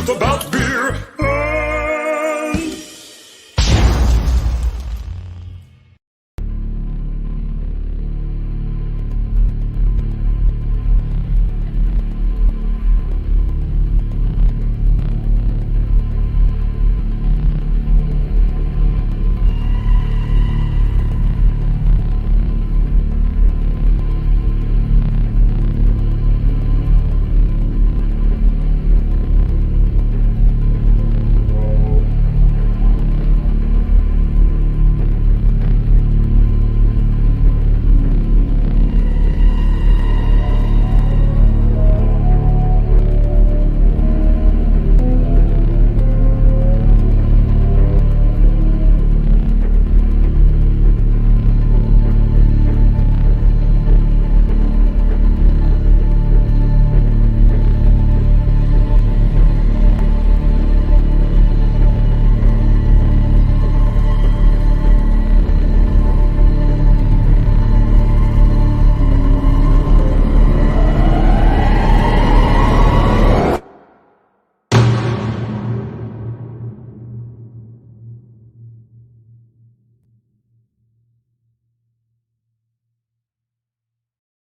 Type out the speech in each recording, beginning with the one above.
truth about beer.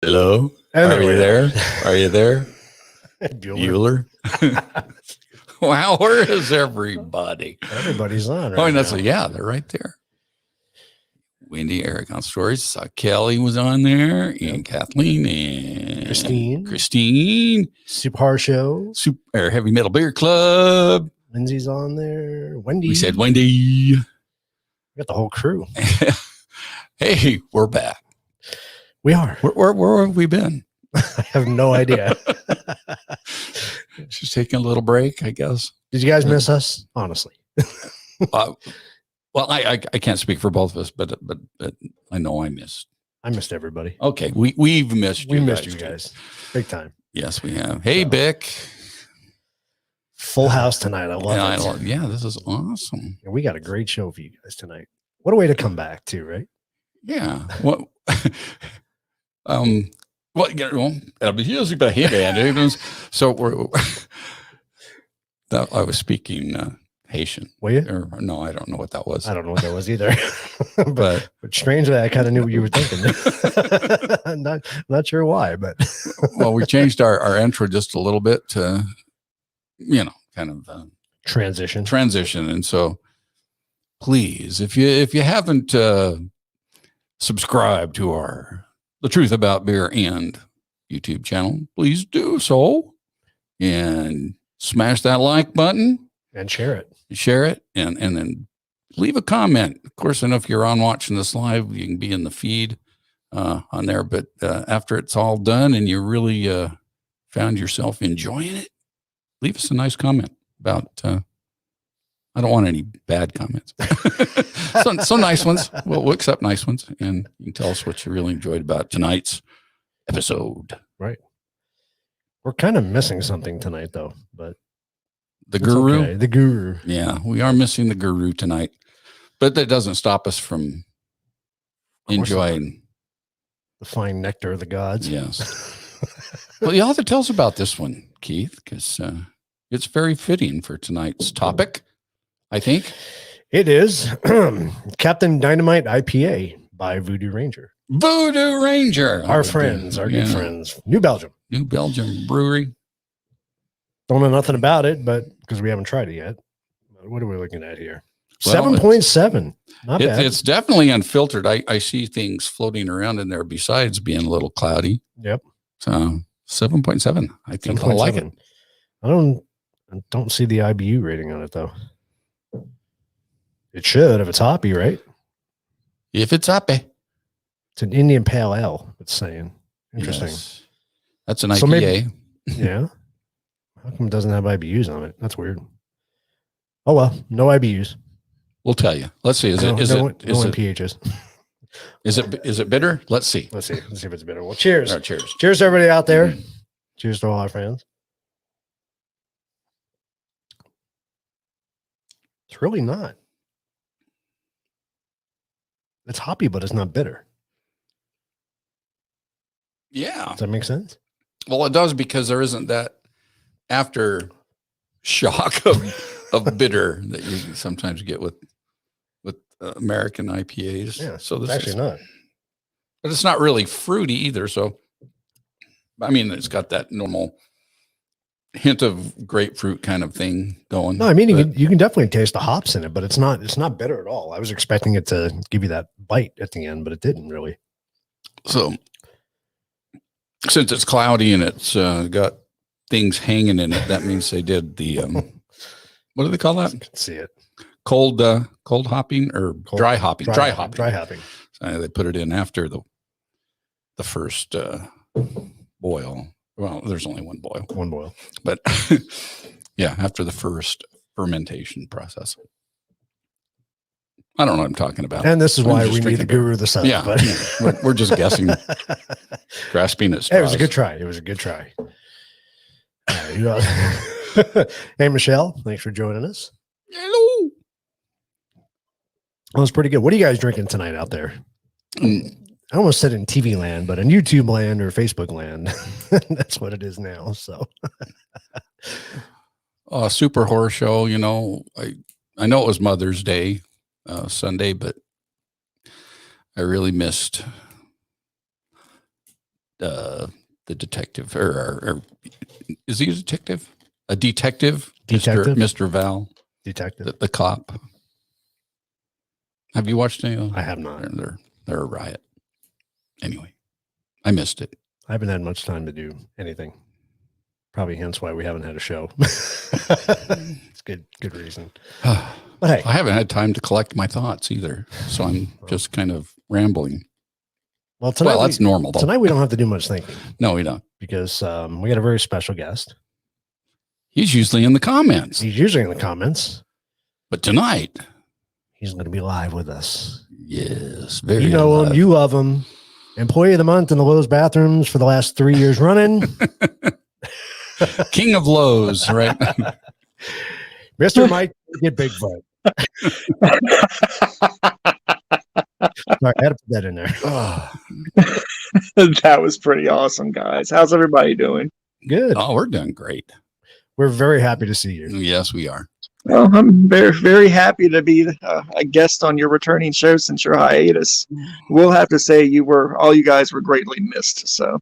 Hello? Are you there? Are you there? Bueller. Wow, where is everybody? Everybody's on right Oh, and that's now. yeah, they're right there. Wendy, Eric on stories. Saw Kelly was on there, and Kathleen and Christine. Super Show. Super Heavy Metal Beer Club. Lindsay's on there. Wendy. We said Wendy. We got the whole crew. Hey, we're back. We are. Where have we been? I have no idea. Just taking a little break, I guess. Did you guys miss us? Honestly. Well, I can't speak for both of us, but I know I missed. I missed everybody. Okay, we've missed you. We missed you guys. Big time. Yes, we have. Hey, so, Bick. Full house tonight. I love it. Yeah, this is awesome. We got a great show for you guys tonight. What a way to come back to, right? Yeah. What? Well, you know, so I was speaking Haitian. Were you? Or, no, I don't know what that was. I don't know what that was either. but strangely, I kind of knew what you were thinking. not sure why, but well, we changed our intro just a little bit to, kind of transition, and so please, if you haven't subscribed to The Truth About Beer and YouTube channel, please do so, and smash that like button and share it, and then leave a comment. Of course, I know if you're on watching this live, you can be in the feed on there, but after it's all done and you really found yourself enjoying it, leave us a nice comment about I don't want any bad comments. so nice ones. We'll accept nice ones, and you can tell us what you really enjoyed about tonight's episode. Right. We're kind of missing something tonight, though. But the guru. Okay. The guru. Yeah, we are missing the guru tonight, but that doesn't stop us from enjoying the fine nectar of the gods. Yes. Well, you have to tell us about this one, Keith, because it's very fitting for tonight's topic. I think it is Captain Dynamite IPA by Voodoo Ranger. Voodoo Ranger, our friends, our good friends, New Belgium brewery. Don't know nothing about it, but because we haven't tried it yet. What are we looking at here? 7.7. Not bad. It's definitely unfiltered. I see things floating around in there besides being a little cloudy. Yep. So 7.7. I think I like it. I don't see the IBU rating on it though. It should if it's hoppy, right? If it's hoppy. It's an Indian Pale Ale, it's saying. Interesting. Yes. That's an IPA. So maybe, yeah. How come it doesn't have IBUs on it? That's weird. Oh, well, no IBUs. We'll tell you. Let's see. Is it PHs? Is it bitter? Let's see. Let's see if it's bitter. Well, cheers. Right, cheers. Cheers to everybody out there. Mm-hmm. Cheers to all our fans. It's really not. It's hoppy, but it's not bitter. Yeah. Does that make sense? Well, it does, because there isn't that after shock of bitter that you sometimes get with American IPAs. Yeah, so it's this actually is not. But it's not really fruity either. So, I mean, it's got that normal hint of grapefruit kind of thing going. No, I mean, you can definitely taste the hops in it, but it's not bitter at all. I was expecting it to give you that bite at the end, but it didn't really. So, since it's cloudy and it's got things hanging in it, that means they did the, what do they call that? You can see it. Cold hopping or dry hopping. Dry hopping. So they put it in after the first boil. Well, there's only one boil. But yeah, after the first fermentation process. I don't know what I'm talking about. And this is why we need the guru of the South. Yeah, but we're just guessing, grasping at straws. Hey, it was a good try. Hey, Michelle, thanks for joining us. Hello. That was pretty good. What are you guys drinking tonight out there? I almost said in TV land, but in YouTube land or Facebook land, that's what it is now. So, super horror show. You know, I know it was Mother's Day Sunday, but I really missed the detective. Or is he a detective? A detective, Mr. Val, detective, the cop. Have you watched any? I have not. They're a riot. Anyway, I missed it. I haven't had much time to do anything. Probably hence why we haven't had a show. It's good reason. But hey, I haven't had time to collect my thoughts either. So I'm just kind of rambling. Well, tonight, that's normal. Though. Tonight we don't have to do much thinking. No, we don't. Because we got a very special guest. He's usually in the comments. But tonight, he's going to be live with us. Yes. Very you know him. You love him. Employee of the month in the Lowe's bathrooms for the last 3 years running. King of Lowe's, right? Mr. Mike The Naked Bigfoot. Sorry, I had to put that in there. That was pretty awesome, guys. How's everybody doing? Good. Oh, we're doing great. We're very happy to see you. Yes, we are. Well, I'm very, very happy to be a guest on your returning show since your hiatus. We'll have to say all you guys were greatly missed. So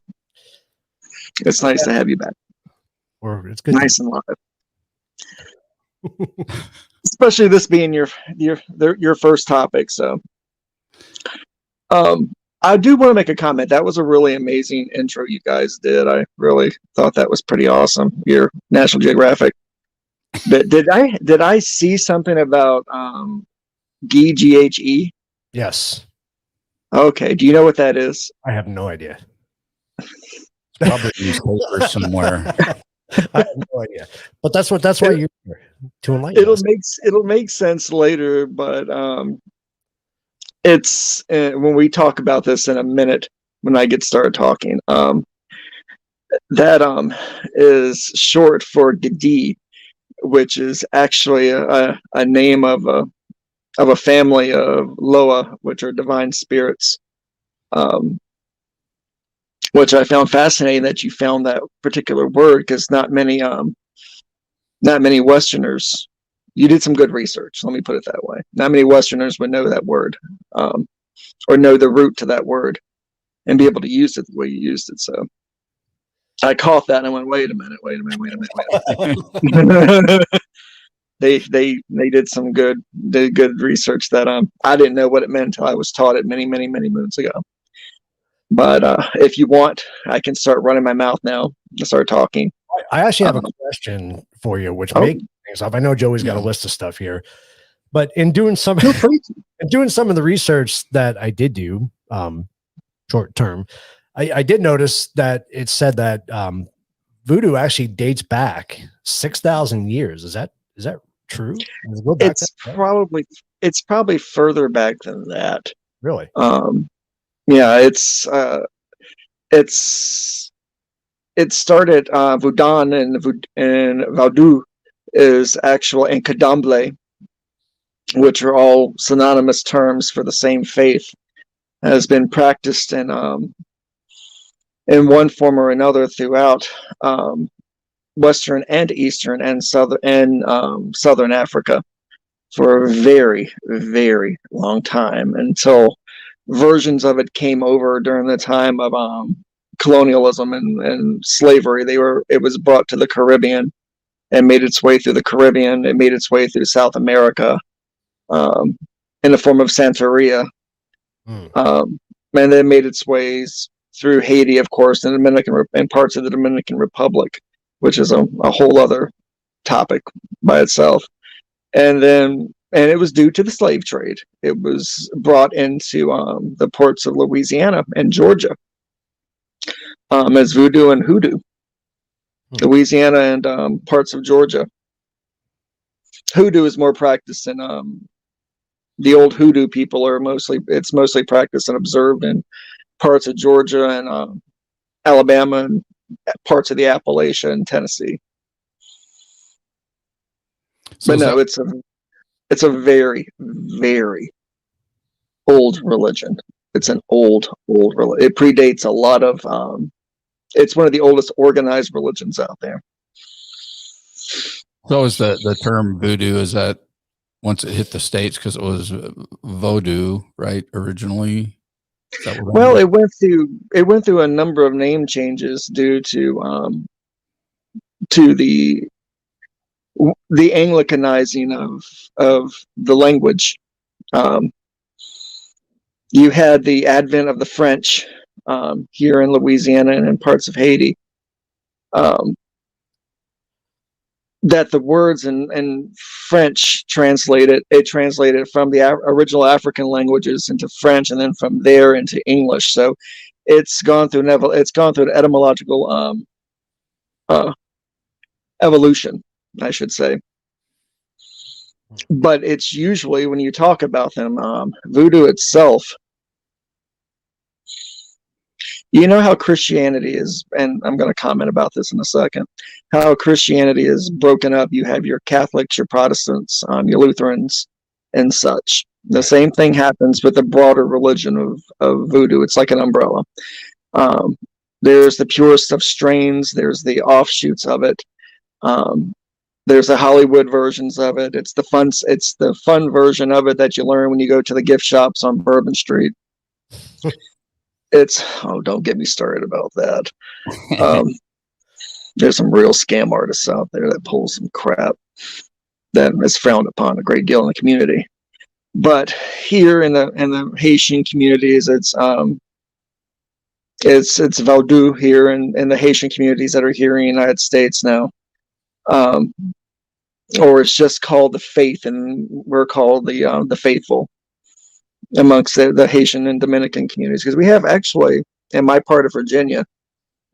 it's nice to have you back. It's good. Nice and live. Especially this being your first topic. So I do want to make a comment. That was a really amazing intro you guys did. I really thought that was pretty awesome. Your National Geographic. But did I see something about GHE? Yes. Okay. Do you know what that is? I have no idea. Probably newspaper somewhere. I have no idea. But that's why you're here to enlighten us. It'll make sense later, but it's when we talk about this in a minute when I get started talking. That is short for Gedi, which is actually a name of a family of Loa, which are divine spirits. Which I found fascinating that you found that particular word, because not many Westerners. You did some good research. Let me put it that way. Not many Westerners would know that word, or know the root to that word, and be able to use it the way you used it. So I caught that and I went, wait a minute. They did some good research that I didn't know what it meant until I was taught it many moons ago. But if you want, I can start running my mouth now and start talking. I actually have a question for you, which makes things up. I know Joey's got a list of stuff here, but in doing some of the research that I did do, short term, I did notice that it said that Voodoo actually dates back 6,000 years. Is that true? It's probably further back than that. Really? Yeah, it started Voodoo and Voodoo is actual, and Kadamble, which are all synonymous terms for the same faith, has been practiced in one form or another throughout Western and Eastern and Southern Africa for a very, very long time, until versions of it came over during the time of colonialism and slavery. It was brought to the Caribbean and made its way through the Caribbean. It made its way through South America in the form of Santeria. And then made its ways through Haiti, of course, and parts of the Dominican Republic, which is a whole other topic by itself. And it was due to the slave trade. It was brought into the ports of Louisiana and Georgia as voodoo and hoodoo. Louisiana and parts of Georgia. Hoodoo is more practiced in the old hoodoo people it's mostly practiced and observed in parts of Georgia and Alabama and parts of the Appalachia and Tennessee. So but no, it's a very, very old religion. It's an old religion. It predates a lot of it's one of the oldest organized religions out there. So is the term voodoo, is that once it hit the States, because it was Voodoo, right, originally? Well, it went through a number of name changes due to the Anglicanizing of the language. You had the advent of the French here in Louisiana and in parts of Haiti. That the words in French translated from the original African languages into French, and then from there into English. So it's gone through an etymological evolution, I should say. But it's usually, when you talk about them, voodoo itself, you know how Christianity is, and I'm going to comment about this in a second, how Christianity is broken up. You have your Catholics, your Protestants, your Lutherans, and such. The same thing happens with the broader religion of voodoo. It's like an umbrella. There's the purest of strains. There's the offshoots of it. There's the Hollywood versions of it. It's the fun version of it that you learn when you go to the gift shops on Bourbon Street. Don't get me started about that. There's some real scam artists out there that pull some crap that is frowned upon a great deal in the community. But here in the Haitian communities, it's Voodoo here in the Haitian communities that are here in the United States now. Or it's just called the faith, and we're called the faithful amongst the Haitian and Dominican communities, because we have actually, in my part of Virginia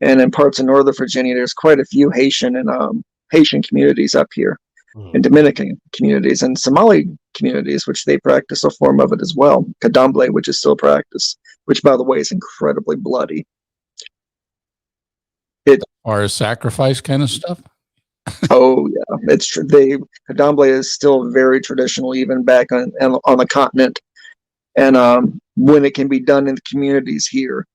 and in parts of Northern Virginia, there's quite a few Haitian and Haitian communities up here, and Dominican communities and Somali communities, which they practice a form of it as well. Kadamble, which is still practiced, which, by the way, is incredibly bloody. Or sacrifice kind of stuff. Oh yeah, it's true. Kadamble is still very traditional, even back on the continent. And when it can be done in the communities here,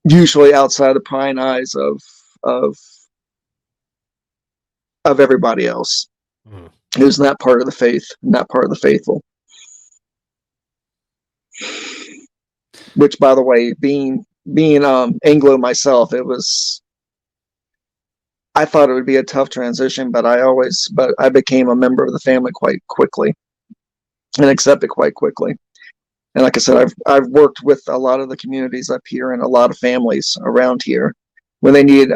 usually outside the prying eyes of everybody else who's not part of the faith, not part of the faithful. Which, by the way, being Anglo myself, I thought it would be a tough transition, but I became a member of the family quite quickly and accepted quite quickly. And like I said, I've worked with a lot of the communities up here and a lot of families around here. When they need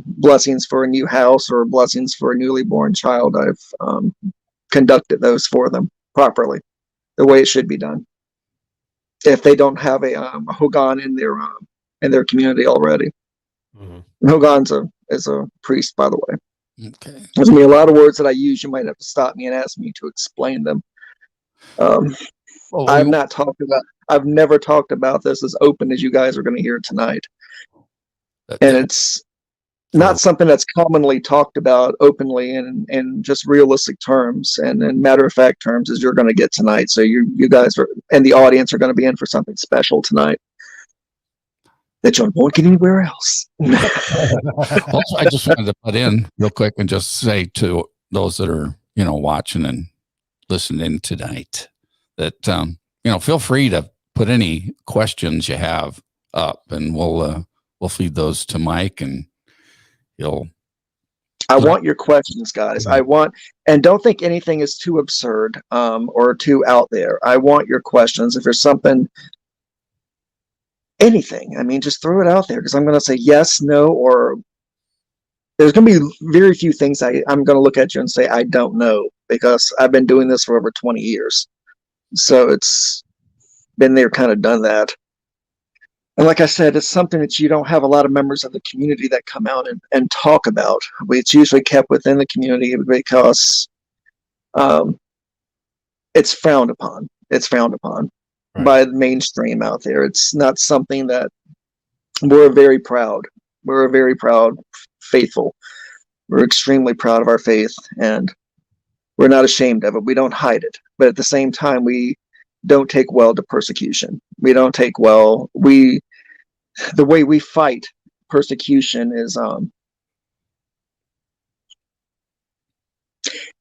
blessings for a new house or blessings for a newly born child, I've conducted those for them properly, the way it should be done. If they don't have a Hogan in their community already. Hogan's is a priest, by the way. Okay. There's gonna be a lot of words that I use. You might have to stop me and ask me to explain them. I've never talked about this as open as you guys are going to hear tonight. And it's not something that's commonly talked about openly in just realistic terms and in matter-of-fact terms as you're going to get tonight. So you guys and the audience are going to be in for something special tonight. that you won't get anywhere else. Also, I just wanted to put in real quick and just say to those that are, watching and listening tonight that, feel free to put any questions you have up, and we'll feed those to Mike, and I want your questions, guys. And don't think anything is too absurd or too out there. I want your questions. If there's something, anything, I mean, just throw it out there, because I'm going to say yes, no, or there's going to be very few things I'm going to look at you and say I don't know, because I've been doing this for over 20 years. So it's been there, kind of done that. And like I said, it's something that you don't have a lot of members of the community that come out and talk about. It's usually kept within the community because it's frowned upon. It's frowned upon by the mainstream out there. It's not something that we're very proud. We're very proud, faithful. We're extremely proud of our faith, and we're not ashamed of it. We don't hide it. But at the same time, we don't take well to persecution. We don't take well. The way we fight persecution is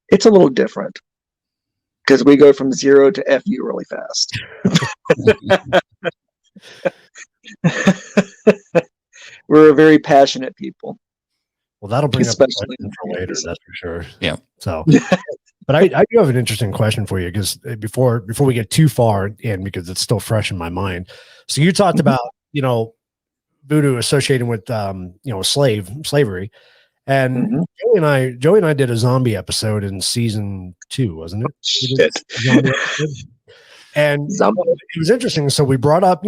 it's a little different, because we go from 0 to FU really fast. We're a very passionate people. Well, that'll bring up a question for later, that's for sure. Yeah. So, but I do have an interesting question for you, because before we get too far in, because it's still fresh in my mind. So you talked about, voodoo associated with, slavery. And Joey and I did a zombie episode in season 2, wasn't it? Shit. And it was interesting. So we brought up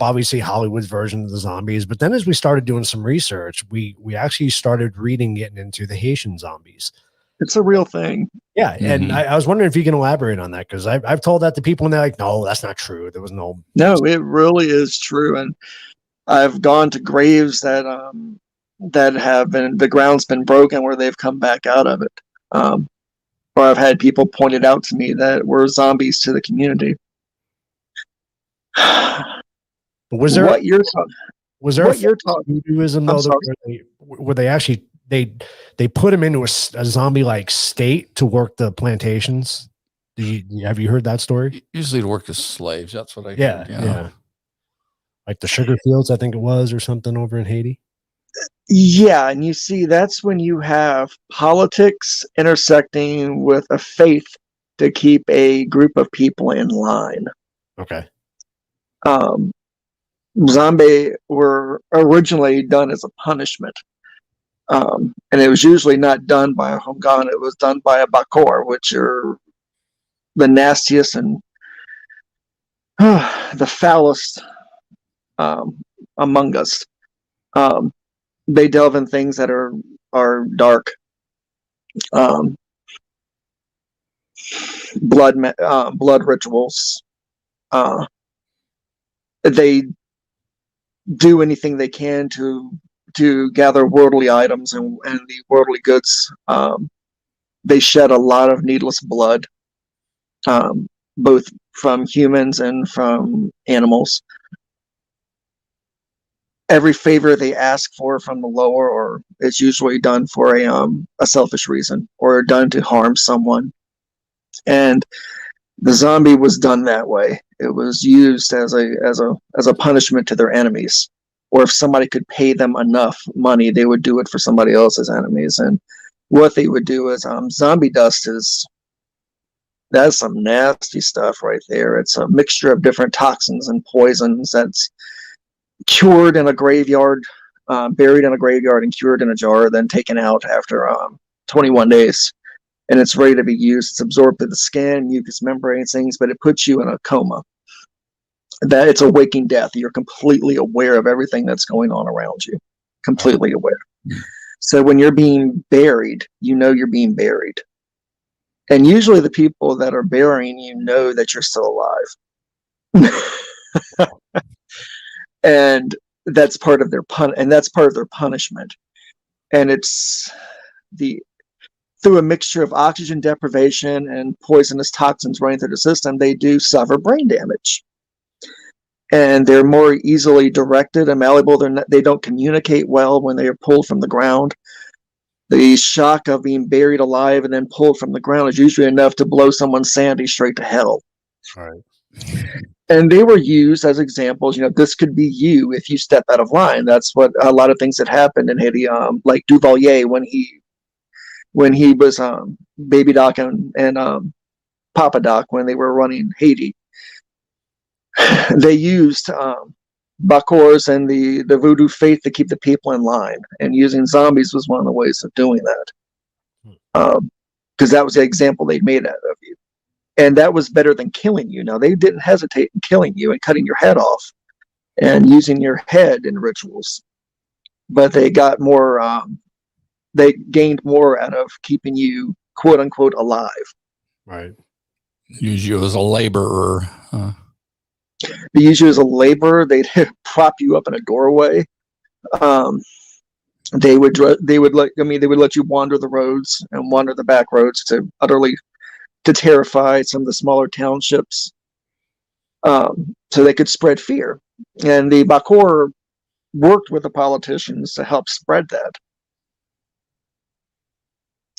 obviously Hollywood's version of the zombies, but then as we started doing some research, we actually started getting into the Haitian zombies. It's a real thing. Yeah. And I was wondering if you can elaborate on that, because I've told that to people and they're like, no, that's not true. There was no, it really is true. And I've gone to graves that have been, the ground's been broken, where they've come back out of it. Or I've had people pointed out to me that we're zombies to the community. But was there voodooism though, where they actually they put them into a zombie-like state to work the plantations? Have you heard that story? Usually to work as slaves. That's what I heard. Yeah. Like the sugar fields, I think it was, or something over in Haiti. Yeah, and you see, that's when you have politics intersecting with a faith to keep a group of people in line. Okay. Zombie were originally done as a punishment. And it was usually not done by a Hongan, it was done by a Bakor, which are the nastiest and the foulest among us. They delve in things that are dark. Blood rituals. They do anything they can to gather worldly items and the worldly goods. They shed a lot of needless blood, both from humans and from animals. Every favor they ask for from the lower, or it's usually done for a selfish reason, or done to harm someone. And the zombie was done that way. It was used as a punishment to their enemies. Or if somebody could pay them enough money, they would do it for somebody else's enemies. And what they would do is zombie dust that's some nasty stuff right there. It's a mixture of different toxins and poisons that's cured in a graveyard, buried in a graveyard and cured in a jar, then taken out after 21 days. And it's ready to be used. It's absorbed through the skin, mucous membranes, things, but it puts you in a coma. That it's a waking death. You're completely aware of everything that's going on around you. Completely aware. So when you're being buried, you know you're being buried. And usually the people that are burying you know that you're still alive. And that's part of their punishment. And it's through a mixture of oxygen deprivation and poisonous toxins running through the system, they do suffer brain damage. and they're more easily directed and malleable. They don't communicate well when they are pulled from the ground. The shock of being buried alive and then pulled from the ground is usually enough to blow someone's sanity straight to hell. All right. And they were used as examples. This could be you if you step out of line. That's what a lot of things that happened in Haiti, like Duvalier when he was Baby Doc and Papa Doc when they were running Haiti. They used Bakors and the Voodoo faith to keep the people in line, and using zombies was one of the ways of doing that. Because that was the example they made out of you. And that was better than killing you. Now, they didn't hesitate in killing you and cutting your head off and using your head in rituals. But they got more, they gained more out of keeping you, quote unquote, alive. Right. Use you as a laborer. They use you as a laborer. They'd prop you up in a doorway. They would let you wander the roads and wander the back roads to terrify some of the smaller townships, so they could spread fear. And the Bakor worked with the politicians to help spread that.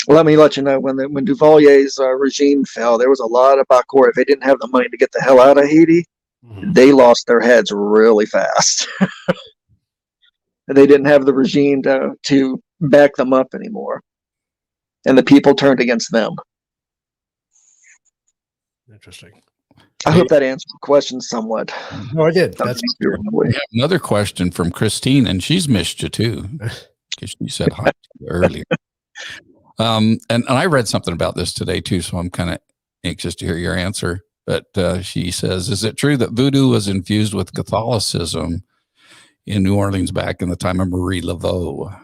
Let me let you know, when Duvalier's regime fell, there was a lot of Bakor. If they didn't have the money to get the hell out of Haiti, they lost their heads really fast. And they didn't have the regime to back them up anymore. And the people turned against them. Interesting. I hope that answered the question somewhat. No, I did. We have another question from Christine, and she's missed you too, because she said hi to you earlier. And I read something about this today too, so I'm kind of anxious to hear your answer. But she says, is it true that voodoo was infused with Catholicism in New Orleans back in the time of Marie Laveau?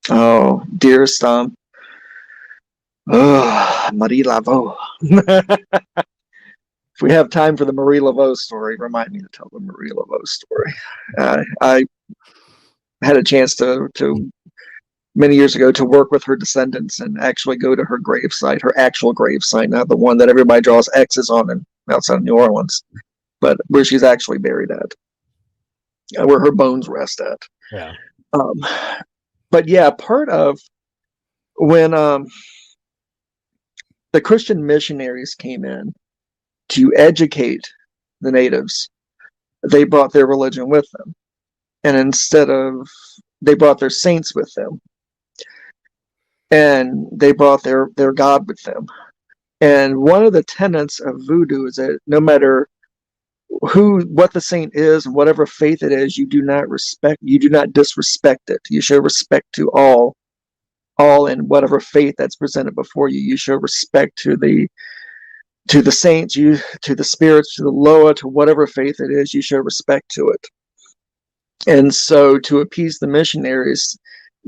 Oh, dearest Marie Laveau. If we have time for the Marie Laveau story, remind me to tell the Marie Laveau story. I had a chance to many years ago to work with her descendants and actually go to her gravesite, her actual gravesite, not the one that everybody draws X's on outside of New Orleans, but where she's actually buried at, where her bones rest at. Yeah. But yeah, part of when the Christian missionaries came in to educate the natives, they brought their religion with them. And they brought their saints with them. And they brought their God with them. And one of the tenets of voodoo is that no matter what the saint is, and whatever faith it is, you do not disrespect it. You show respect to all in whatever faith that's presented before you. You show respect to the saints, to the spirits, to the Loa, to whatever faith it is, you show respect to it. And so to appease the missionaries,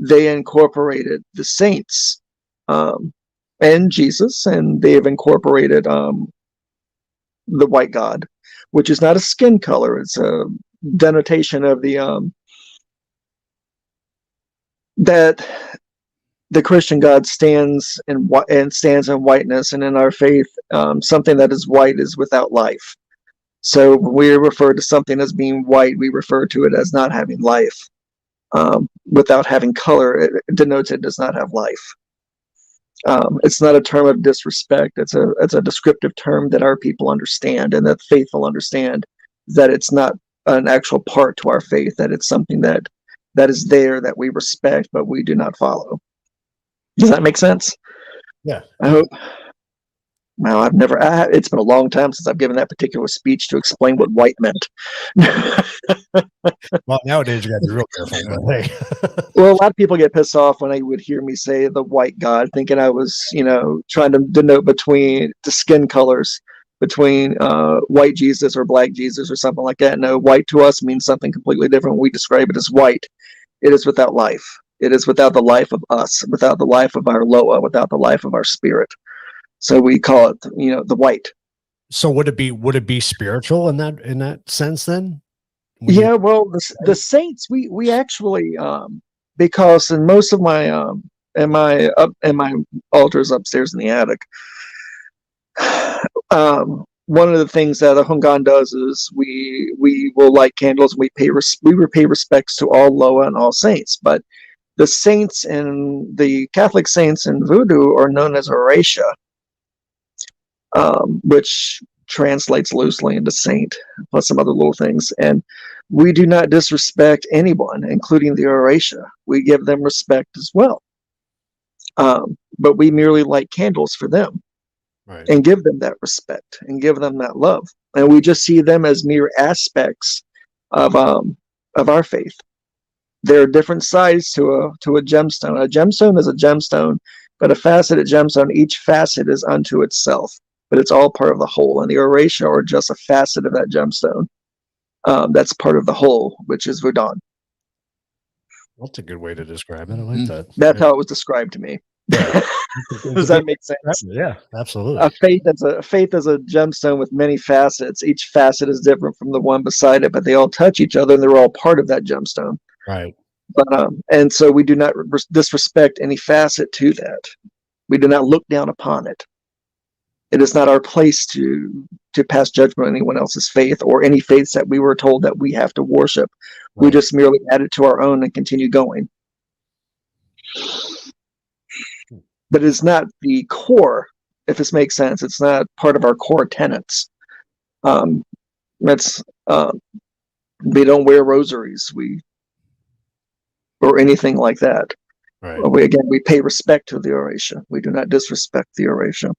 they incorporated the saints and Jesus, and they have incorporated the white God, which is not a skin color. It's a denotation of that the Christian God stands in whiteness, and in our faith, something that is white is without life. So when we refer to something as being white, we refer to it as not having life. Without having color, it denotes it does not have life. It's not a term of disrespect. It's a descriptive term that our people understand, and that faithful understand, that it's not an actual part to our faith, that it's something that is there, that we respect, but we do not follow. Does that make sense? Yeah. I hope. Well, it's been a long time since I've given that particular speech to explain what white meant. Well, nowadays you got to be real careful. But hey. Well, a lot of people get pissed off when I would hear me say the white God, thinking I was, trying to denote between the skin colors, between white Jesus or black Jesus or something like that. No, white to us means something completely different. When we describe it as white, it is without life. It is without the life of us, without the life of our Loa, without the life of our spirit. So we call it, the white. So would it be spiritual in that sense then? Yeah, well, the saints, we actually, because in most of my in my altars upstairs in the attic, one of the things that the Hungan does is we will light candles and we pay respects to all Loa and all saints. But the saints and the Catholic saints in Voodoo are known as Horatia, which translates loosely into saint, plus some other little things. And we do not disrespect anyone, including the Horatia. We give them respect as well. But we merely light candles for them. Right. And give them that respect and give them that love. And we just see them as mere aspects of our faith. There are different sides to a gemstone. A gemstone is a gemstone, but a faceted gemstone, each facet is unto itself, but it's all part of the whole. And the Horatia are just a facet of that gemstone. That's part of the whole, which is Voodoo. That's a good way to describe it. I like that. That's how it was described to me. Yeah. Does that make sense? Yeah, absolutely. A faith is a gemstone with many facets. Each facet is different from the one beside it, but they all touch each other and they're all part of that gemstone. Right. But and so we do not disrespect any facet to that. We do not look down upon it. It is not our place to pass judgment on anyone else's faith or any faiths that we were told that we have to worship. Right. We just merely add it to our own and continue going. But it's not the core, if this makes sense. It's not part of our core tenets. We don't wear rosaries, or anything like that. Right. We pay respect to the Horatia. We do not disrespect the Horatia.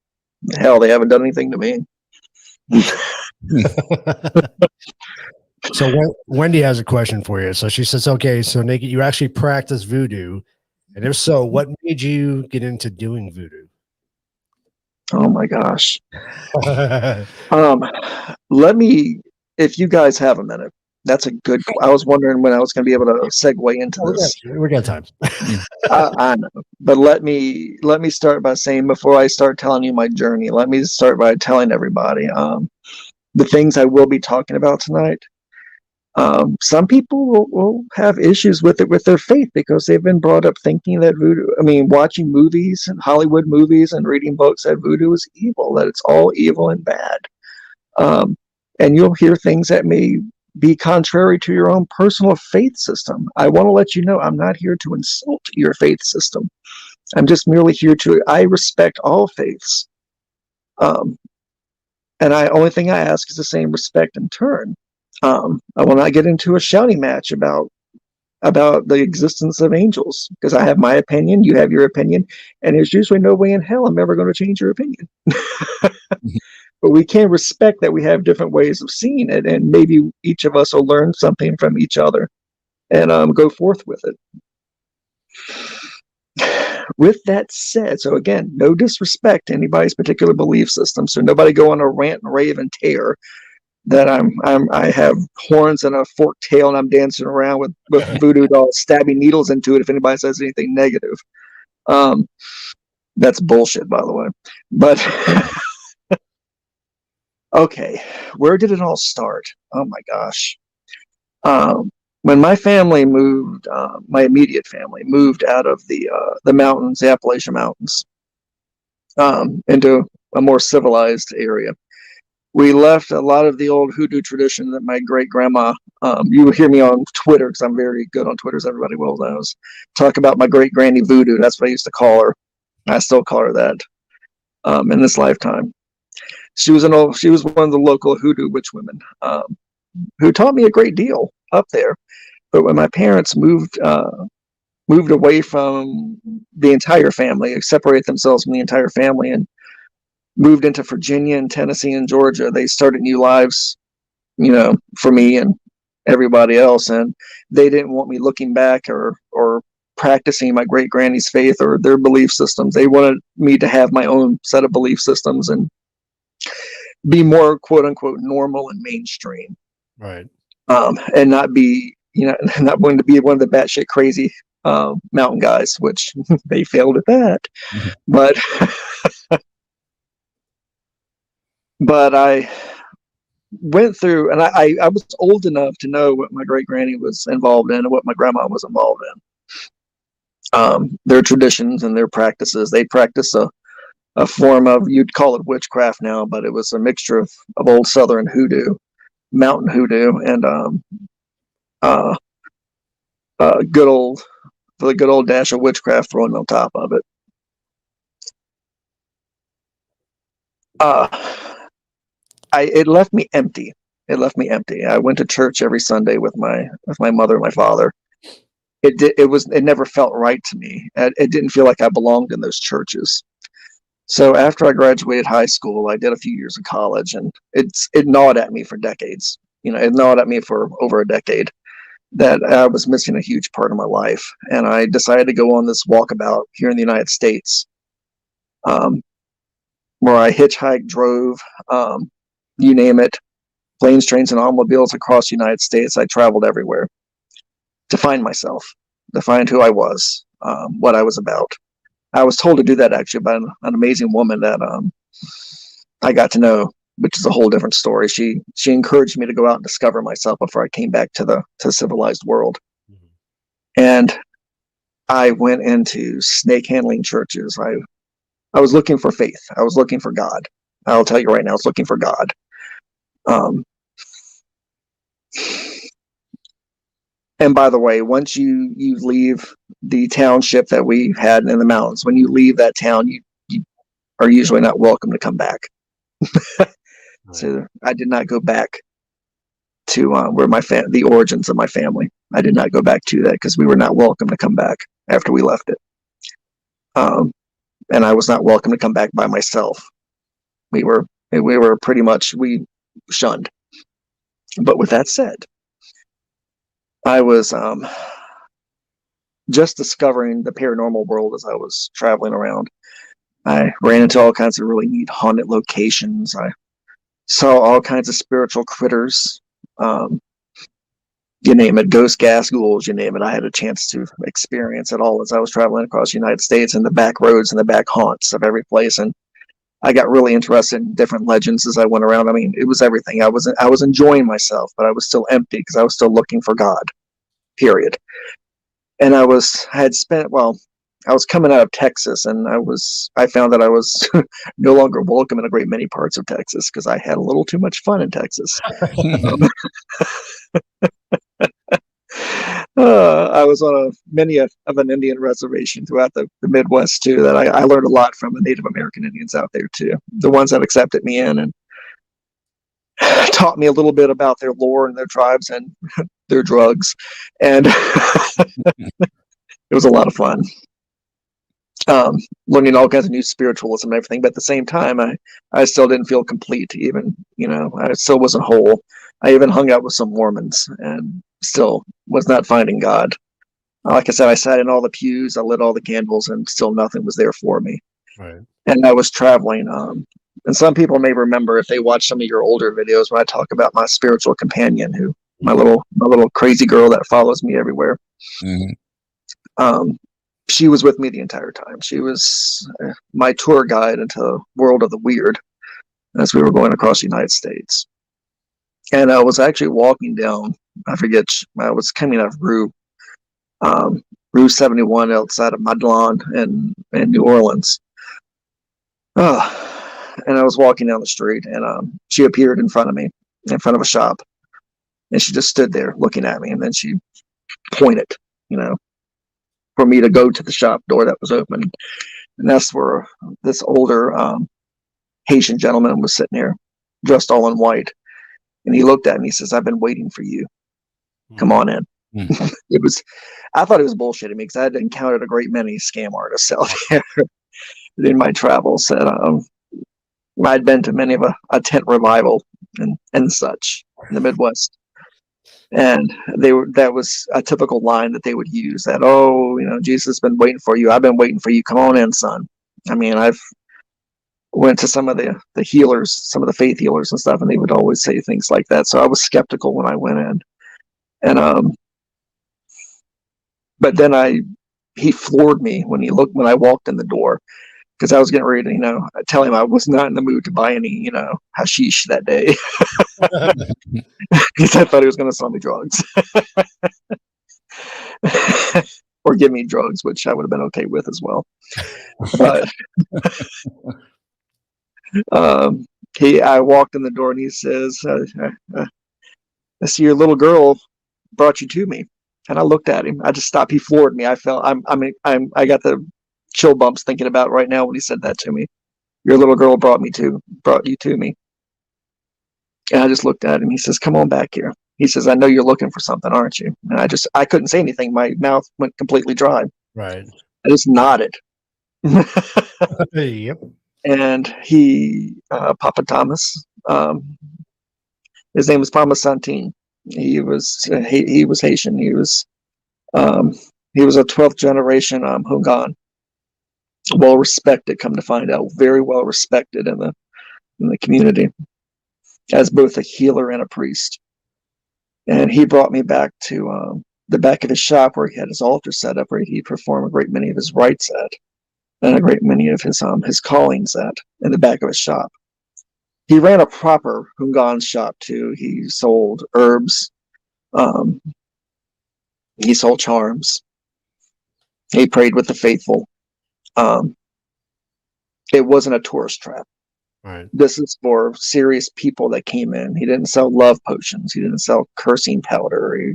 Hell, they haven't done anything to me. So Wendy has a question for you. So she says, okay, so Naked, you actually practice voodoo. And if so, what made you get into doing voodoo? Oh my gosh. Let me, if you guys have a minute, that's a good, I was wondering when I was going to be able to segue into this. We got time. I know, but let me start by saying, before I start telling you my journey, let me start by telling everybody, the things I will be talking about tonight. Some people will have issues with it with their faith because they've been brought up thinking that voodoo, watching movies and Hollywood movies and reading books, that voodoo is evil, that it's all evil and bad. And you'll hear things that may be contrary to your own personal faith system. I want to let you know I'm not here to insult your faith system. I'm just merely here I respect all faiths. And only thing I ask is the same respect in turn. I will not get into a shouting match about the existence of angels, because I have my opinion, you have your opinion, and there's usually no way in hell I'm ever going to change your opinion. But we can respect that we have different ways of seeing it, and maybe each of us will learn something from each other and go forth with it. With that said, so again, no disrespect to anybody's particular belief system, so nobody go on a rant and rave and tear that I have horns and a forked tail and I'm dancing around with voodoo dolls stabbing needles into it if anybody says anything negative. That's bullshit, by the way. But okay, where did it all start? Oh my gosh. When my family moved, my immediate family moved out of the mountains, the Appalachian Mountains, into a more civilized area. We left a lot of the old hoodoo tradition that my great-grandma, you will hear me on Twitter, because I'm very good on Twitter, as everybody well knows, talk about my great-granny Voodoo. That's what I used to call her. I still call her that in this lifetime. She was one of the local hoodoo witch women who taught me a great deal up there. But when my parents moved away from the entire family, separated themselves from the entire family, and moved into Virginia and Tennessee and Georgia, they started new lives, for me and everybody else. And they didn't want me looking back or practicing my great granny's faith or their belief systems. They wanted me to have my own set of belief systems and be more quote unquote normal and mainstream. Right. And not be, not going to be one of the batshit crazy mountain guys, which they failed at that. Mm-hmm. But I went through, and I was old enough to know what my great granny was involved in and what my grandma was involved in. Their traditions and their practices. They practice a a form of, you'd call it witchcraft now, but it was a mixture of old Southern hoodoo, mountain hoodoo, and uh, good old the good old dash of witchcraft thrown on top of it. It left me empty. It left me empty. I went to church every Sunday with my mother and my father. It never felt right to me. It didn't feel like I belonged in those churches. So after I graduated high school, I did a few years of college, and it gnawed at me for decades. It gnawed at me for over a decade that I was missing a huge part of my life. And I decided to go on this walkabout here in the United States, where I hitchhiked, drove, you name it, planes, trains, and automobiles across the United States. I traveled everywhere to find myself, to find who I was, what I was about. I was told to do that actually by an amazing woman that I got to know, which is a whole different story. She encouraged me to go out and discover myself before I came back to the civilized world. Mm-hmm. And I went into snake handling churches. I was looking for faith. I was looking for God. I'll tell you right now, I was looking for God. And by the way, once you leave the township that we had in the mountains, when you leave that town, you are usually not welcome to come back. So I did not go back to where the origins of my family. I did not go back to that because we were not welcome to come back after we left it. And I was not welcome to come back by myself. We were pretty much, we shunned. But with that said, I was just discovering the paranormal world as I was traveling around. I ran into all kinds of really neat haunted locations. I saw all kinds of spiritual critters. You name it, ghosts, gas, ghouls, you name it. I had a chance to experience it all as I was traveling across the United States and the back roads and the back haunts of every place. And I got really interested in different legends as I went around. I mean, it was everything. I was enjoying myself, but I was still empty because I was still looking for God, period. And I was coming out of Texas, and I found that I was no longer welcome in a great many parts of Texas because I had a little too much fun in Texas. I was on many of an Indian reservation throughout the Midwest too. That I learned a lot from the Native American Indians out there too. The ones that accepted me in and taught me a little bit about their lore and their tribes and their drugs, and it was a lot of fun. Learning all kinds of new spiritualism and everything, but at the same time, I still didn't feel complete. Even I still wasn't whole. I even hung out with some Mormons and still was not finding God. Like I said, I sat in all the pews, I lit all the candles, and still nothing was there for me. Right. And I was traveling. And some people may remember if they watch some of your older videos when I talk about my spiritual companion, who my little crazy girl that follows me everywhere. Mm-hmm. She was with me the entire time. She was my tour guide into the world of the weird as we were going across the United States. And I was actually walking down, I was coming out of Route 71 outside of Madlon in New Orleans. And I was walking down the street, and she appeared in front of me, in front of a shop. And she just stood there looking at me, and then she pointed, for me to go to the shop door that was open. And that's where this older Haitian gentleman was sitting there, dressed all in white. And he looked at me and he says, "I've been waiting for you. Come on in." I thought it was bullshitting me because I had encountered a great many scam artists out there in my travels. And I'd been to many of a tent revival and such in the Midwest. And that was a typical line that they would use, that, Jesus has been waiting for you. I've been waiting for you. Come on in, son. I mean, I've went to some of the healers, some of the faith healers and stuff, and they would always say things like that. So I was skeptical when I went in. And but then he floored me when I walked in the door, because I was getting ready to, tell him I was not in the mood to buy any, hashish that day. Because I thought he was going to sell me drugs. Or give me drugs, which I would have been okay with as well. But I walked in the door and he says, I see your little girl brought you to me. And I looked at him. I just stopped. He floored me. I felt, I got the chill bumps thinking about it right now when he said that to me. Your little girl brought you to me. And I just looked at him. He says, come on back here. He says, I know you're looking for something, aren't you? And I couldn't say anything. My mouth went completely dry. Right. I just nodded. Yep. And Papa Thomas, his name was Pama Santin. He was Haitian. He was a 12th generation Hungan. Well respected, come to find out, very well respected in the community as both a healer and a priest. And he brought me back to the back of his shop where he had his altar set up, where he performed a great many of his rites at, and a great many of his callings at, in the back of his shop. He ran a proper Hungan shop too. He sold herbs. He sold charms. He prayed with the faithful. It wasn't a tourist trap. Right. This is for serious people that came in. He didn't sell love potions. He didn't sell cursing powder.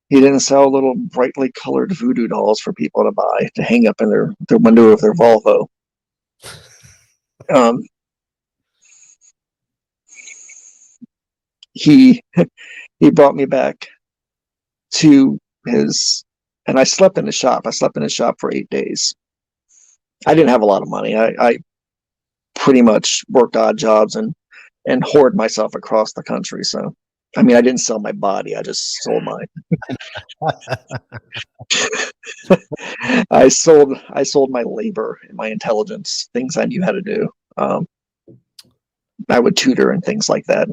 He didn't sell little brightly colored voodoo dolls for people to buy to hang up in their window of their Volvo. He brought me back to his, and I slept in his shop. I slept in his shop for 8 days. I didn't have a lot of money. I pretty much worked odd jobs and hoard myself across the country. So, I mean, I didn't sell my body. I just sold I sold my labor and my intelligence, things I knew how to do. I would tutor and things like that,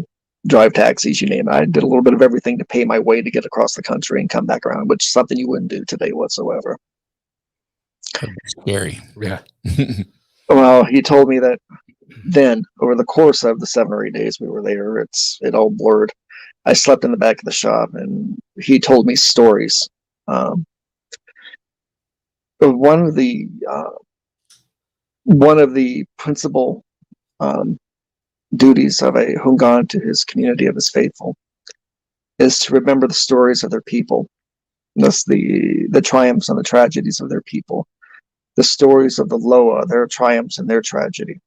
drive taxis, you name it. I did a little bit of everything to pay my way to get across the country and come back around, which is something you wouldn't do today whatsoever. Scary. Yeah. Well, he told me that then, over the course of the 7 or 8 days we were there, it all blurred. I slept in the back of the shop, and he told me stories. One of the principal duties of a Hungan to his community of his faithful is to remember the stories of their people, thus the triumphs and the tragedies of their people, the stories of the Loa, their triumphs and their tragedy.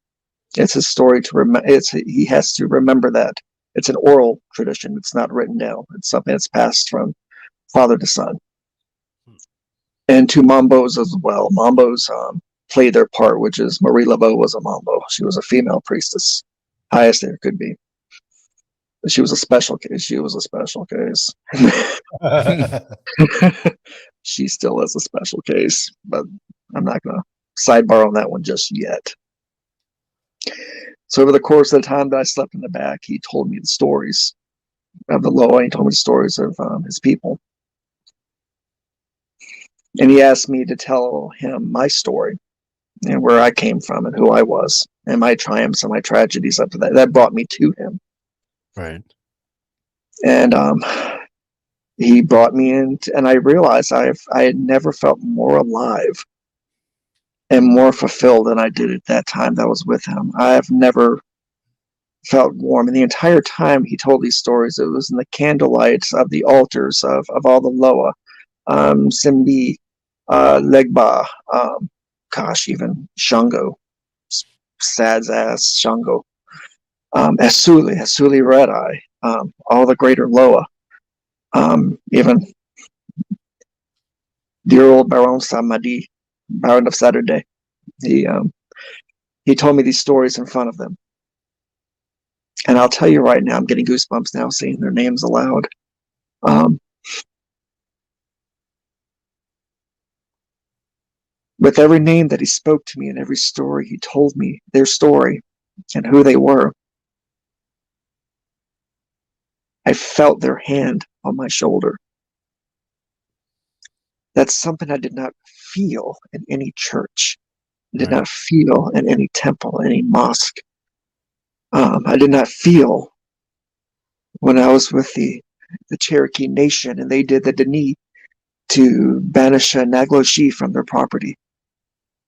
It's his story to remember. He has to remember that. It's an oral tradition. It's not written down. It's something that's passed from father to son. And to Mambos as well. Mambos played their part, which is Marie Laveau was a Mambo. She was a female priestess, highest there could be. She was a special case. She still is a special case, but I'm not going to sidebar on that one just yet. So over the course of the time that I slept in the back, he told me the stories of the Loa. He told me the stories of his people. And he asked me to tell him my story and where I came from and who I was and my triumphs and my tragedies up to that. That brought me to him. Right. And he brought me in, and I realized I had never felt more alive and more fulfilled than I did at that time that I was with him. I have never felt warm. And the entire time he told these stories, it was in the candlelight of the altars of all the Loa, Simbi, Legba, even Shango, Sad's ass, Shango, Asuli Red Eye, all the greater Loa, even dear old Baron Samadi, Baron of Saturday. He told me these stories in front of them. And I'll tell you right now, I'm getting goosebumps now seeing their names aloud. With every name that he spoke to me and every story he told me, their story and who they were, I felt their hand on my shoulder. That's something I did not feel in any church. I did not feel in any temple, any mosque. I did not feel when I was with the Cherokee Nation and they did the Deni to banish Nagloshi from their property.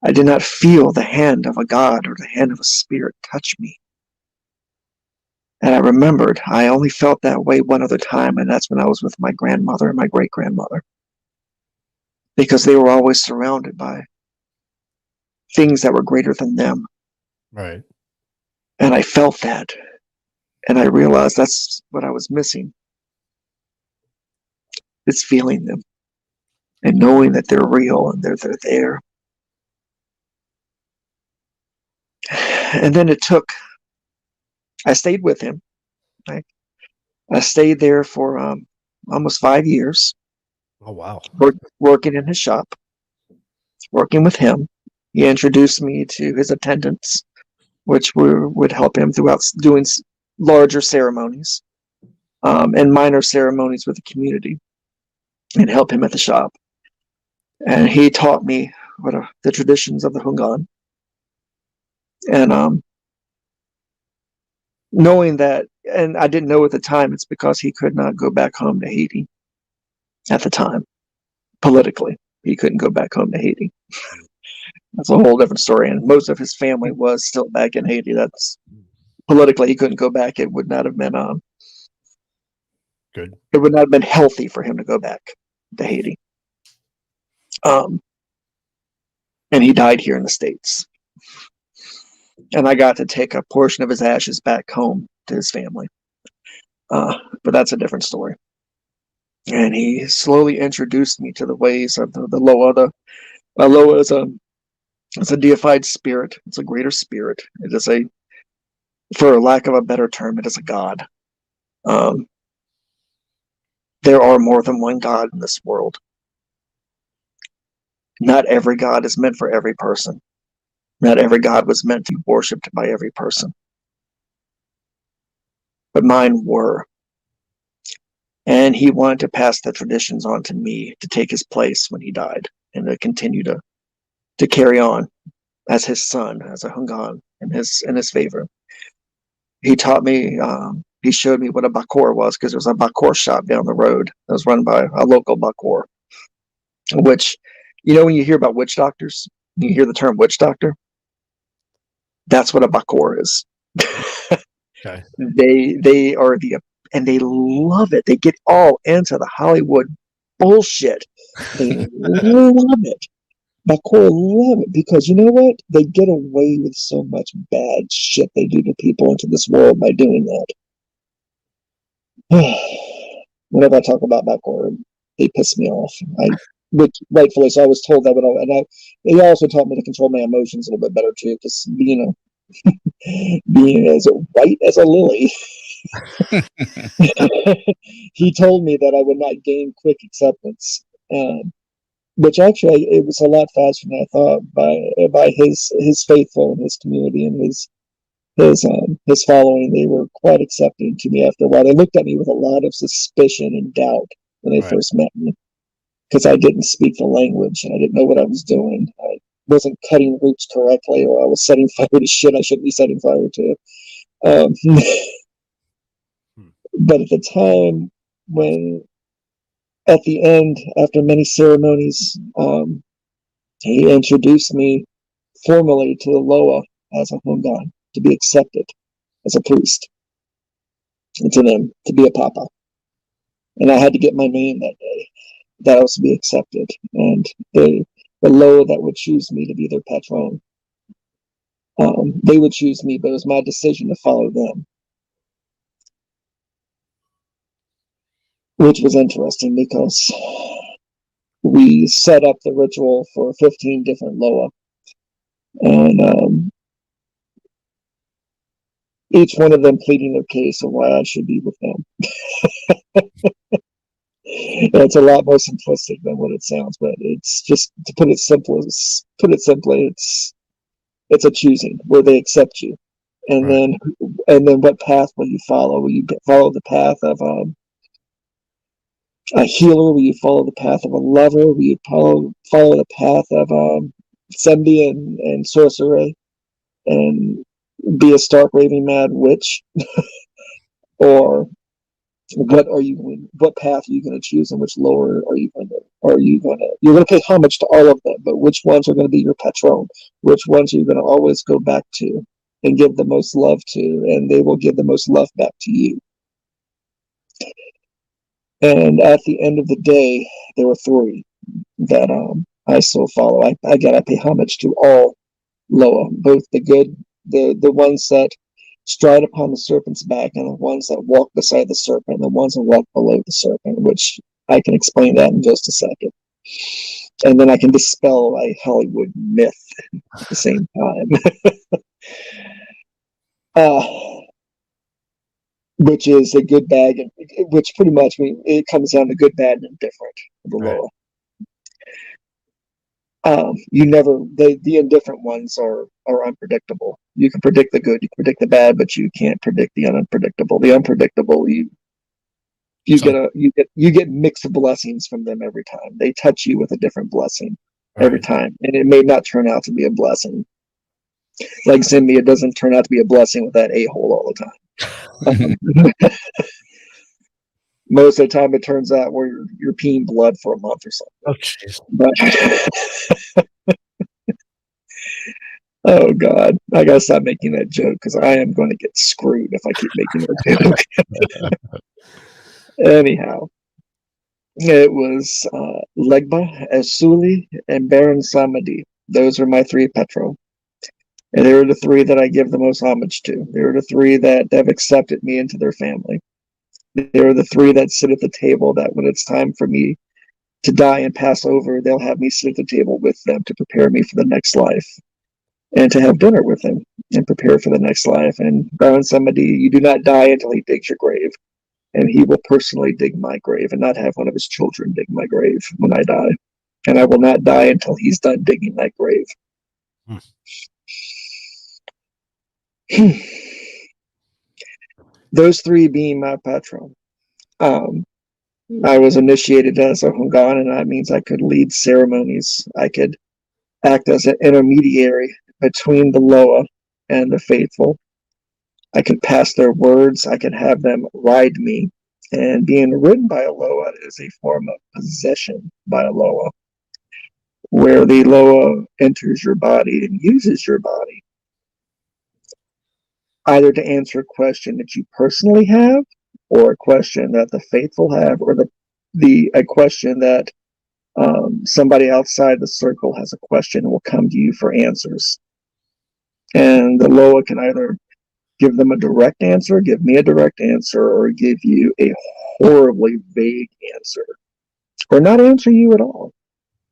I did not feel the hand of a god or the hand of a spirit touch me. And I remembered I only felt that way one other time, and that's when I was with my grandmother and my great-grandmother. Because they were always surrounded by things that were greater than them. Right. And I felt that. And I realized that's what I was missing. It's feeling them. And knowing that they're real and they're there. And then I stayed with him. I stayed there for almost 5 years. Oh, wow. Working in his shop, working with him. He introduced me to his attendants, which would help him throughout doing larger ceremonies and minor ceremonies with the community, and help him at the shop. And he taught me what the traditions of the Hungan. And knowing that, and I didn't know at the time, it's because he could not go back home to Haiti at the time. Politically, he couldn't go back home to Haiti. That's a whole different story. And most of his family was still back in Haiti. That's politically, he couldn't go back. It would not have been good. It would not have been healthy for him to go back to Haiti. And he died here in the States. And I got to take a portion of his ashes back home to his family. But that's a different story. And he slowly introduced me to the ways of the Loa. The Loa is a deified spirit. It's a greater spirit. It is for lack of a better term, it is a god. There are more than one god in this world. Not every god is meant for every person. Not every god was meant to be worshipped by every person. But mine were. And he wanted to pass the traditions on to me to take his place when he died, and to continue to carry on as his son, as a Hungan in his favor. He taught me, he showed me what a bakor was, because there was a bakor shop down the road that was run by a local bakor. Which, when you hear about witch doctors, you hear the term witch doctor, that's what a bakor is. Okay. They are and they love it. They get all into the Hollywood bullshit. They love it. Bakor love it because you know what? They get away with so much bad shit they do to people into this world by doing that. Whenever I talk about Bakor, they piss me off. Which rightfully so. I was told that, they also taught me to control my emotions a little bit better too, because being as white as a lily. He told me that I would not gain quick acceptance, which actually it was a lot faster than I thought by his faithful in his community and his following. They were quite accepting to me after a while. They looked at me with a lot of suspicion and doubt when they first met me, because I didn't speak the language and I didn't know what I was doing. I wasn't cutting roots correctly, or I was setting fire to shit I shouldn't be setting fire to. But at the time, at the end, after many ceremonies, he introduced me formally to the Loa as a Hungan, to be accepted as a priest, and to them to be a papa. And I had to get my name that day, that I was to be accepted. And the Loa that would choose me to be their patron, they would choose me, but it was my decision to follow them. Which was interesting because we set up the ritual for 15 different Loa. And each one of them pleading their case of why I should be with them. It's a lot more simplistic than what it sounds, but it's just, to put it simply, it's a choosing where they accept you. And then what path will you follow? Will you follow the path of a healer? Will you follow the path of a lover? Will you follow the path of Sembi and sorcery and be a stark raving mad witch? Or what path are you going to choose, and which lower you're going to pay homage to all of them, but which ones are going to be your patron, which ones are you going to always go back to and give the most love to, and they will give the most love back to you. And at the end of the day, there were three that I still follow. I pay homage to all Loa, both the good, the ones that stride upon the serpent's back, and the ones that walk beside the serpent, and the ones that walk below the serpent, which I can explain that in just a second. And then I can dispel a Hollywood myth at the same time. Which is a good, bad, and which pretty much it comes down to good, bad, and indifferent of the Loa. The indifferent ones are unpredictable. You can predict the good, you can predict the bad, but you can't predict the unpredictable. The unpredictable, you get mixed blessings from them every time. They touch you with a different blessing every time, and it may not turn out to be a blessing. Like Zimmy, it doesn't turn out to be a blessing with that a-hole all the time. Most of the time, it turns out where you're peeing blood for a month or something. Oh, jeez. Oh God, I gotta stop making that joke because I am going to get screwed if I keep making that joke. Anyhow, it was Legba, Esuli, and Baron Samadi. Those are my three Petro. And they were the three that I give the most homage to. They were the three that have accepted me into their family. They were the three that sit at the table that when it's time for me to die and pass over, they'll have me sit at the table with them to prepare me for the next life and to have dinner with them and prepare for the next life. And Baron Samadi, you do not die until he digs your grave. And he will personally dig my grave and not have one of his children dig my grave when I die. And I will not die until he's done digging that grave. Those three being my patron. I was initiated as a Hungan, and that means I could lead ceremonies. I could act as an intermediary between the Loa and the faithful. I could pass their words. I could have them ride me. And being ridden by a Loa is a form of possession by a Loa, where the Loa enters your body and uses your body, either to answer a question that you personally have, or a question that the faithful have, or a question that somebody outside the circle has a question and will come to you for answers. And the Loa can either give them a direct answer, give me a direct answer, or give you a horribly vague answer, or not answer you at all.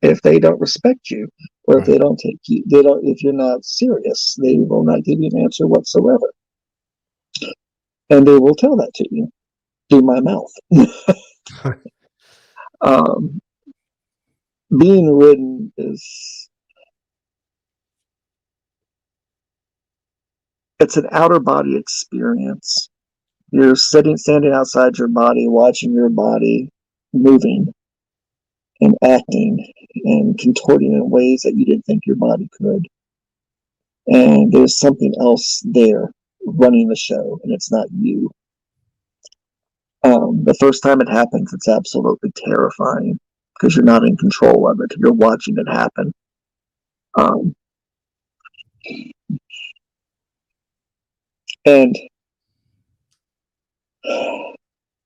If they don't respect you, or if they don't take you, if you're not serious, they will not give you an answer whatsoever. And they will tell that to you through my mouth. Being ridden it's an outer body experience. You're standing outside your body, watching your body moving and acting and contorting in ways that you didn't think your body could. And there's something else there running the show, and it's not you. The first time it happens, it's absolutely terrifying because you're not in control of it. You're watching it happen.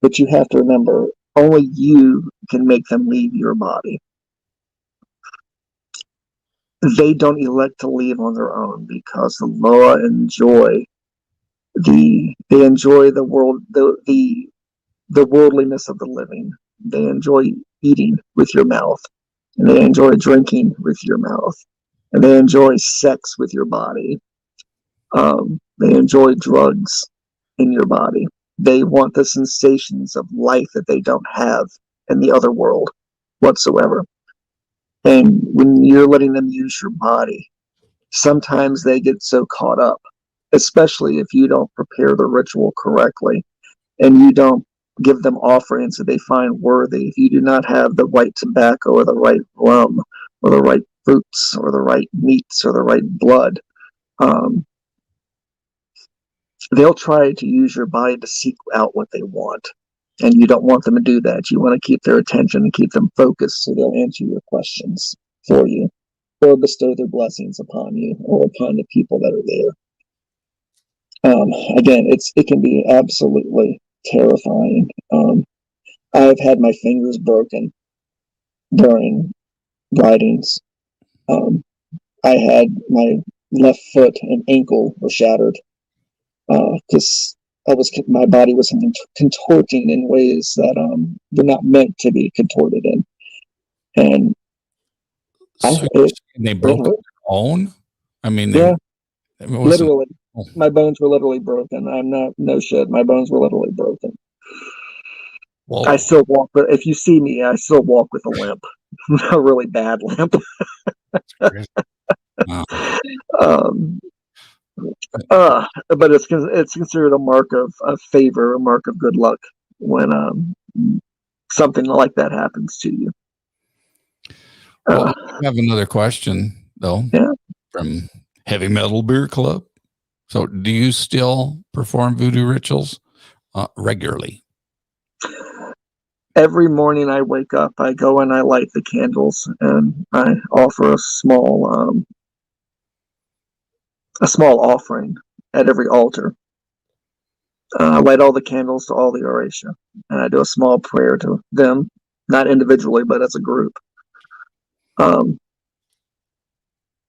But you have to remember, only you can make them leave your body. They don't elect to leave on their own because the Loa enjoy the world, the worldliness of the living. They enjoy eating with your mouth, and they enjoy drinking with your mouth, and they enjoy sex with your body. They enjoy drugs in your body. They want the sensations of life that they don't have in the other world whatsoever. And when you're letting them use your body, sometimes they get so caught up, especially if you don't prepare the ritual correctly and you don't give them offerings that they find worthy. If you do not have the right tobacco or the right rum or the right fruits or the right meats or the right blood, they'll try to use your body to seek out what they want. And you don't want them to do that. You want to keep their attention and keep them focused so they'll answer your questions for you or bestow their blessings upon you or upon the people that are there. Again, it can be absolutely terrifying. I've had my fingers broken during writings. I had my left foot and ankle were shattered because my body was contorting in ways that were not meant to be contorted in, and So they broke their own. I mean, literally, my bones were literally broken. I'm not no shit. My bones were literally broken. Whoa. I still walk, but if you see me, I still walk with a limp, a really bad limp. But it's considered a mark of favor, a mark of good luck when something like that happens to you. Well, I have another question though. Yeah. From Heavy Metal Beer Club. So, do you still perform voodoo rituals regularly? Every morning I wake up, I go and I light the candles, and I offer a small offering at every altar. I light all the candles to all the Oratio, and I do a small prayer to them, not individually, but as a group.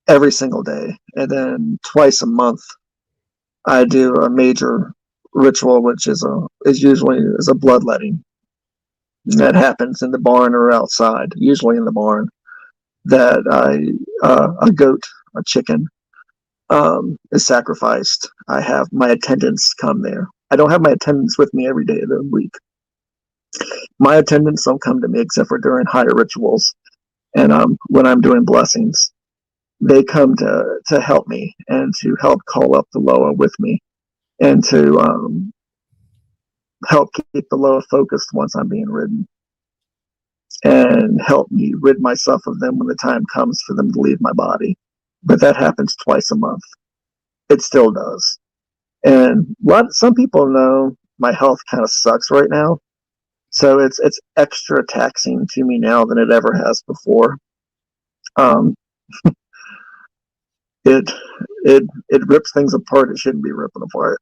Every single day, and then twice a month, I do a major ritual, which is usually a bloodletting. That happens in the barn or outside, usually in the barn. That a goat, a chicken, is sacrificed. I have my attendants come there. I don't have my attendants with me every day of the week. My attendants don't come to me except for during higher rituals, and when I'm doing blessings, they come to help me and to help call up the Loa with me, and to help keep the Loa focused once I'm being ridden, and help me rid myself of them when the time comes for them to leave my body. But that happens twice a month. It still does. And some people know my health kind of sucks right now, so it's extra taxing to me now than it ever has before. It rips things apart it shouldn't be ripping apart.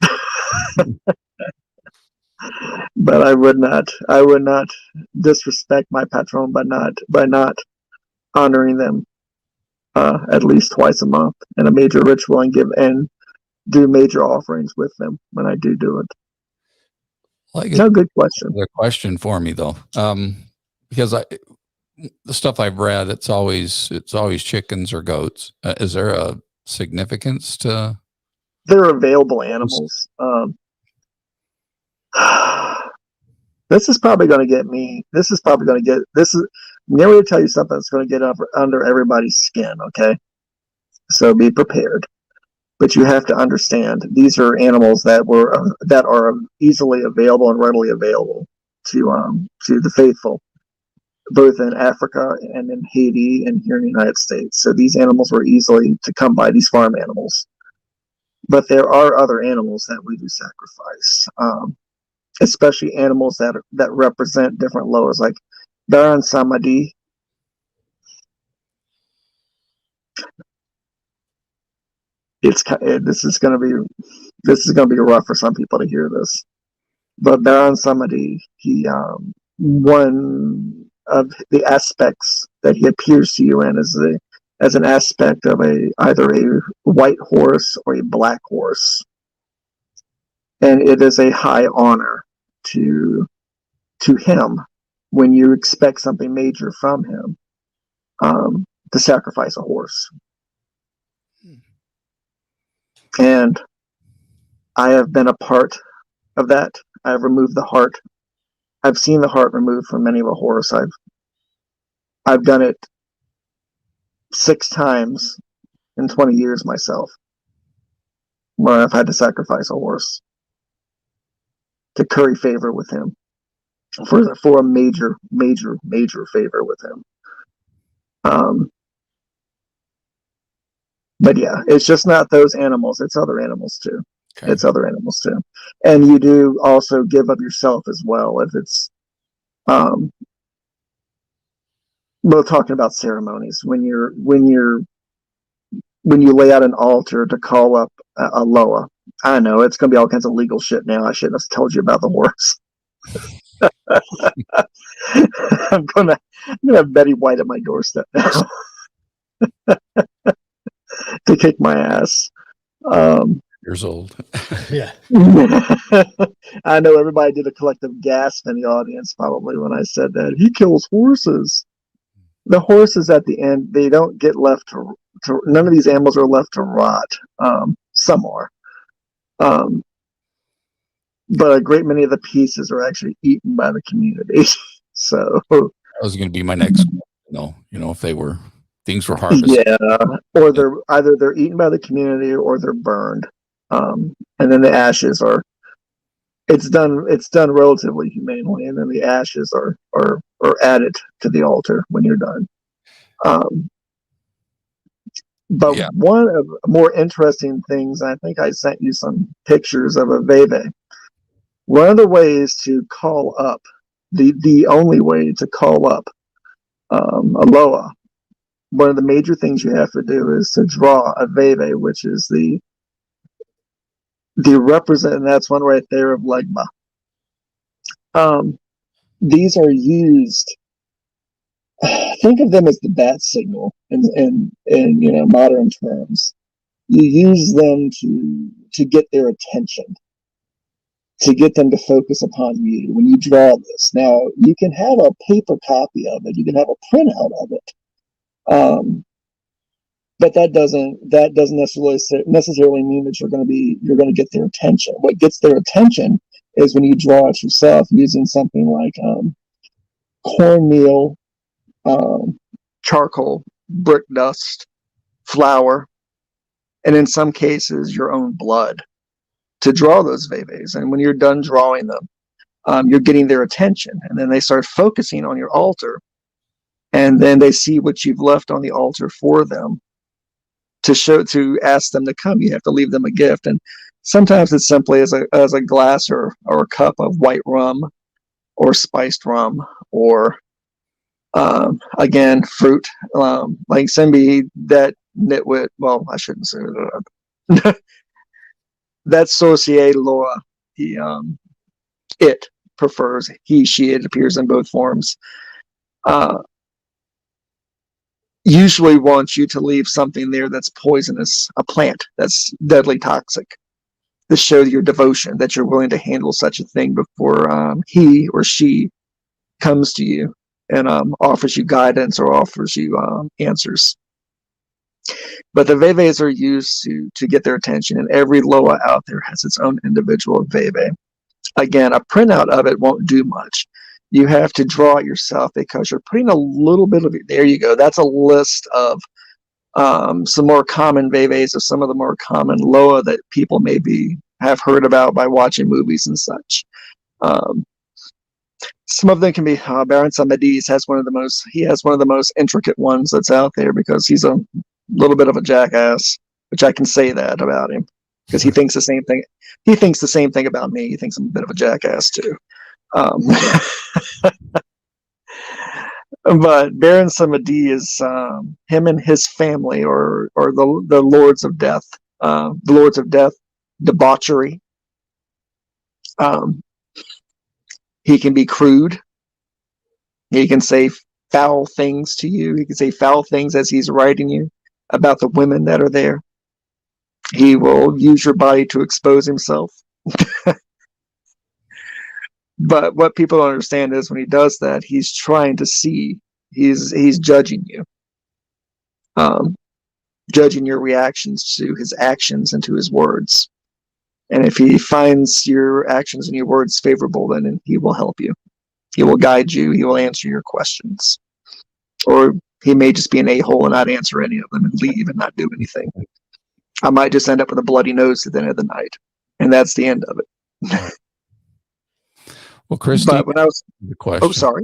But I would not disrespect my patron by not honoring them at least twice a month in a major ritual, and do major offerings with them when I do it. No, good question. Another question for me though, because the stuff I've read, it's always chickens or goats. Is there a significance to? They're available animals. This is probably going to get me. This is I'm going to tell you something that's going to get under everybody's skin. Okay, so be prepared. But you have to understand, these are animals that are easily available and readily available to the faithful, both in Africa and in Haiti and here in the United States. So these animals were easily to come by, these farm animals. But there are other animals that we do sacrifice, especially animals that represent different Loas, like Baron Samadi. This is going to be rough for some people to hear this, but Baron Samadi, one of the aspects that he appears to you in is as an aspect of either a white horse or a black horse, and it is a high honor to him when you expect something major from him, to sacrifice a horse. And I have been a part of that. I've removed the heart. I've seen the heart removed from many of a horse. I've done it 6 times in 20 years myself, where I've had to sacrifice a horse to curry favor with him, for a major favor with him. But yeah, it's just not those animals, it's other animals too. Okay. It's other animals too. And you do also give of yourself as well. If it's, we're talking about ceremonies when you lay out an altar to call up a Loa. I know it's going to be all kinds of legal shit now. I shouldn't have told you about the horse. I'm gonna have Betty White at my doorstep now to kick my ass. Years old. Yeah. I know everybody did a collective gasp in the audience probably when I said that. He kills horses. The horses at the end, they don't get left to none of these animals are left to rot. Some are. But a great many of the pieces are actually eaten by the community. So that was going to be my next. If things were harvested. Yeah, or they're eaten by the community or they're burned, and then the ashes are. It's done relatively humanely, and then the ashes are added to the altar when you're done. But one of the more interesting things, I think I sent you some pictures of a veve. One of the ways to call up, the only way to call up a Loa, one of the major things you have to do is to draw a veve, which is the represent, and that's one right there of Legba. These are used. Think of them as the bat signal in modern terms. You use them to get their attention, to get them to focus upon you when you draw this. Now you can have a paper copy of it, you can have a printout of it, but that doesn't necessarily mean that you're going to get their attention. What gets their attention is when you draw it yourself using something like cornmeal, charcoal, brick dust, flour, and in some cases your own blood to draw those veves. And when you're done drawing them, you're getting their attention, and then they start focusing on your altar, and then they see what you've left on the altar for them to ask them to come. You have to leave them a gift, and sometimes it's simply as a glass or a cup of white rum or spiced rum, or again, fruit, like Simbi, that nitwit. Well, I shouldn't say that. That Societe Loa, it prefers she, it appears in both forms. Usually wants you to leave something there that's poisonous, a plant that's deadly toxic, to show your devotion, that you're willing to handle such a thing before he or she comes to you and offers you guidance or offers you answers. But the veves are used to get their attention, and every Loa out there has its own individual veve. Again, a printout of it won't do much. You have to draw it yourself because you're putting a little bit of it. There you go. That's a list of some more common veves of some of the more common Loa that people maybe have heard about by watching movies and such. Some of them can be Baron Samedis has one of the most intricate ones that's out there because he's a little bit of a jackass, which I can say that about him because he thinks the same thing. He thinks the same thing about me. He thinks I'm a bit of a jackass too. But Baron Samedi is him and his family, or the Lords of Death, debauchery. He can be crude. He can say foul things to you. He can say foul things as he's writing you about the women that are there. He will use your body to expose himself. But what people don't understand is when he does that, he's trying to see. He's judging you, judging your reactions to his actions and to his words. And if he finds your actions and your words favorable, then he will help you. He will guide you. He will answer your questions. Or he may just be an a-hole and not answer any of them and leave and not do anything. I might just end up with a bloody nose at the end of the night. And that's the end of it. Well, Christine, but when I was, the question. Oh, sorry.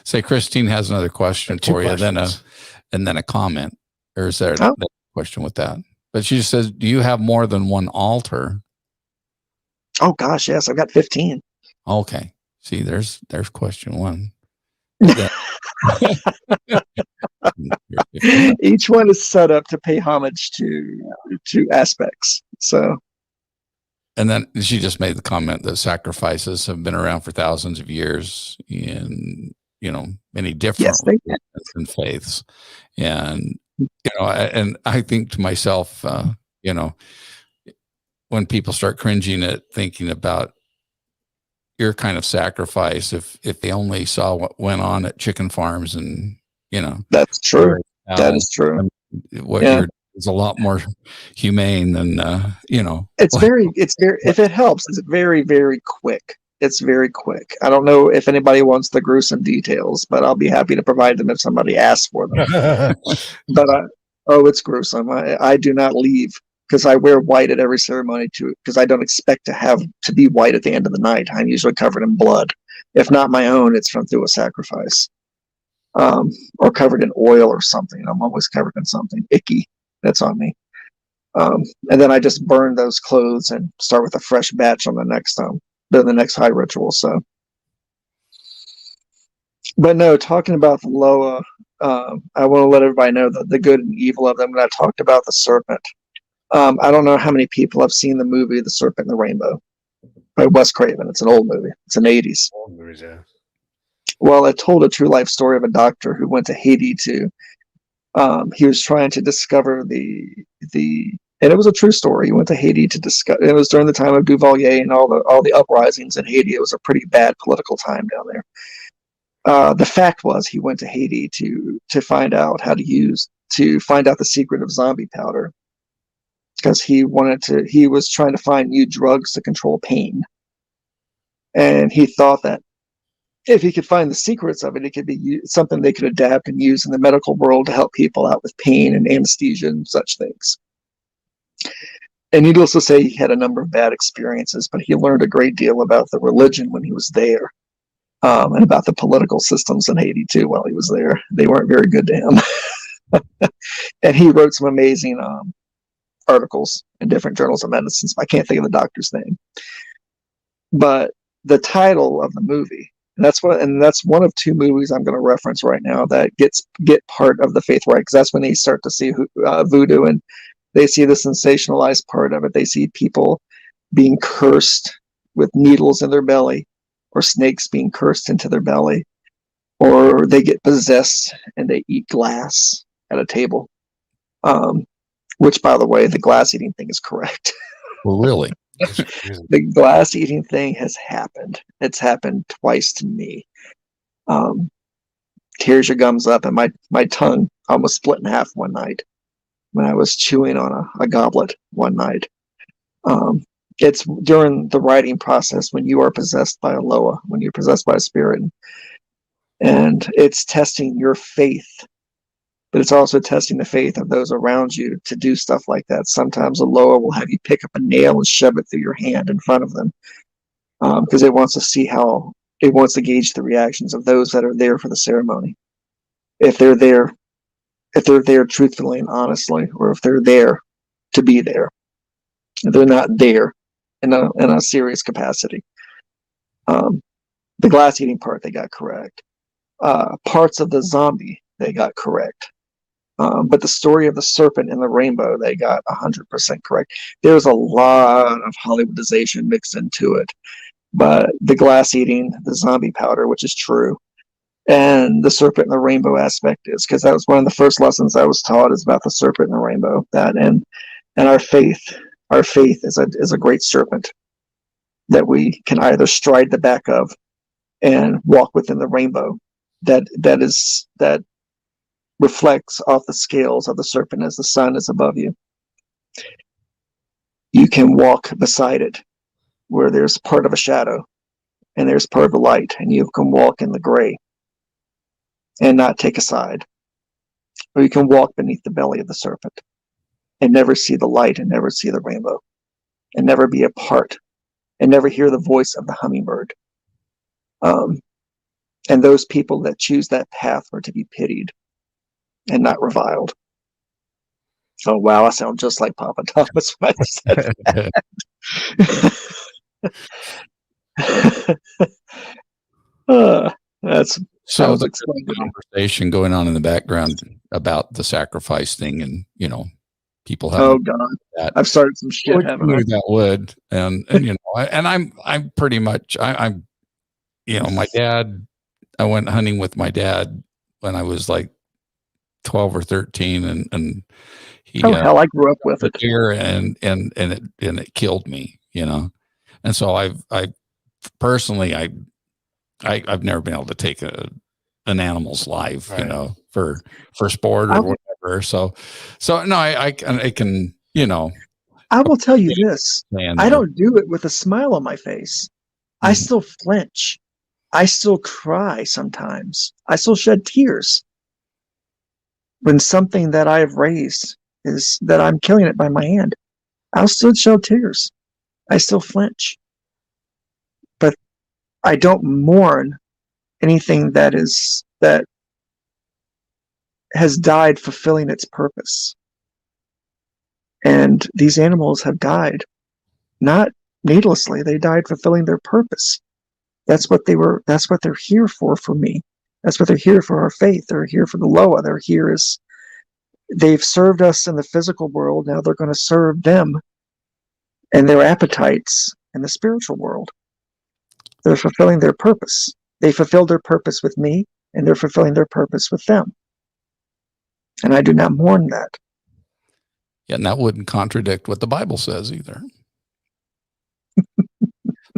Say Christine has another question for you, and then a comment. Or is there a question with that? But she just says, do you have more than one altar? Oh gosh, yes, I've got 15. Okay. See, there's question one. That- Each one is set up to pay homage to aspects. So, and then she just made the comment that sacrifices have been around for thousands of years in, many different yes, they religions and faiths. And, and I think to myself, when people start cringing at thinking about your kind of sacrifice, if they only saw what went on at chicken farms and, that's true. That is true. What Yeah. you're is a lot more humane than, It's very, if it helps, it's very, very quick. It's very quick. I don't know if anybody wants the gruesome details, but I'll be happy to provide them if somebody asks for them. But it's gruesome. I do not leave because I wear white at every ceremony too, because I don't expect to be white at the end of the night. I'm usually covered in blood. If not my own, it's from through a sacrifice. Or covered in oil or something. I'm always covered in something icky that's on me. And then I just burn those clothes and start with a fresh batch on the next high ritual. So, but no, talking about the Loa, I want to let everybody know that the good and evil of them. When I talked about the serpent, I don't know how many people have seen the movie The Serpent and the Rainbow by Wes Craven. It's an old movie. It's an 80s. Old movies, yeah. Well, it told a true life story of a doctor who went to Haiti to. He was trying to discover and it was a true story. He went to Haiti to discover. It was during the time of Duvalier and all the uprisings in Haiti. It was a pretty bad political time down there. The fact was, he went to Haiti to find out to find out the secret of zombie powder, because he was trying to find new drugs to control pain, and he thought that if he could find the secrets of it, it could be something they could adapt and use in the medical world to help people out with pain and anesthesia and such things. And needless to say, he had a number of bad experiences, but he learned a great deal about the religion when he was there, and about the political systems in Haiti too while he was there. They weren't very good to him. And he wrote some amazing articles in different journals of medicine. I can't think of the doctor's name. But the title of the movie, and that's one of two movies I'm going to reference right now that get part of the faith right, because that's when they start to see voodoo, and they see the sensationalized part of it. They see people being cursed with needles in their belly, or snakes being cursed into their belly, or they get possessed and they eat glass at a table. Which, by the way, the glass eating thing is correct. Well, really? The glass eating thing has happened. It's happened twice to me. Tears your gums up, and my tongue almost split in half one night when I was chewing on a goblet one night. It's during the writing process when you are possessed by a Loa, when you're possessed by a spirit, and it's testing your faith, but it's also testing the faith of those around you to do stuff like that. Sometimes a Loa will have you pick up a nail and shove it through your hand in front of them, because it wants to gauge the reactions of those that are there for the ceremony. If they're there truthfully and honestly, or if they're there to be there. If they're not there in a serious capacity. The glass eating part they got correct. Parts of the zombie they got correct. But the story of the serpent and the rainbow they got 100% correct. There's a lot of Hollywoodization mixed into it. But the glass eating, the zombie powder, which is true, and the serpent and the rainbow aspect is, because that was one of the first lessons I was taught, is about the serpent and the rainbow. That and our faith is a great serpent that we can either stride the back of and walk within the rainbow that reflects off the scales of the serpent as the sun is above you. You can walk beside it where there's part of a shadow and there's part of the light, and you can walk in the gray and not take a side. Or you can walk beneath the belly of the serpent and never see the light and never see the rainbow and never be a part and never hear the voice of the hummingbird. And those people that choose that path are to be pitied and not reviled. Oh, wow, I sound just like Papa Thomas when I said that. That's So how it's the explained to me. conversation going on in the background about the sacrifice thing, and people having Oh God, that. I've started some shit, haven't I? That would, and I'm pretty much I'm my dad. I went hunting with my dad when I was like 12 or 13, and he Oh hell, I grew up with the it. deer and it killed me, and so I personally I've never been able to take an animal's life, Right. for sport or whatever. So no, I can, I will tell you this. man, I don't do it with a smile on my face. I Mhm. still flinch. I still cry sometimes. I still shed tears when something that I've raised is that I'm killing it by my hand. I'll still shed tears. I still flinch. But I don't mourn anything that has died fulfilling its purpose. And these animals have died, not needlessly. They died fulfilling their purpose. That's what they're here for me. That's what they're here for, our faith. They're here for the Loa. They're here as they've served us in the physical world. Now they're going to serve them and their appetites in the spiritual world. They're fulfilling their purpose. They fulfilled their purpose with me, and they're fulfilling their purpose with them. And I do not mourn that. Yeah, and that wouldn't contradict what the Bible says either.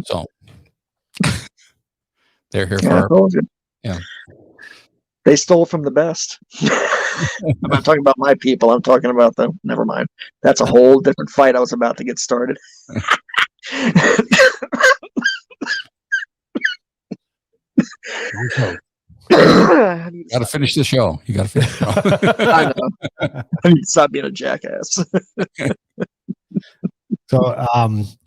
So they're here for our, yeah. They stole from the best. I'm not talking about my people. I'm talking about them. Never mind. That's a whole different fight I was about to get started. Got to finish the show. You got to finish the show. I know. I need to stop being a jackass. So,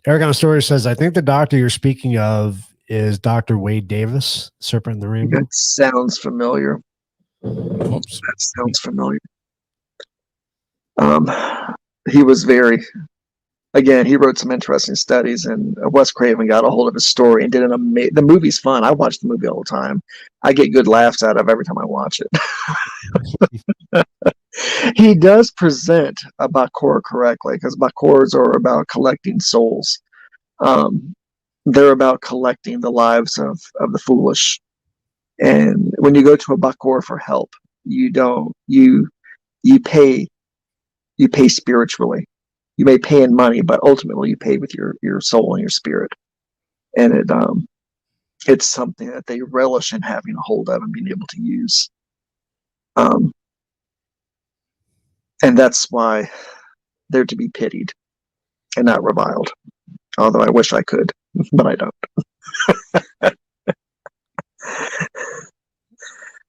Eric on Story says, I think the doctor you're speaking of is Dr. Wade Davis, Serpent in the Rainbow. That sounds familiar. Oops. That sounds familiar. He was again, he wrote some interesting studies, and Wes Craven got a hold of his story and did the movie's fun. I watch the movie all the time. I get good laughs out of every time I watch it. He does present a Bakor correctly, because Bakors are about collecting souls. They're about collecting the lives of the foolish. And when you go to a Bakor for help, you pay spiritually. You may pay in money, but ultimately you pay with your soul and your spirit. And it's something that they relish in having a hold of and being able to use. And that's why they're to be pitied and not reviled. Although I wish I could, but I don't.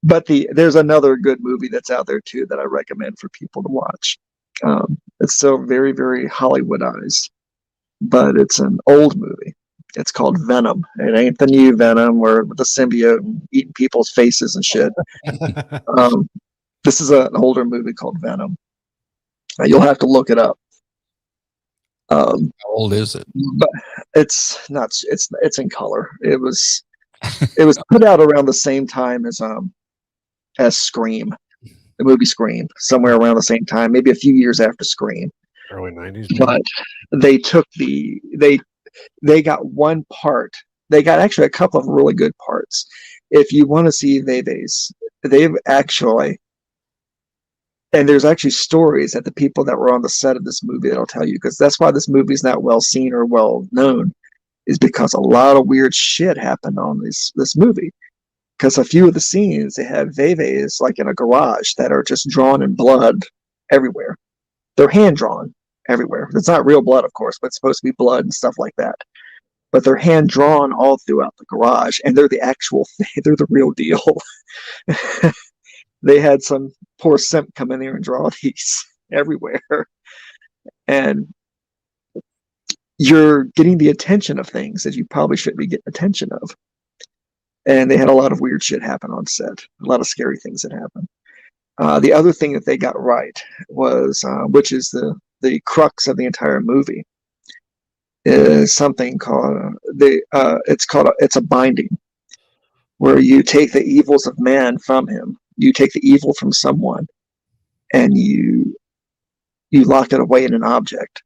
But there's another good movie that's out there too that I recommend for people to watch. It's so very, very Hollywoodized, but it's an old movie. It's called Venom. It ain't the new Venom where the symbiote and eating people's faces and shit. This is an older movie called Venom. You'll have to look it up. How old is it? But it's not. It's in color. It was put out around the same time as Scream, the movie Scream, somewhere around the same time, maybe a few years after Scream. Early 90s. But they took they got one part. They got actually a couple of really good parts. If you want to see Veves, they've actually, and there's actually stories that the people that were on the set of this movie that'll tell you, because that's why this movie is not well seen or well known, is because a lot of weird shit happened on this movie. Because a few of the scenes, they have Veves like in a garage that are just drawn in blood everywhere. They're hand drawn everywhere. It's not real blood, of course, but it's supposed to be blood and stuff like that. But they're hand drawn all throughout the garage, and they're the actual thing. They're the real deal. They had some poor simp come in there and draw these everywhere. And you're getting the attention of things that you probably shouldn't be getting attention of. And they had a lot of weird shit happen on set. A lot of scary things that happened. The other thing that they got right was, which is the crux of the entire movie, is something called it's a binding, where you take the evils of man from him. You take the evil from someone, and you lock it away in an object,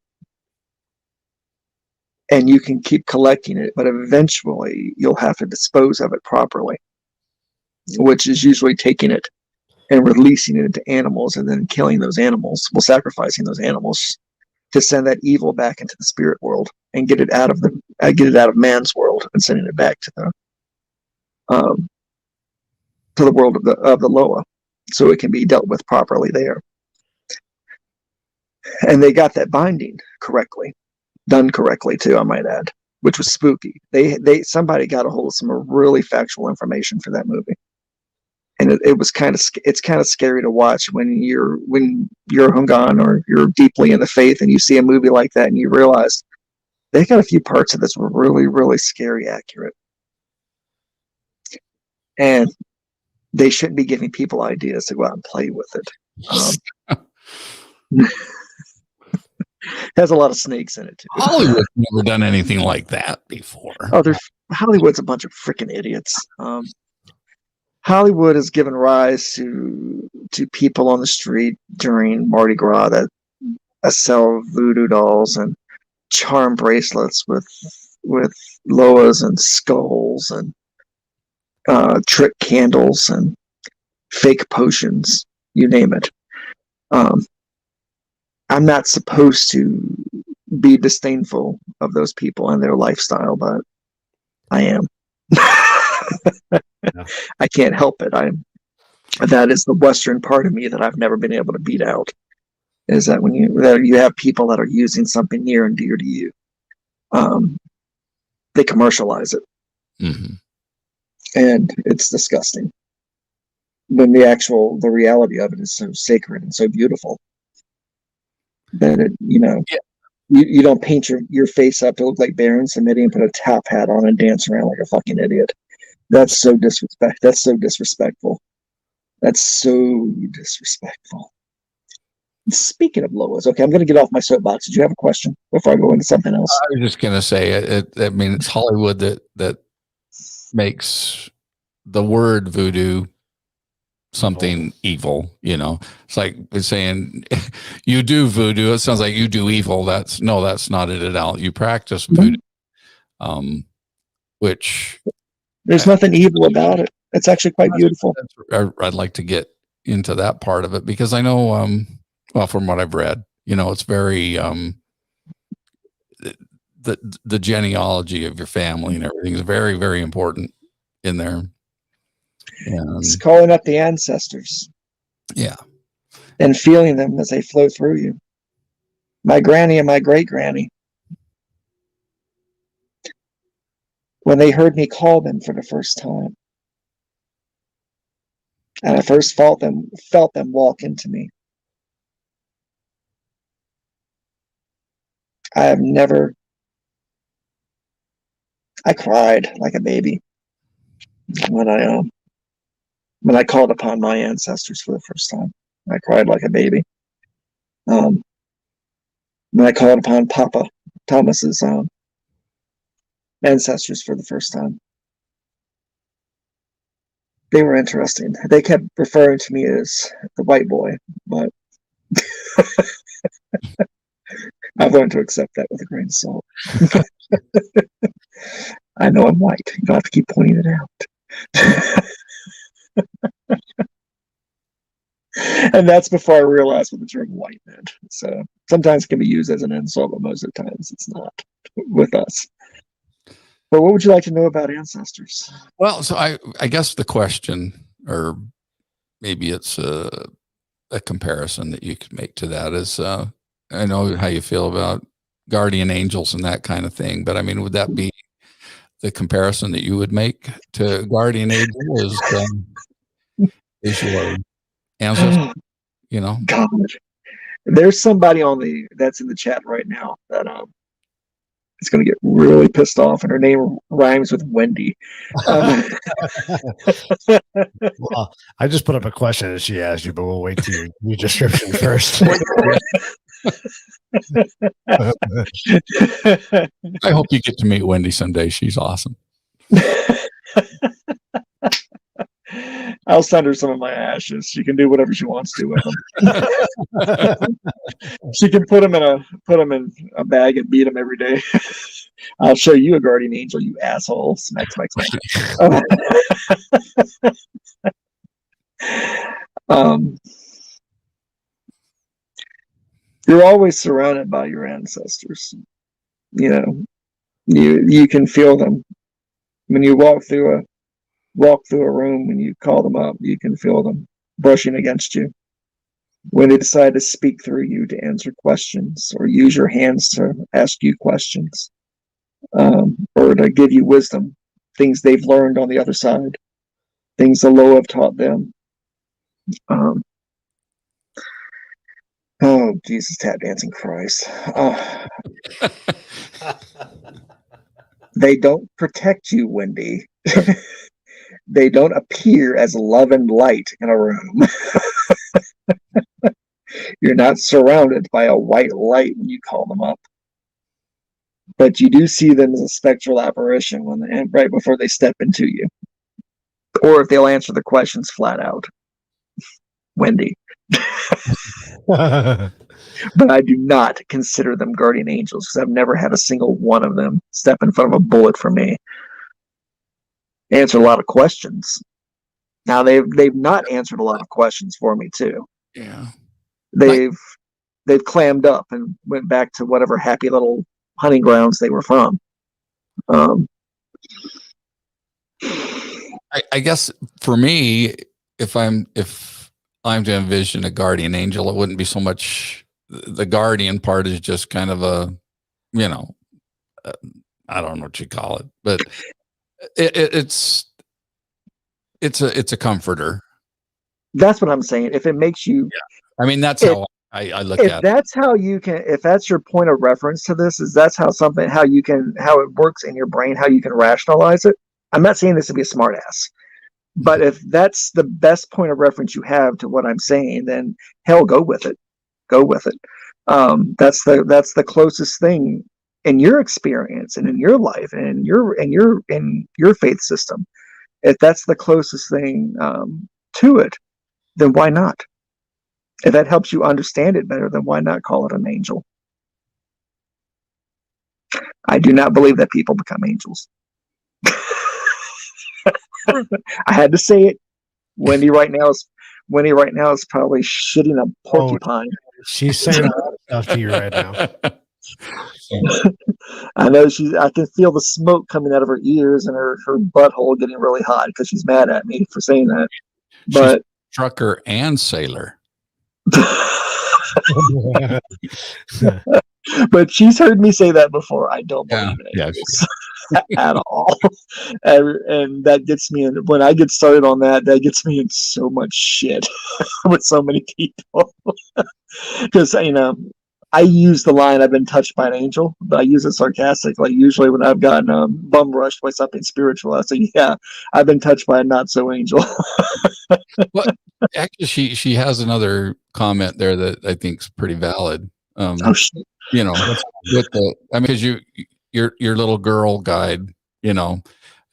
and you can keep collecting it, but eventually you'll have to dispose of it properly, which is usually taking it and releasing it into animals, and then killing those animals, sacrificing those animals to send that evil back into the spirit world and get it out of man's world and sending it back to the world of the Loa, so it can be dealt with properly there. And they got that binding correctly, done correctly too, I might add, which was spooky. Somebody got a hold of some really factual information for that movie, and it's kind of scary to watch when you're Hungan or you're deeply in the faith, and you see a movie like that, and you realize they got a few parts of this were really, really scary accurate, and they shouldn't be giving people ideas to go out and play with it. Has a lot of snakes in it too. Hollywood's never done anything like that before. Hollywood's a bunch of freaking idiots. Hollywood has given rise to people on the street during Mardi Gras that sell voodoo dolls and charm bracelets with loas and skulls and trick candles and fake potions, you name it. I'm not supposed to be disdainful of those people and their lifestyle, but I am. Yeah. I can't help it. That is the Western part of me that I've never been able to beat out. Is that when you have people that are using something near and dear to you, they commercialize it, and it's disgusting. When the reality of it is so sacred and so beautiful that you don't paint your face up to look like Baron Samedi and put a top hat on and dance around like a fucking idiot. That's so disrespectful. That's so disrespectful. Speaking of Loas, okay, I'm going to get off my soapbox. Did you have a question before I go into something else? I was just going to say, it's Hollywood that makes the word voodoo something evil. It's like saying you do voodoo. It sounds like you do evil. That's not it at all. You practice voodoo, which there's nothing evil about it. It's actually quite beautiful. I'd like to get into that part of it because I know, well, from what I've read, it's very the genealogy of your family and everything is very, very important in there. It's calling up the ancestors. Yeah. And feeling them as they flow through you. My granny and my great granny, when they heard me call them for the first time, and I first felt them walk into me, I cried like a baby when I called upon my ancestors for the first time. I cried like a baby. When I called upon Papa Thomas's ancestors for the first time, they were interesting. They kept referring to me as the white boy, but I've learned to accept that with a grain of salt. I know I'm white. You don't have to keep pointing it out. And that's before I realized what the term white meant. So sometimes it can be used as an insult, but most of the times it's not with us. But what would you like to know about ancestors? Well, so I guess the question, or maybe it's a comparison that you could make to that is, I know how you feel about guardian angels and that kind of thing, but I mean, would that be the comparison that you would make to guardian angel is your ancestor, God, there's somebody that's in the chat right now that is going to get really pissed off, and her name rhymes with Wendy. Well, I just put up a question that she asked you, but we'll wait to your description first. I hope you get to meet Wendy someday. She's awesome. I'll send her some of my ashes. She can do whatever she wants to with them. She can put them in a bag and beat them every day. I'll show you a guardian angel, you asshole. Smack, smack, smack. You're always surrounded by your ancestors. You know, you can feel them when you walk through a room. When you call them up, you can feel them brushing against you. When they decide to speak through you to answer questions or use your hands to ask you questions, or to give you wisdom, things they've learned on the other side, things the low have taught them. Oh, Jesus, tap dancing Christ. They don't protect you, Wendy. They don't appear as love and light in a room. You're not surrounded by a white light when you call them up. But you do see them as a spectral apparition right before they step into you. Or if they'll answer the questions flat out. Wendy. But I do not consider them guardian angels because I've never had a single one of them step in front of a bullet for me. They answer a lot of questions. Now they've not answered a lot of questions for me too. Yeah. They've clammed up and went back to whatever happy little hunting grounds they were from. I guess for me, if I'm to envision a guardian angel, it wouldn't be so much the guardian part is just kind of a, I don't know what you call it, but it's a comforter. That's what I'm saying. If it makes you, I mean, that's how I look at it. That's how you can, if that's your point of reference to this, is that's how it works in your brain, how you can rationalize it. I'm not saying this to be a smart ass, but if that's the best point of reference you have to what I'm saying, then hell, go with it. Go with it. That's the closest thing in your experience and in your life and in your faith system. If that's the closest thing to it, then why not? If that helps you understand it better, then why not call it an angel? I do not believe that people become angels. I had to say it. Wendy right now is probably shitting a porcupine. She's saying a lot of stuff to you right now. I know I can feel the smoke coming out of her ears and her butthole getting really hot because she's mad at me for saying that. But she's trucker and sailor. But she's heard me say that before. I don't believe it at all. And that gets me in, when I get started on that gets me in so much shit with so many people. Because, I use the line, I've been touched by an angel, but I use it sarcastically. Usually when I've gotten bum rushed by something spiritual, I say, yeah, I've been touched by a not so angel. Well, actually, she has another comment there that I think is pretty valid. Oh shit! Because your little girl guide. I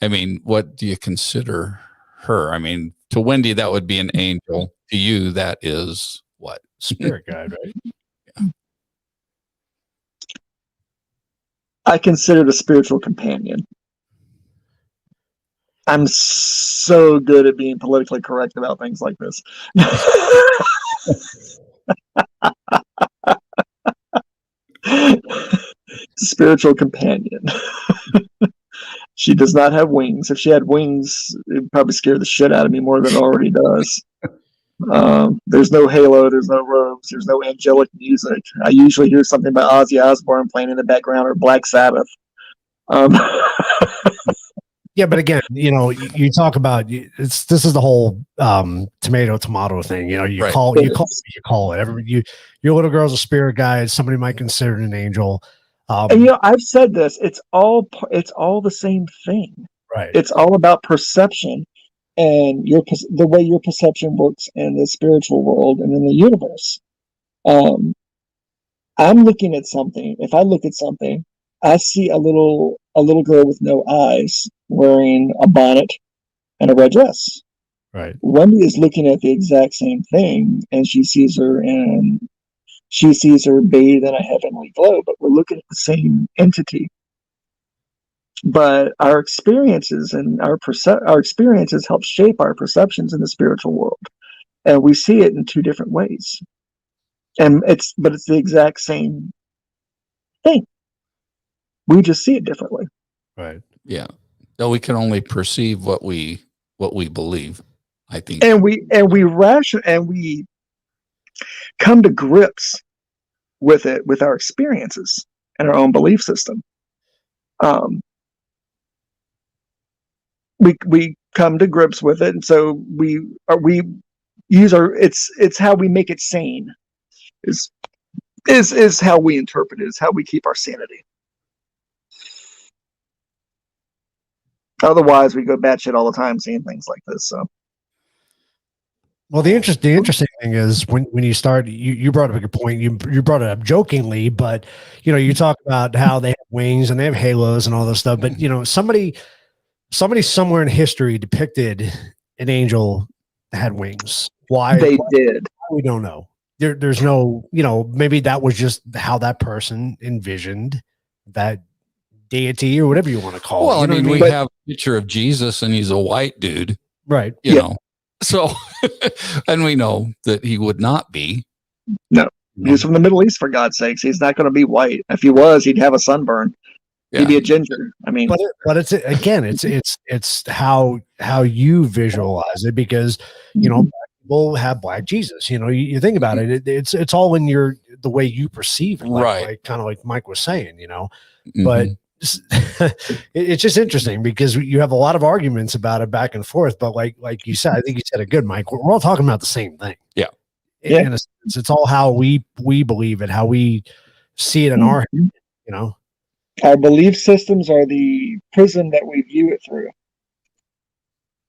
mean, what do you consider her? I mean, to Wendy that would be an angel. To you, that is what? Spirit guide, right? Yeah. I consider it a spiritual companion. I'm so good at being politically correct about things like this. Spiritual companion. She does not have wings. If she had wings, it would probably scare the shit out of me more than it already does. There's no halo, there's no robes, there's no angelic music. I usually hear something by Ozzy Osbourne playing in the background or Black Sabbath. Yeah, but again, you talk about this is the whole tomato thing. You call it. Your little girl's a spirit guide. Somebody might consider it an angel. And I've said this. It's all the same thing. Right. It's all about perception and the way your perception works in the spiritual world and in the universe. I'm looking at something. If I look at something, I see a little girl with no eyes wearing a bonnet and a red dress. Right. Wendy is looking at the exact same thing, and she sees her bathed in a heavenly glow, but we're looking at the same entity. But our experiences and our experiences help shape our perceptions in the spiritual world, and we see it in two different ways. And it's the exact same thing. We just see it differently. Right. Yeah. So we can only perceive what we believe, I think. And we come to grips with it, with our experiences and our own belief system. We come to grips with it, and so we use it's how we make it sane. Is how we interpret it. Is how we keep our sanity. Otherwise, we go batshit all the time seeing things like this. So, well, the interesting thing is when you start, you brought up a good point. You brought it up jokingly, but you talk about how they have wings and they have halos and all this stuff. But somebody somewhere in history depicted an angel that had wings. Why they did? We don't know. There's no, maybe that was just how that person envisioned that deity or whatever you want to call it. Well, I mean, we have a picture of Jesus and he's a white dude, right? You know, so, and we know that he would not be. No, he's from the Middle East, for God's sakes. He's not going to be white. If he was, he'd have a sunburn. Yeah. He'd be a ginger. I mean, but it's again, it's how you visualize it, because people have black Jesus. You think about it, it's all in the way you perceive it, right? Kind of like Mike was saying, but it's just interesting because you have a lot of arguments about it back and forth. But like you said, I think you said it good, Mike. We're all talking about the same thing. Yeah. In a sense, it's all how we believe it, how we see it in our head, Our belief systems are the prism that we view it through.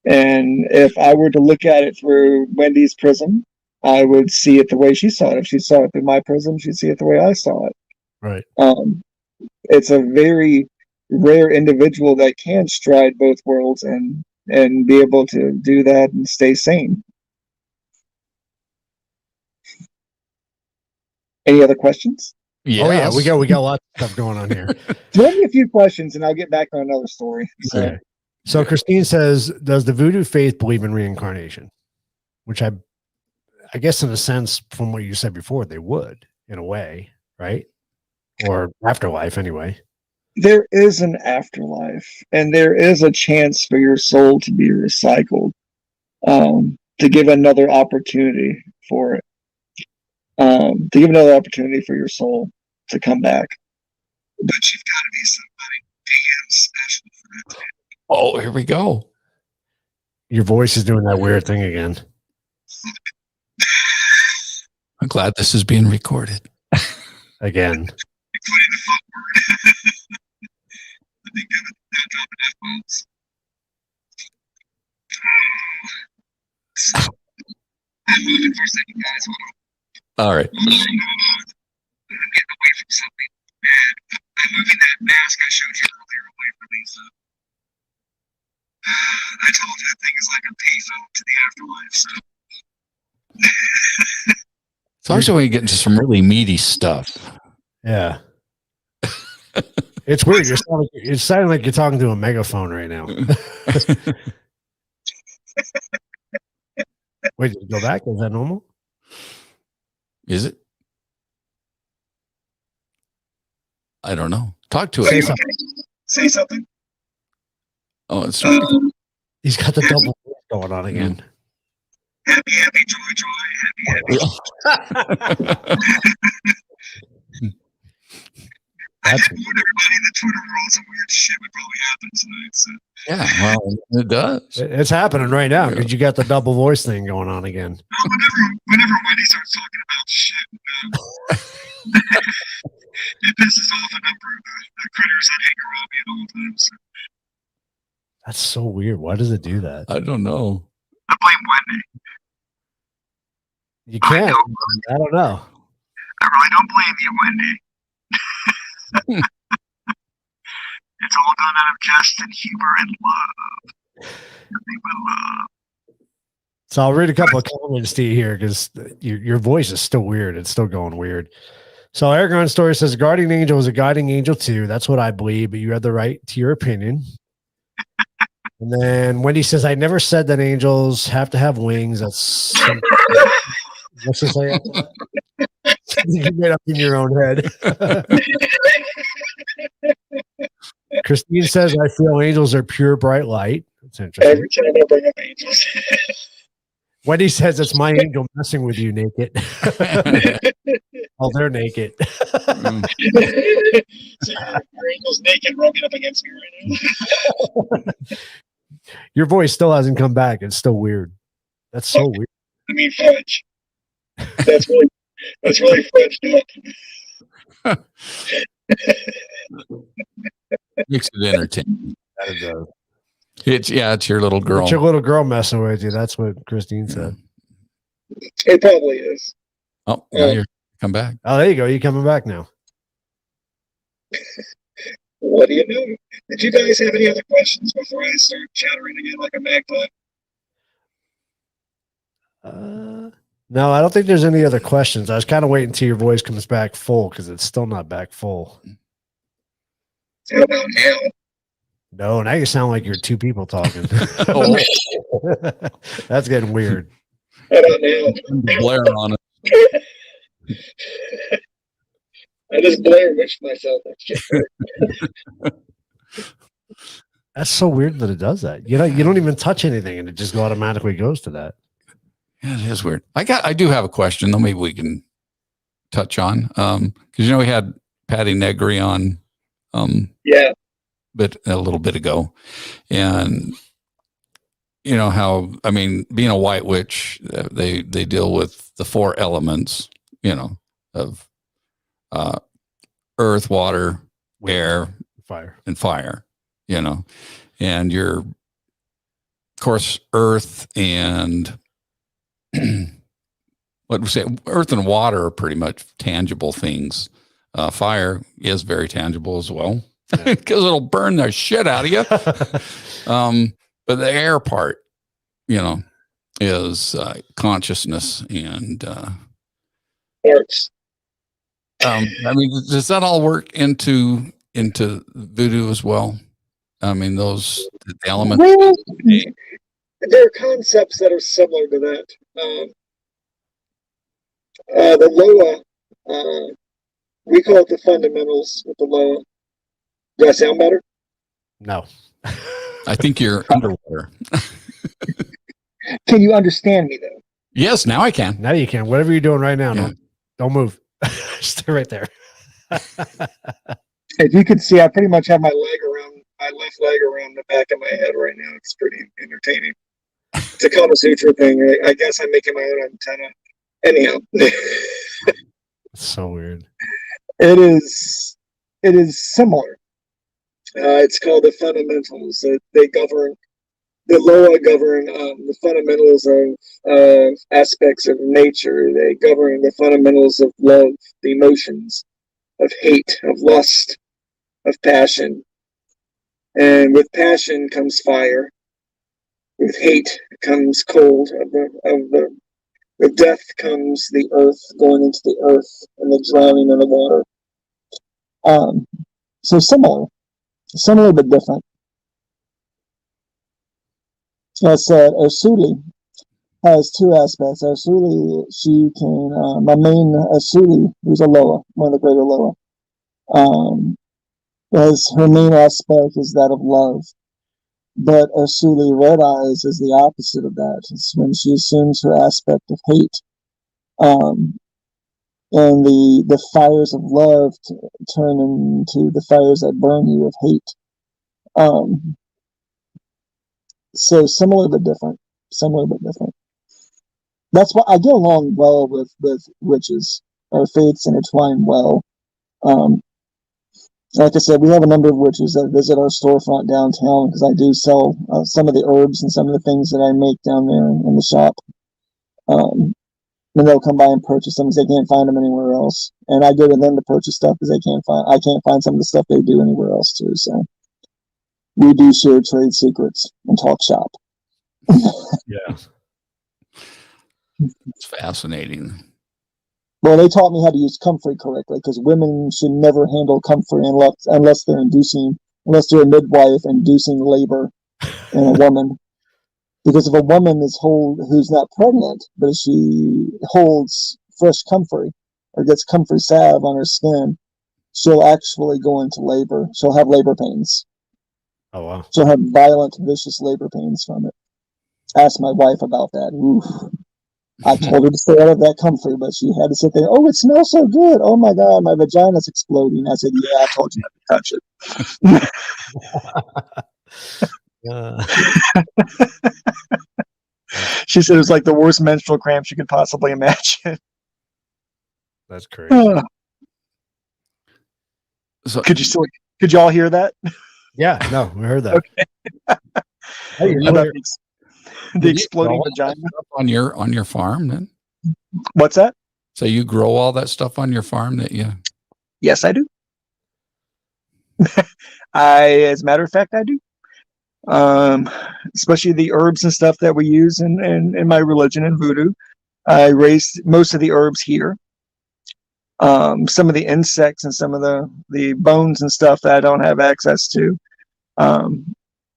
And if I were to look at it through Wendy's prism, I would see it the way she saw it. If she saw it through my prism, she'd see it the way I saw it. Right. It's a very rare individual that can stride both worlds and be able to do that and stay sane. Any other questions? Yes. Oh yeah, we got a lot of stuff going on here. Throw me a few questions and I'll get back on another story. Okay. So Christine says, does the Voodoo faith believe in reincarnation? Which I guess in a sense, from what you said before, they would, in a way, right? Or afterlife anyway. There is an afterlife, and there is a chance for your soul to be recycled, to give another opportunity for it, to give another opportunity for your soul to come back. But you've got to be somebody damn special for that. Oh, here we go. Your voice is doing that weird thing again. I'm glad this is being recorded. Again. All right. I'm getting away from something. And I'm moving that mask I showed you earlier away from me. So I told you that thing is like a payphone to the afterlife. So especially when you get into some really meaty stuff. Yeah. It's weird. It's sounding like you're talking to a megaphone right now. Wait, did you go back? Is that normal? Is it? I don't know. Talk to Say it. something. Say something. Oh, it's right. He's got the double going on again. Happy, happy, joy, joy, happy, happy. I just warned everybody in the Twitter world some weird shit would probably happen tonight. So. Yeah, well, it does. It's happening right now because you got the double voice thing going on again. Whenever Wendy starts talking about shit, it pisses off a number of the critters that hang around me at all times. So. That's so weird. Why does it do that? I don't know. I blame Wendy. You can't. I don't know. I really don't blame you, Wendy. It's all done out of jest and humor and love. Nothing but love. So I'll read a couple of comments to you here because your voice is still weird. It's still going weird. So Aragon Story says, guardian angel is a guiding angel too. That's what I believe, but you have the right to your opinion. And then Wendy says, I never said that angels have to have wings. That's what's to say? You made up in your own head. Christine says, I feel angels are pure bright light. That's interesting. Every time I bring up angels. Wendy says it's my angel messing with you naked. Oh, they're naked. So your angel's naked rubbing up against me right now. Your voice still hasn't come back. It's still weird. That's so weird. I mean, fudge. That's really fudged up. Makes it entertaining. It's your little girl. It's your little girl messing with you. That's what Christine said. It probably is. Oh, now you're come back. Oh, there you go. You coming back now? What do you know? Did you guys have any other questions before I start chattering again like a magpie? No, I don't think there's any other questions. I was kind of waiting until your voice comes back full because it's still not back full. How about now? No, now you sound like you're two people talking. Oh. That's getting weird. How about now? Blair on it. I just Blair wished myself. That's so weird that it does that. You don't even touch anything and it just automatically goes to that. Yeah, it is weird. I do have a question though. Maybe we can touch on because we had Patty Negri on. But a little bit ago, and how being a white witch, they deal with the four elements, of earth, water, air, fire, and fire. And you're, of course, earth and what we say, earth and water are pretty much tangible things. Fire is very tangible as well. Because it'll burn the shit out of you. But the air part, is consciousness and arts. Does that all work into voodoo as well? Those elements. Well, there are concepts that are similar to that. The Loa, we call it the fundamentals with the Loa. Do I sound better? No. I think you're underwater. Can you understand me though? Yes, now I can. Now you can. Whatever you're doing right now, don't move. Stay right there. If you could see, I pretty much have my left leg around the back of my head right now. It's pretty entertaining. It's a Kama Sutra thing. I guess I'm making my own antenna. Anyhow. It's so weird. It is similar. It's called the fundamentals. They govern, the Loa govern the fundamentals of aspects of nature. They govern the fundamentals of love, the emotions, of hate, of lust, of passion. And with passion comes fire. With hate comes cold. With death comes the earth, going into the earth, and the drowning in the water. So similar but different. As said, Asuli has two aspects. Asuli, she can, my main Asuli, who's a Loa, one of the greater Loa, as her main aspect is that of love. But Asuli Red Eyes is the opposite of that. It's when she assumes her aspect of hate. And the fires of love turn into the fires that burn you of hate. So similar but different. That's why I get along well with witches. Our faiths intertwine well. Like I said, we have a number of witches that visit our storefront downtown because I do sell some of the herbs and some of the things that I make down there in the shop. And they'll come by and purchase them because they can't find them anywhere else. And I go to them to purchase stuff because I can't find some of the stuff they do anywhere else too. So we do share trade secrets and talk shop. Yeah. It's fascinating. Well, they taught me how to use comfrey correctly, because women should never handle comfrey unless they're a midwife inducing labor in a woman. Because if a woman who's not pregnant, but if she holds fresh comfrey or gets comfrey salve on her skin, she'll actually go into labor. She'll have labor pains. Oh, wow. She'll have violent, vicious labor pains from it. Ask my wife about that. Oof. I told her to stay out of that comfrey, but she had to sit there. Oh, it smells so good. Oh my God, my vagina's exploding. I said, yeah, I told you not to touch it. She said it was like the worst menstrual cramps you could possibly imagine. That's crazy. So could you all hear that? Yeah, no, we heard that. Okay. Hey, the exploding vagina on your farm then? What's that? So you grow all that stuff on your farm that you? Yes, I do. As a matter of fact, I do. Especially the herbs and stuff that we use in my religion in Voodoo. I raised most of the herbs here. Some of the insects and some of the bones and stuff that I don't have access to,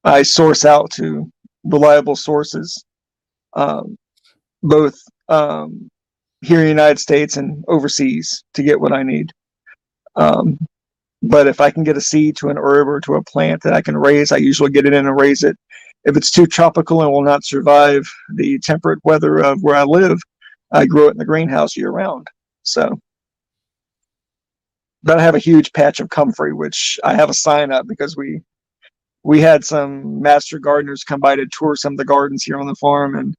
I source out to reliable sources, both here in the United States and overseas to get what I need. But if I can get a seed to an herb or to a plant that I can raise, I usually get it in and raise it. If it's too tropical and will not survive the temperate weather of where I live, I grow it in the greenhouse year round. So, but I have a huge patch of comfrey, which I have a sign up because we had some master gardeners come by to tour some of the gardens here on the farm, and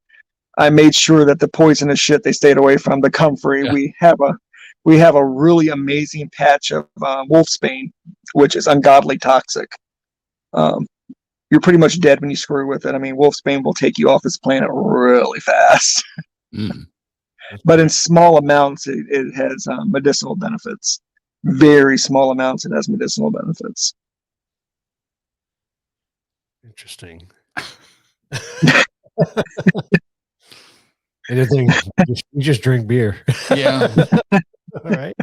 I made sure that the poisonous shit they stayed away from, the comfrey. Yeah. We have a really amazing patch of wolfsbane, which is ungodly toxic. You're pretty much dead when you screw with it. I mean, wolfsbane will take you off this planet really fast. But in small amounts, it has medicinal benefits. Very small amounts, it has medicinal benefits. Interesting. Anything? You just drink beer. Yeah. All right.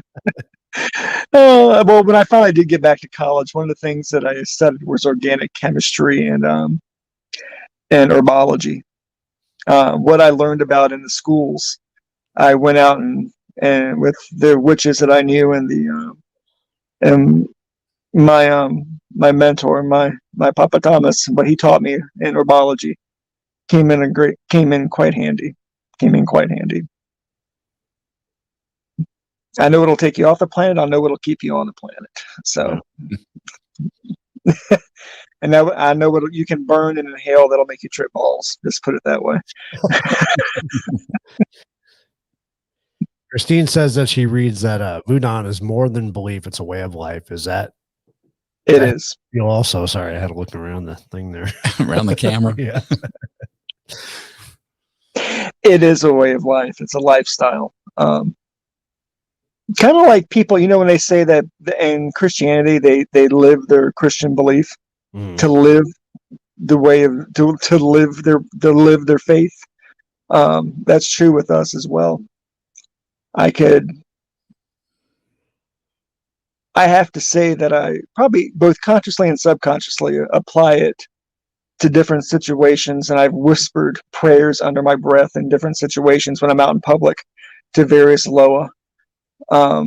Well, when I finally did get back to college, one of the things that I studied was organic chemistry and herbology. What I learned about in the schools, I went out and with the witches that I knew and my mentor, my Papa Thomas, what he taught me in herbology came in quite handy. I know it'll take you off the planet. I know it'll keep you on the planet. So, and now I know what you can burn and inhale that'll make you trip balls. Just put it that way. Christine says that she reads that Voodoo is more than belief; it's a way of life. Is that? It is. You also, sorry, I had to look around the thing there, around the camera. Yeah. It is a way of life. It's a lifestyle. Kind of like people, when they say that in Christianity they live their Christian belief, to live the way of to live their faith. That's true with us as well. I have to say that I probably both consciously and subconsciously apply it to different situations, and I've whispered prayers under my breath in different situations when I'm out in public to various Loa. Or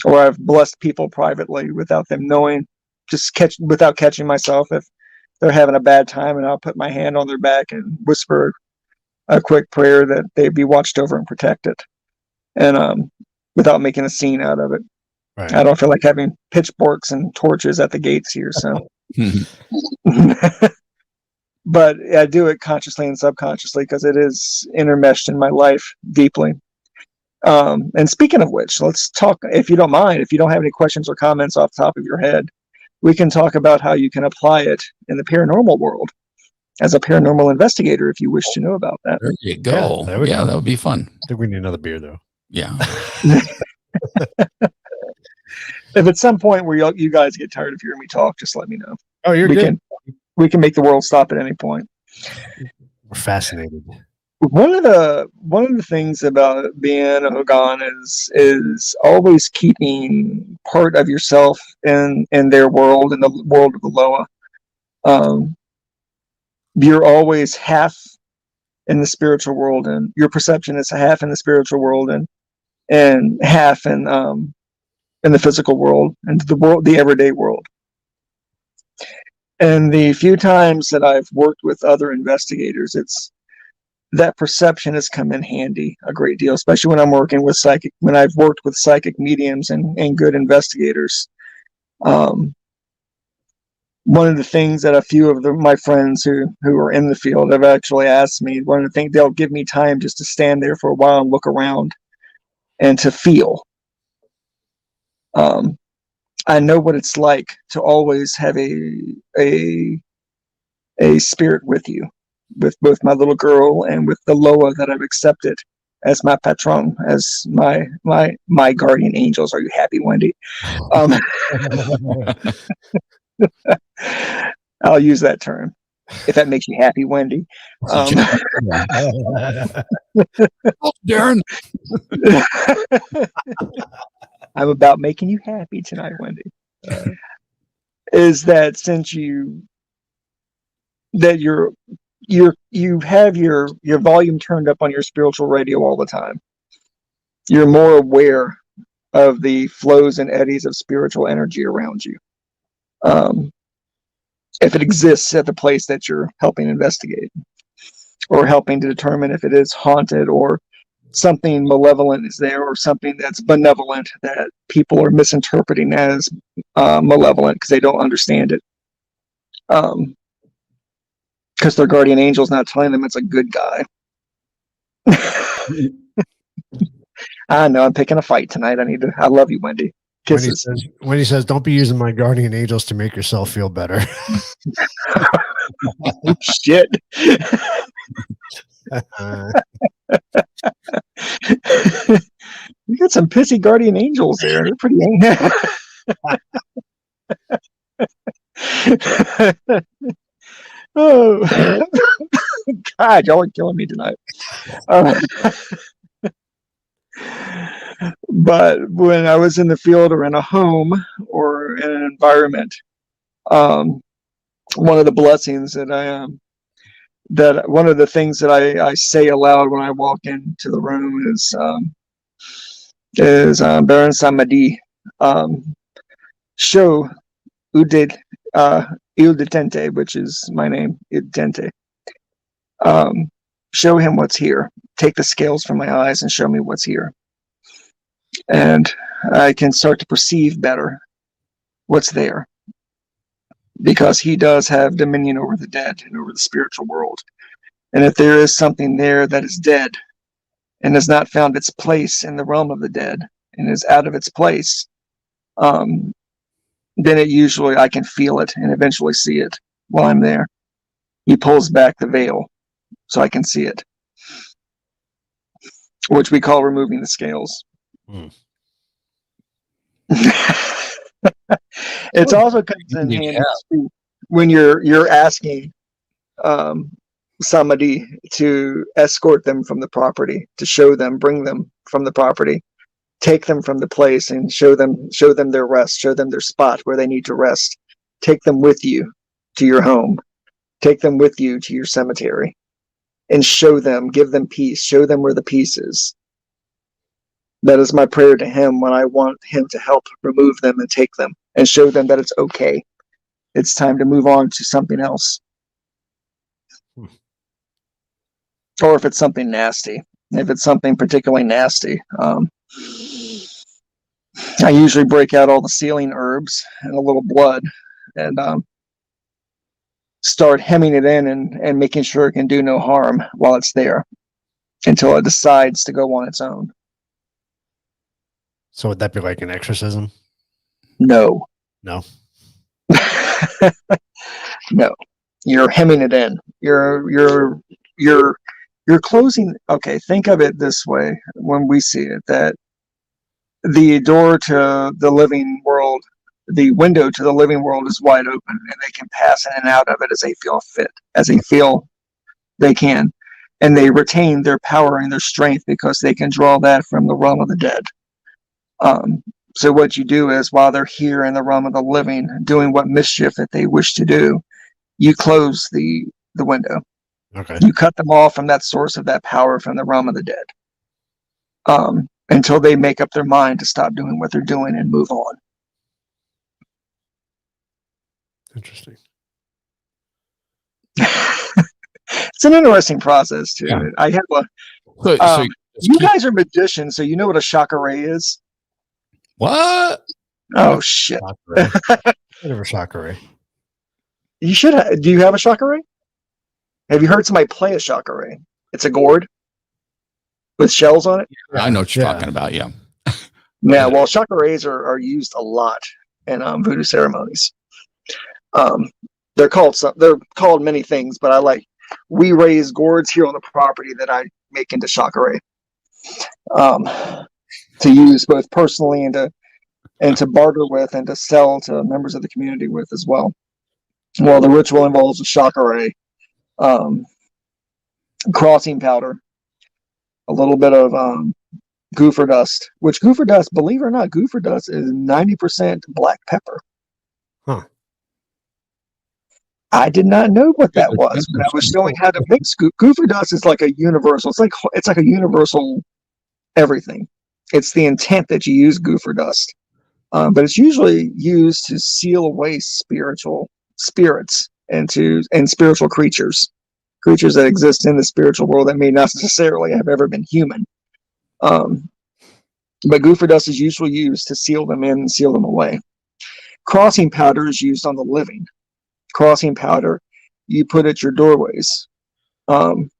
I've blessed people privately without them knowing, without catching myself if they're having a bad time, and I'll put my hand on their back and whisper a quick prayer that they be watched over and protected, and without making a scene out of it. Right. I don't feel like having pitchforks and torches at the gates here, so. But I do it consciously and subconsciously because it is intermeshed in my life deeply. And speaking of which, let's talk, if you don't mind, if you don't have any questions or comments off the top of your head, we can talk about how you can apply it in the paranormal world as a paranormal investigator, if you wish to know about that. There you go. Yeah, that would be fun. I think we need another beer, though. Yeah. If at some point where you guys get tired of hearing me talk, just let me know. Oh, you're good. We can make the world stop at any point. We're fascinated. One of the things about being a Hogan is always keeping part of yourself in their world, in the world of the Loa. You're always half in the spiritual world, and your perception is half in the spiritual world and half in the physical world and the everyday world. And the few times that I've worked with other investigators, that perception has come in handy a great deal, especially when I've worked with psychic mediums and good investigators. One of the things that a few of my friends who are in the field have actually asked me, one of the things, they'll give me time just to stand there for a while and look around and to feel. I know what it's like to always have a spirit with you, with both my little girl and with the Loa that I've accepted as my patron, as my guardian angels. Are you happy, Wendy? I'll use that term if that makes you happy, Wendy. Darren. I'm about making you happy tonight, Wendy. Is that since you have your volume turned up on your spiritual radio all the time, you're more aware of the flows and eddies of spiritual energy around you. If it exists at the place that you're helping investigate or helping to determine if it is haunted or something malevolent is there, or something that's benevolent that people are misinterpreting as malevolent because they don't understand it. Because their guardian angel's not telling them it's a good guy. I know I'm picking a fight tonight. I love you, Wendy. Kisses. Wendy says, don't be using my guardian angels to make yourself feel better. Shit. You got some pissy guardian angels there. They're pretty oh God, y'all are killing me tonight. But when I was in the field or in a home or in an environment, one of the blessings that one of the things that I say aloud when I walk into the room is Baron Samadi, show Udid Il Detente, which is my name, Il Detente. Show him what's here. Take the scales from my eyes and show me what's here. And I can start to perceive better what's there. Because he does have dominion over the dead and over the spiritual world. And if there is something there that is dead and has not found its place in the realm of the dead and is out of its place, then I can feel it and eventually see it while I'm there. He pulls back the veil so I can see it, which we call removing the scales. It's also comes in handy when you're asking somebody to escort them from the property, to bring them from the property, take them from the place and show them their rest, show them their spot where they need to rest, take them with you to your home, take them with you to your cemetery, and give them peace, show them where the peace is. That is my prayer to him when I want him to help remove them and take them and show them that it's okay. It's time to move on to something else. Or if it's something nasty, if it's something particularly nasty, I usually break out all the sealing herbs and a little blood and start hemming it in and making sure it can do no harm while it's there until it decides to go on its own. So would that be like an exorcism? No. No. No. You're hemming it in. You're closing. Okay, think of it this way when we see it, that the door to the living world, the window to the living world is wide open, and they can pass in and out of it as they feel fit, as they feel they can. And they retain their power and their strength because they can draw that from the realm of the dead. So what you do is, while they're here in the realm of the living, doing what mischief that they wish to do, you close the window. Okay. You cut them off from that source of that power from the realm of the dead, until they make up their mind to stop doing what they're doing and move on. Interesting. It's an interesting process too. Yeah. I have a. So You guys are magicians, so you know what a chakra is. what? Oh shit! Whatever, chakra. You should. Do you have a chakra? Have you heard somebody play a chakra? It's a gourd with shells on it. I know what you're talking about. Yeah. Yeah. Well, chakras are used a lot in voodoo ceremonies. They're called many things, but we raise gourds here on the property that I make into chakra, to use both personally and to barter with and to sell to members of the community with as well. Well, the ritual involves a chakra, crossing powder, a little bit of goofer dust, which goofer dust, believe it or not, goofer dust is 90% black pepper. Huh. I did not know what that was, but I was showing how to mix goofer dust. Is like a universal. It's like a universal everything. It's the intent that you use goofer dust, but it's usually used to seal away spiritual spirits and spiritual creatures that exist in the spiritual world that may not necessarily have ever been human. But goofer dust is usually used to seal them in and seal them away. Crossing powder is used on the living. Crossing powder you put at your doorways, and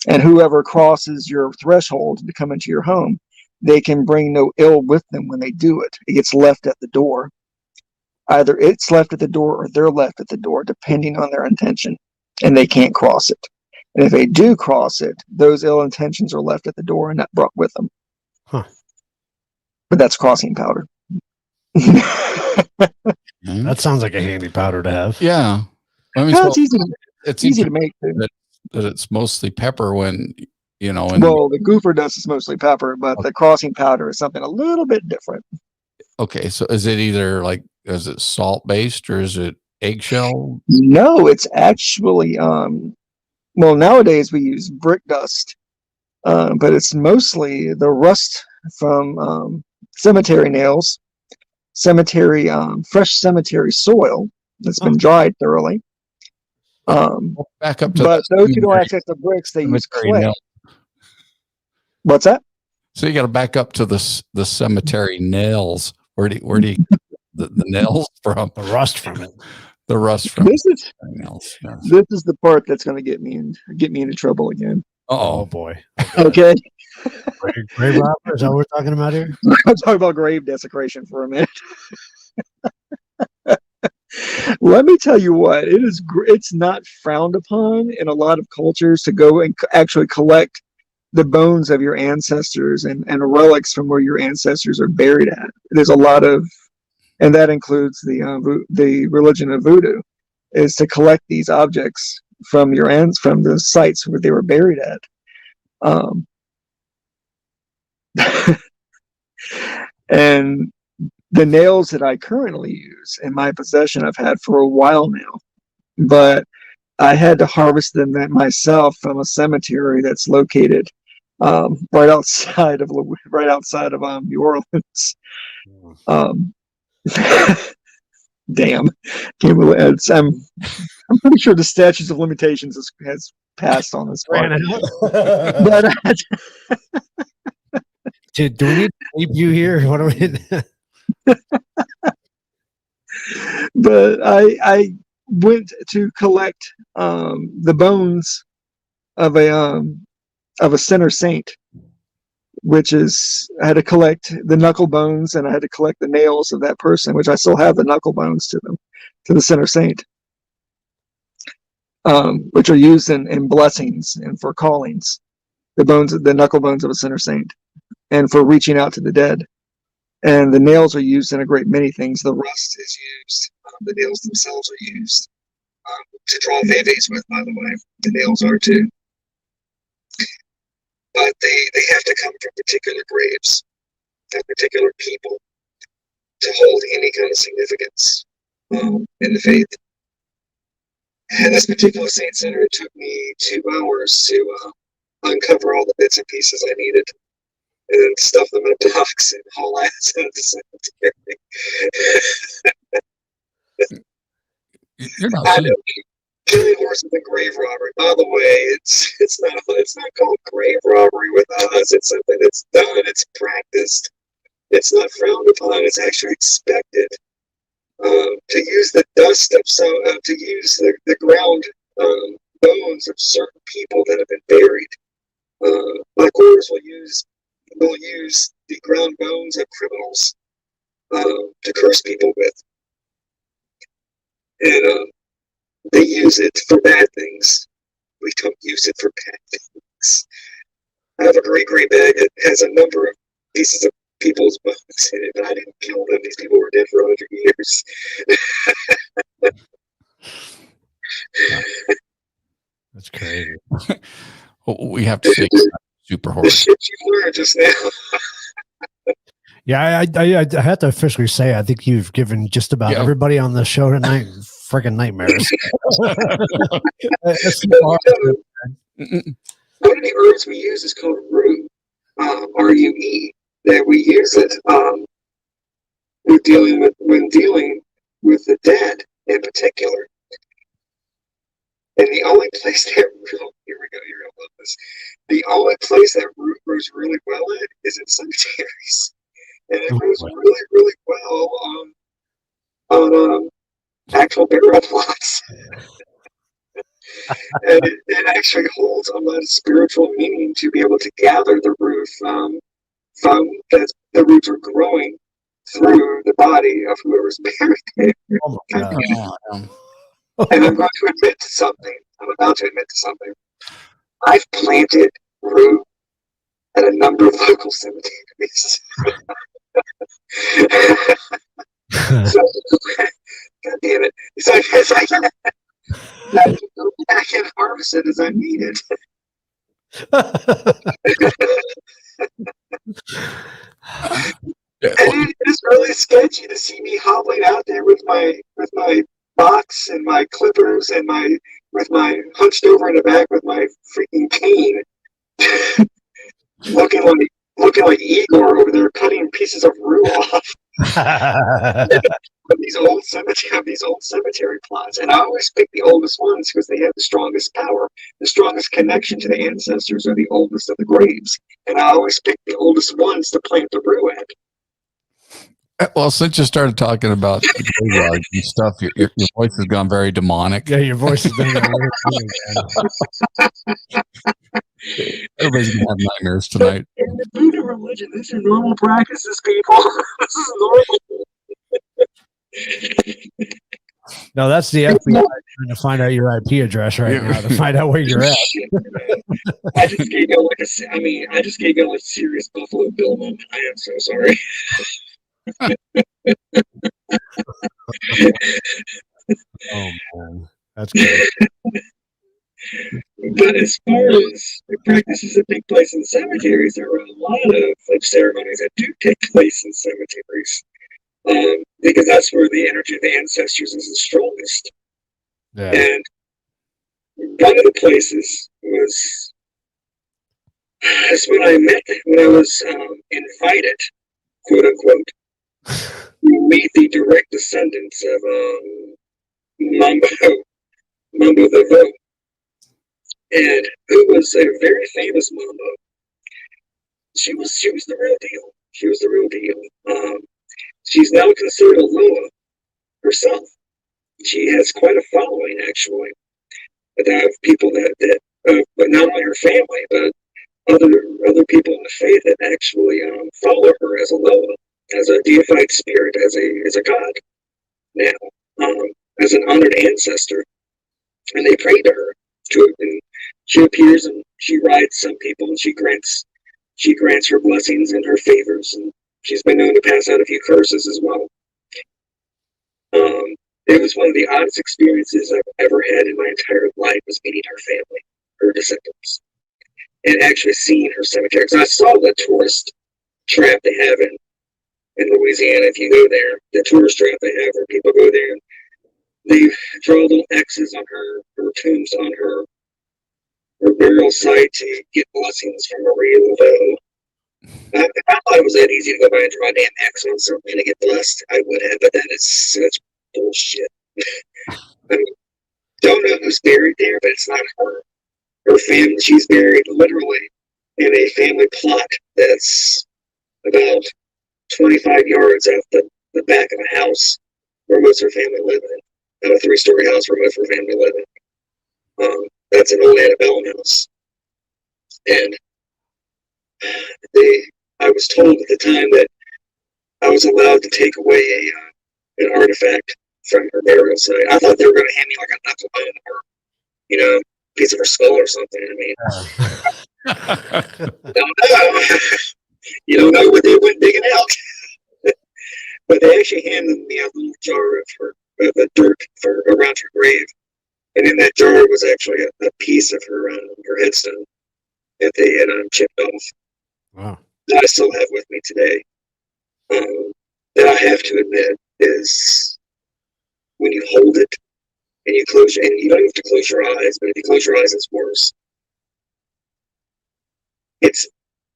whoever crosses your threshold to come into your home, they can bring no ill with them when they do it. It gets left at the door. Either it's left at the door or they're left at the door, depending on their intention, and they can't cross it. And if they do cross it, those ill intentions are left at the door and not brought with them. Huh. But that's crossing powder. That sounds like a handy powder to have. Yeah. I mean, It's easy. it's Easy to make. Too. that it's mostly pepper when, Well, the goofer dust is mostly pepper, but the crossing powder is something a little bit different. Okay. So is it salt based or is it eggshell? No, it's actually, well, nowadays we use brick dust, but it's mostly the rust from cemetery nails, fresh cemetery soil that's been dried thoroughly. Back up to But those who don't access the bricks, they use clay. nail. What's that? So you got to back up to the cemetery nails. Where do you the nails from? The rust from it. The rust from This is nails. Yes. this is the part that's going to get me into trouble again. Oh Oh, boy. Okay, Grave robber, is that what we're talking about here? I'm talking about grave desecration for a minute. Let me tell you what, it's not frowned upon in a lot of cultures to go and actually collect the bones of your ancestors and relics from where your ancestors are buried at. There's a lot of, and that includes the religion of Voodoo, is to collect these objects from from the sites where they were buried at. And the nails that I currently use in my possession, I've had for a while now, but I had to harvest them myself from a cemetery that's located right outside of New Orleans. Damn, can't believe it. I'm pretty sure the statutes of limitations has passed on this part. But Do we need to leave you here? What are we? but I went to collect the bones of a sinner saint, which is, I had to collect the knuckle bones and I had to collect the nails of that person, which I still have the knuckle bones to the sinner saint, which are used in blessings and for callings, the knuckle bones of a sinner saint, and for reaching out to the dead. And the nails are used in a great many things. The rust is used. The nails themselves are used to draw vevas with, by the way. The nails are too. But they have to come from particular graves and particular people to hold any kind of significance in the faith. And this particular Saint Center, it took me 2 hours to uncover all the bits and pieces I needed and then stuff them in a box and haul ass out the cemetery. You're not I saying. know, killing horses and grave robbery. By the way, it's not called grave robbery with us. It's something that's done. It's practiced. It's not frowned upon. It's actually expected. To use the dust of to use the ground bones of certain people that have been buried. Black orders will use the ground bones of criminals to curse people with, and they use it for bad things. We don't use it for bad things. I have a great bag that has a number of pieces of people's bones in it, but I didn't kill them. These people were dead for 100 years. That's crazy. We have to say super The horror. shit you learned just now. Yeah, I have to officially say, I think you've given just about everybody on the show tonight freaking nightmares. One of the herbs we use is called rue, R-U-E. That we use it when dealing with the dead in particular. And the only place that here we go, you're gonna love this. The only place that root grows really well in is in cemeteries, and it grows really well on actual burial plots. And it actually holds a lot of spiritual meaning to be able to gather the root from that the roots are growing through the body of whoever's buried there. Oh my God. And I'm going to admit to something. I'm about to admit to something. I've planted root at a number of local cemeteries. So, God damn it. So I guess I can go back and harvest it as I need it. And it's really sketchy to see me hobbling out there with my box and my clippers and with my hunched over in the back with my freaking cane, looking like Igor over there cutting pieces of rue off of these old cemetery plots. And I always pick the oldest ones because they have the strongest power, the strongest connection to the ancestors, or the oldest of the graves. And I always pick the oldest ones to plant the rue at. Well, since you started talking about the graveyard and stuff, your voice has gone very demonic. Yeah, your voice has been Everybody's gonna have nightmares tonight. In the Voodoo religion, these are normal practices, people. This is normal. No, that's the FBI trying to find out your IP address right now to find out where you're at. I just gave you a serious Buffalo Bill moment. I am so sorry. Oh man, that's great. But as far as the practices that take place in cemeteries, there are a lot of ceremonies that do take place in cemeteries, because that's where the energy of the ancestors is the strongest. Yeah. And one of the places was when I was invited, quote unquote, to meet the direct descendants of Mambo the Vote, and who was a very famous Mambo. She was the real deal. She was the real deal. She's now considered a Loa herself. She has quite a following, actually, of people that but not only her family, but other people in the faith that actually follow her as a Loa, as a deified spirit, as a god now, as an honored ancestor, and they pray to her. And she appears and she rides some people, and she grants her blessings and her favors, and She's been known to pass out a few curses as well. It was one of the oddest experiences I've ever had in my entire life, was meeting her family, her descendants, and actually seeing her cemetery. Because I saw the tourist trap they have in Louisiana. If you go there, the tourist trap they have where people go there, they draw little X's on her tombs on her burial site to get blessings from Maria Laveau. I thought it was that easy to go by and draw a damn X on something to get blessed. I would have, but that is such bullshit. I mean, don't know who's buried there, but it's not her. Her family, she's buried literally in a family plot that's about 25 yards off the back of a house where most of her family live in. A 3-story house where most of her family live in. That's an old antebellum house. And I was told at the time that I was allowed to take away an artifact from her burial site. I thought they were going to hand me like a knuckle bone or, piece of her skull or something. I mean, don't know. You don't know what they went digging out. But they actually handed me a little jar of dirt around her grave. And in that jar was actually a piece of her headstone that they had chipped off. Wow. That I still have with me today. That I have to admit is when you hold it and you you don't have to close your eyes, but if you close your eyes, it's worse. It's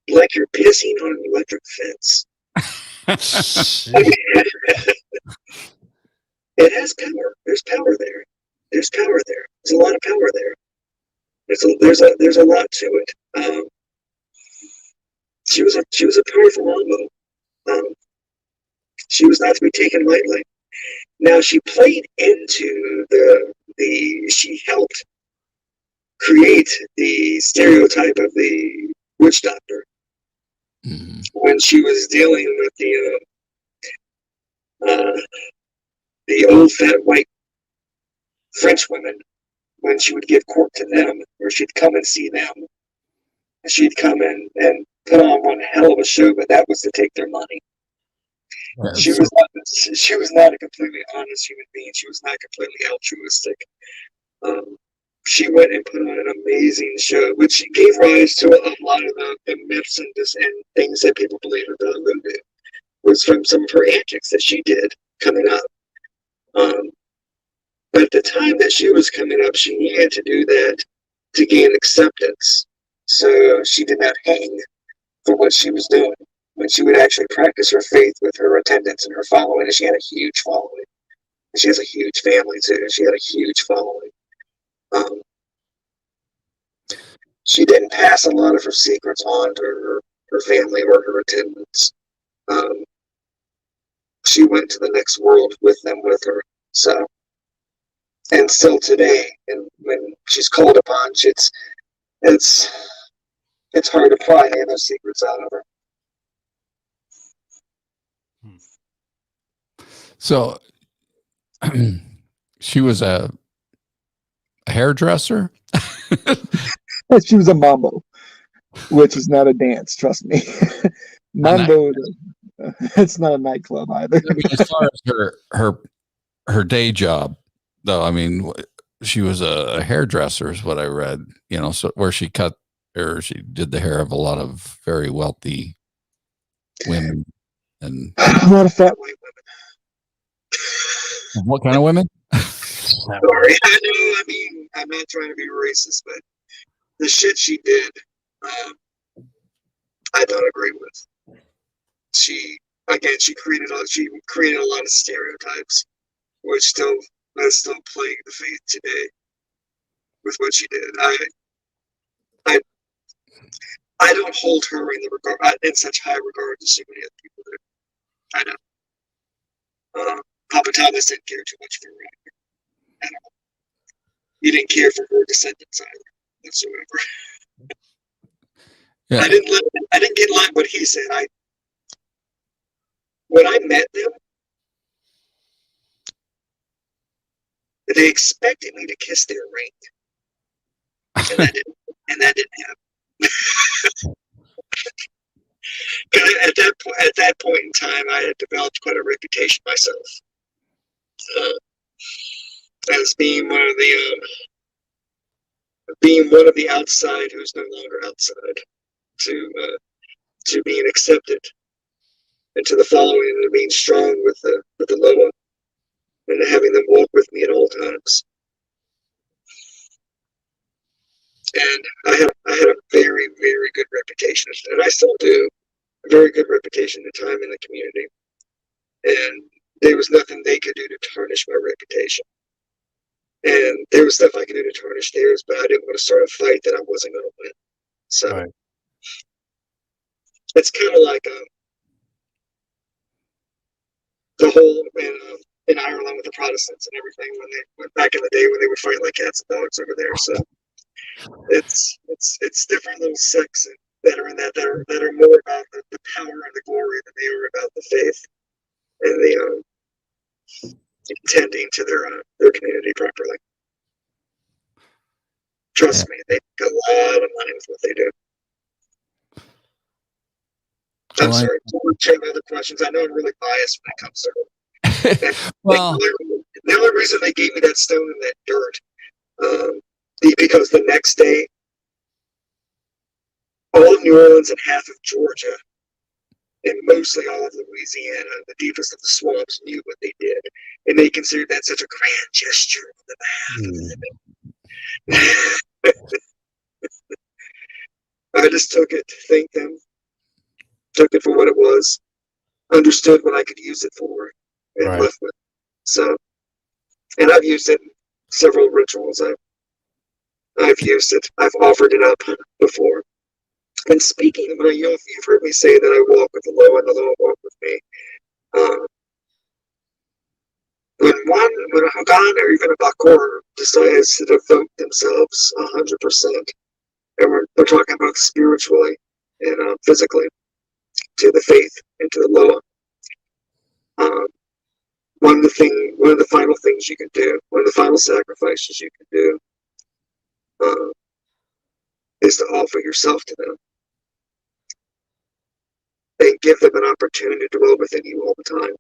like you're pissing on an electric fence. It has power. There's power there. There's power there. There's a lot of power there. There's a lot to it. She was a powerful woman. She was not to be taken lightly. Now she played into she helped create the stereotype of the witch doctor when she was dealing with the old fat white French women, when she would give court to them, or she'd come and see them. She'd come in and put on one hell of a show, but that was to take their money. She was not a completely honest human being. She was not completely altruistic. She went and put on an amazing show, which gave rise to a lot of the myths and things that people believe about Voodoo. Was from some of her antics that she did coming up. But at the time that she was coming up, she needed to do that to gain acceptance. So she did not hang for what she was doing. When she would actually practice her faith with her attendants and her following, and she had a huge following. And she has a huge family too. She had a huge following. She didn't pass a lot of her secrets on to her family or her attendants. She went to the next world with them with her. So, and still today, and when she's called upon, it's hard to pry any of those secrets out of her. So she was a hairdresser. She was a mambo, which is not a dance. Trust me. Mambo, it's not a nightclub either. I mean, as far as her day job, though, I mean, she was a hairdresser, is what I read. So where she cut or she did the hair of a lot of very wealthy women and a lot of fat white women. What kind of women? Sorry, I know. I mean, I'm not trying to be racist, but the shit she did, I don't agree with. She created a lot of stereotypes, which is still plaguing the faith today. With what she did, I don't hold her in such high regard as so many other people do. I know. Papa Thomas didn't care too much for her. He didn't care for her descendants either, whatsoever. Yeah. I didn't get like what he said. When I met them, they expected me to kiss their ring, and that didn't happen. At that point in time, I had developed quite a reputation myself as being one of the outside who's no longer outside, to being accepted, and to the following, and being strong with the Loa, and having them walk with me at all times. And I had a very, very good reputation, and I still do, a very good reputation at the time in the community. And there was nothing they could do to tarnish my reputation. And there was stuff I could do to tarnish theirs, but I didn't want to start a fight that I wasn't going to win. So Right. It's kind of like the whole in Ireland with the Protestants and everything, when they went back in the day when they would fight like cats and dogs over there. So it's different little sects that are in that are more about the power and the glory than they are about the faith and the tending to their community properly. Trust me, they make a lot of money with what they do. I'm Well, sorry, check other questions. I know I'm really biased when it comes to it. well, The only reason they gave me that stone and that dirt, because the next day, all of New Orleans and half of Georgia, and mostly all of Louisiana, the deepest of the swamps, knew what they did, and they considered that such a grand gesture on the behalf of the I just took it to thank them, took it for what it was, understood what I could use it for, and Right. left with it. So, and I've used it in several rituals. I've used it. I've offered it up before. And speaking of you've heard me say that I walk with the Loa and the Loa walk with me. When a Hagan or even a Bakor decides to devote themselves 100%, and we're talking about spiritually and physically, to the faith and to the Loa. One of the final things you can do, one of the final sacrifices you can do, is to offer yourself to them and give them an opportunity to dwell within you all the time.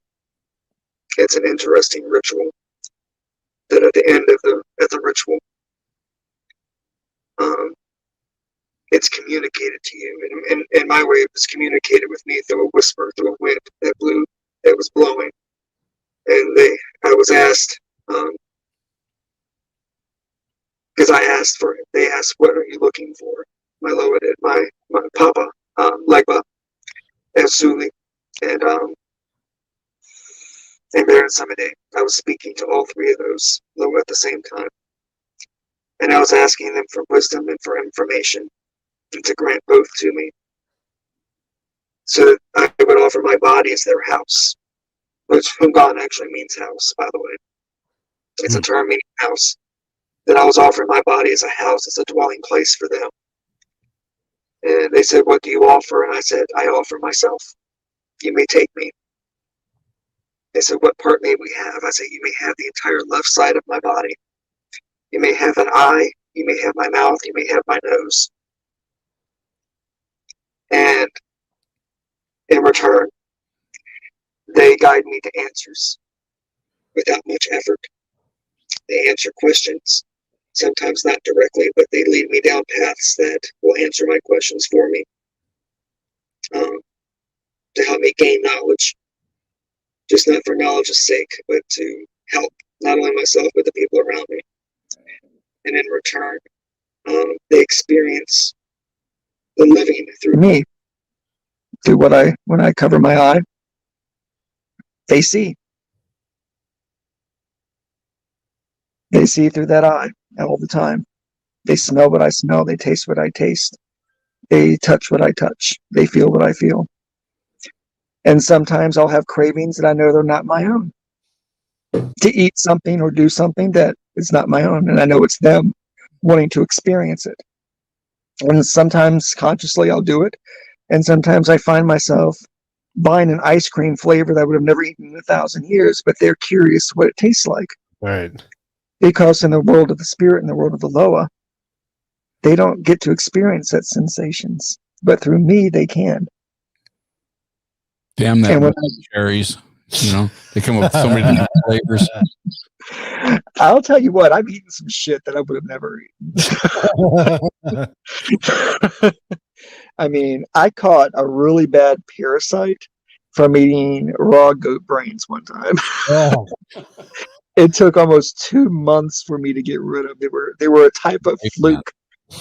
It's an interesting ritual that at the end of the ritual, it's communicated to you. And my way, it was communicated with me through a whisper, through a wind that was blowing. And I was asked, because I asked for it. They asked, "What are you looking for?" My Loa did. My Papa, Legba, and Suli, and Baron Samade. I was speaking to all three of those Loa at the same time, and I was asking them for wisdom and for information, and to grant both to me, so that I would offer my body as their house, which Hungan actually means house, by the way. It's a term meaning house. That I was offering my body as a house, as a dwelling place for them. And they said, "What do you offer?" And I said, "I offer myself. You may take me." They said, "What part may we have?" I said, "You may have the entire left side of my body. You may have an eye. You may have my mouth. You may have my nose." And in return, they guide me to answers without much effort. They answer questions, sometimes not directly, but they lead me down paths that will answer my questions for me, to help me gain knowledge, just not for knowledge's sake, but to help not only myself, but the people around me. And in return, they experience the living through me. Through when I cover my eye, they see. They see through that eye all the time. They smell what I smell. They taste what I taste. They touch what I touch. They feel what I feel. And sometimes I'll have cravings that I know they're not my own. To eat something or do something that is not my own. And I know it's them wanting to experience it. And sometimes consciously I'll do it. And sometimes I find myself buying an ice cream flavor that I would have never eaten in 1,000 years, but they're curious what it tastes like. Right. Because in the world of the spirit, in the world of the Loa, they don't get to experience that sensations. But through me, they can. Damn that And when cherries. They come with so many different flavors. I'll tell you what, I've eaten some shit that I would have never eaten. I mean, I caught a really bad parasite from eating raw goat brains one time. Oh. It took almost 2 months for me to get rid of. They were a type of fluke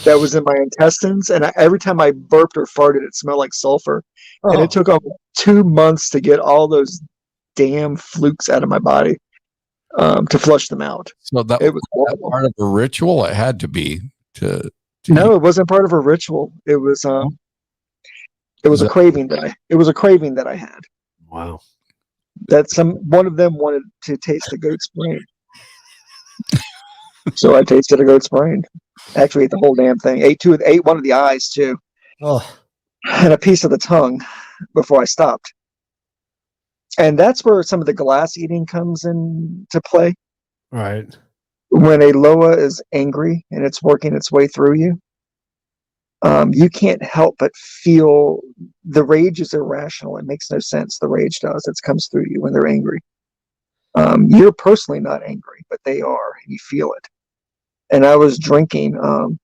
that was in my intestines, and every time I burped or farted, it smelled like sulfur. And it took almost 2 months to get all those damn flukes out of my body, to flush them out. So that It was was part of a ritual. It had to be to no, it wasn't part of a ritual. It was a craving that I had. Wow. That one of them wanted to taste the goat's brain. So I tasted a goat's brain. Actually ate the whole damn thing. Ate one of the eyes too. Oh. And a piece of the tongue before I stopped. And that's where some of the glass eating comes into play. Right. When a Loa is angry and it's working its way through you, you can't help but feel the rage is irrational. It makes no sense. The rage does. It comes through you when they're angry. You're personally not angry, but they are, and you feel it. And I was drinking, and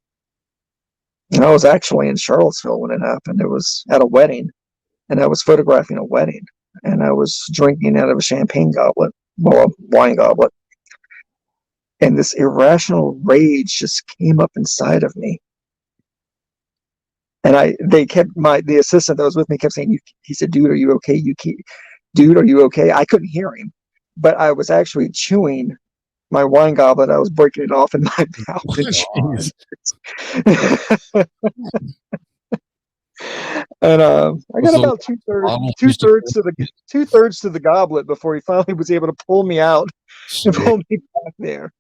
I was actually in Charlottesville when it happened. It was at a wedding, and I was photographing a wedding, and I was drinking out of a champagne goblet, well, a wine goblet. And this irrational rage just came up inside of me. And the assistant that was with me kept saying, he said, dude, are you okay? Dude, are you okay? I couldn't hear him, but I was actually chewing my wine goblet. I was breaking it off in my mouth. And I got about two-thirds to the goblet before he finally was able to pull me out and pull me back there.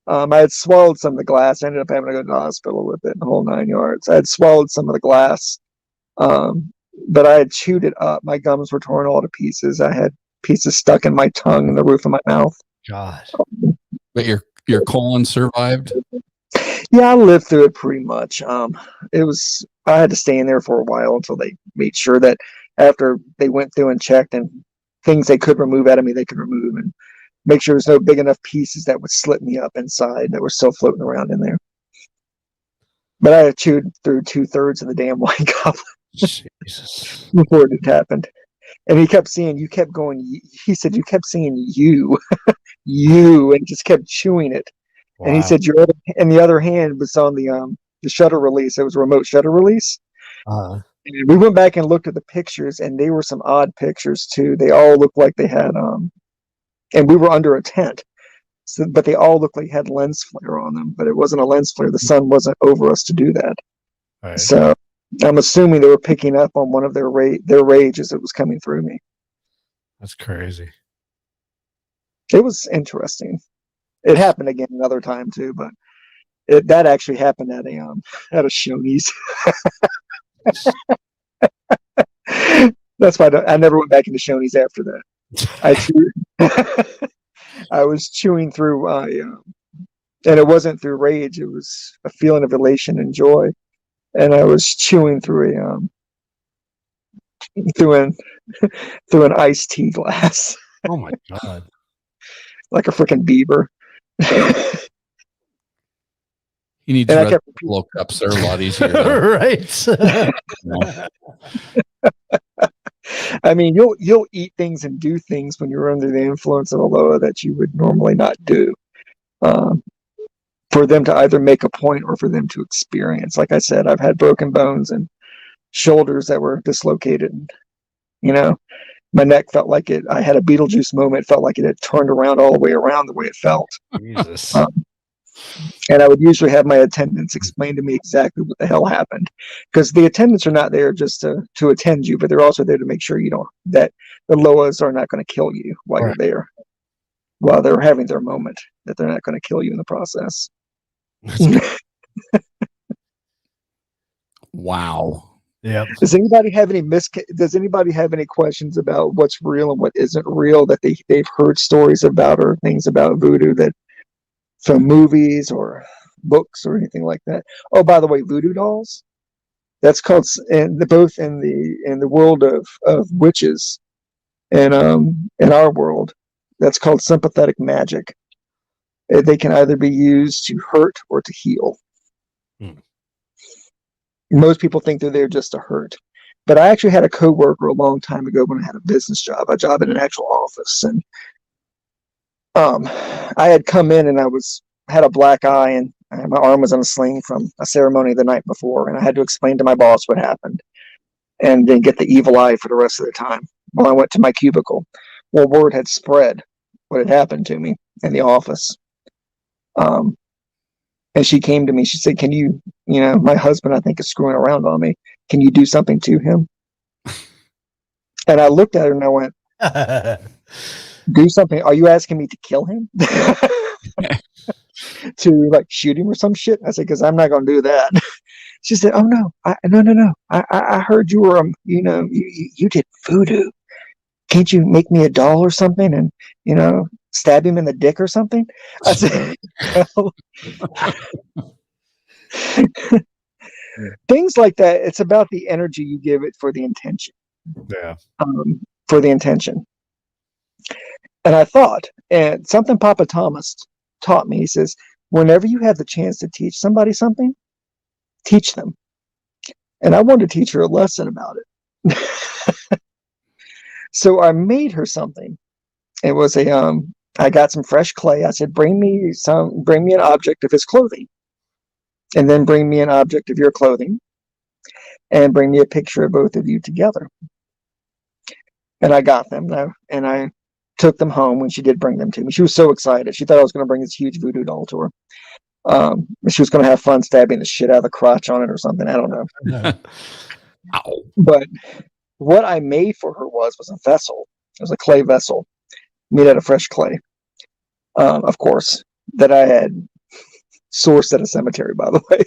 I had swallowed some of the glass. I ended up having to go to the hospital with it, the whole 9 yards. I had swallowed some of the glass, but I had chewed it up. My gums were torn all to pieces. I had pieces stuck in my tongue and the roof of my mouth. God. But your colon survived? Yeah, I lived through it pretty much. I had to stay in there for a while until they made sure that after they went through and checked and things they could remove out of me, they could remove, and make sure there's no big enough pieces that would slip me up inside that were still floating around in there. But I had chewed through 2/3 of the damn wine goblet before it happened. And he kept saying, he said, you kept saying you, and just kept chewing it. Wow. And he said, and the other hand was on the shutter release. It was a remote shutter release. And we went back and looked at the pictures, and they were some odd pictures too. They all looked like they had, and we were under a tent, but they all looked like they had lens flare on them, but it wasn't a lens flare. The sun wasn't over us to do that. Right. So I'm assuming they were picking up on one of their rage as it was coming through me. That's crazy. It was interesting. It happened again another time too, but that actually happened at a Shoney's. That's why I never went back into Shoney's after that. I was chewing through, and it wasn't through rage. It was a feeling of elation and joy, and I was chewing through through an iced tea glass. Oh my God! Like a freaking beaver. You need to blow cups. They're a lot easier, right? I mean, you'll eat things and do things when you're under the influence of a Loa that you would normally not do, for them to either make a point or for them to experience. Like I said, I've had broken bones and shoulders that were dislocated, and my neck felt like it. I had a Beetlejuice moment. It felt like it had turned around all the way around the way it felt. Jesus. And I would usually have my attendants explain to me exactly what the hell happened, because the attendants are not there just to attend you, but they're also there to make sure that the Loas are not going to kill you while you're there, while they're having their moment, that they're not going to kill you in the process. Wow. Yeah. Does anybody have any questions about what's real and what isn't real that they've heard stories about, or things about voodoo that from movies or books or anything like that? Oh, by the way, voodoo dolls, that's called, and both in the world of witches, in our world. That's called sympathetic magic. They can either be used to hurt or to heal. Most people think they're there just to hurt. But I actually had a coworker a long time ago when I had a business job, a job in an actual office. And I had come in and had a black eye, and my arm was on a sling from a ceremony the night before. And I had to explain to my boss what happened and then get the evil eye for the rest of the time while I went to my cubicle. Well, word had spread what had happened to me in the office. And she came to me. She said, "Can you my husband, I think, is screwing around on me. Can you do something to him?" And I looked at her and I went, "Do something? Are you asking me to kill him? To like shoot him or some shit?" I said, "Because I'm not going to do that." She said, "Oh no, no. I heard you were you did voodoo. Can't you make me a doll or something and stab him in the dick or something?" I said, well, things like that. It's about the energy you give it for the intention. Yeah. For the intention. And I thought, and something Papa Thomas taught me, he says, whenever you have the chance to teach somebody something, teach them. And I wanted to teach her a lesson about it. So I made her something. It was I got some fresh clay. I said, bring me an object of his clothing. And then bring me an object of your clothing. And bring me a picture of both of you together. And I got them now. And I took them home when she did bring them to me. She was so excited. She thought I was going to bring this huge voodoo doll to her. She was going to have fun stabbing the shit out of the crotch on it or something. I don't know. Ow. But what I made for her was a vessel. It was a clay vessel made out of fresh clay. Of course, that I had sourced at a cemetery, by the way.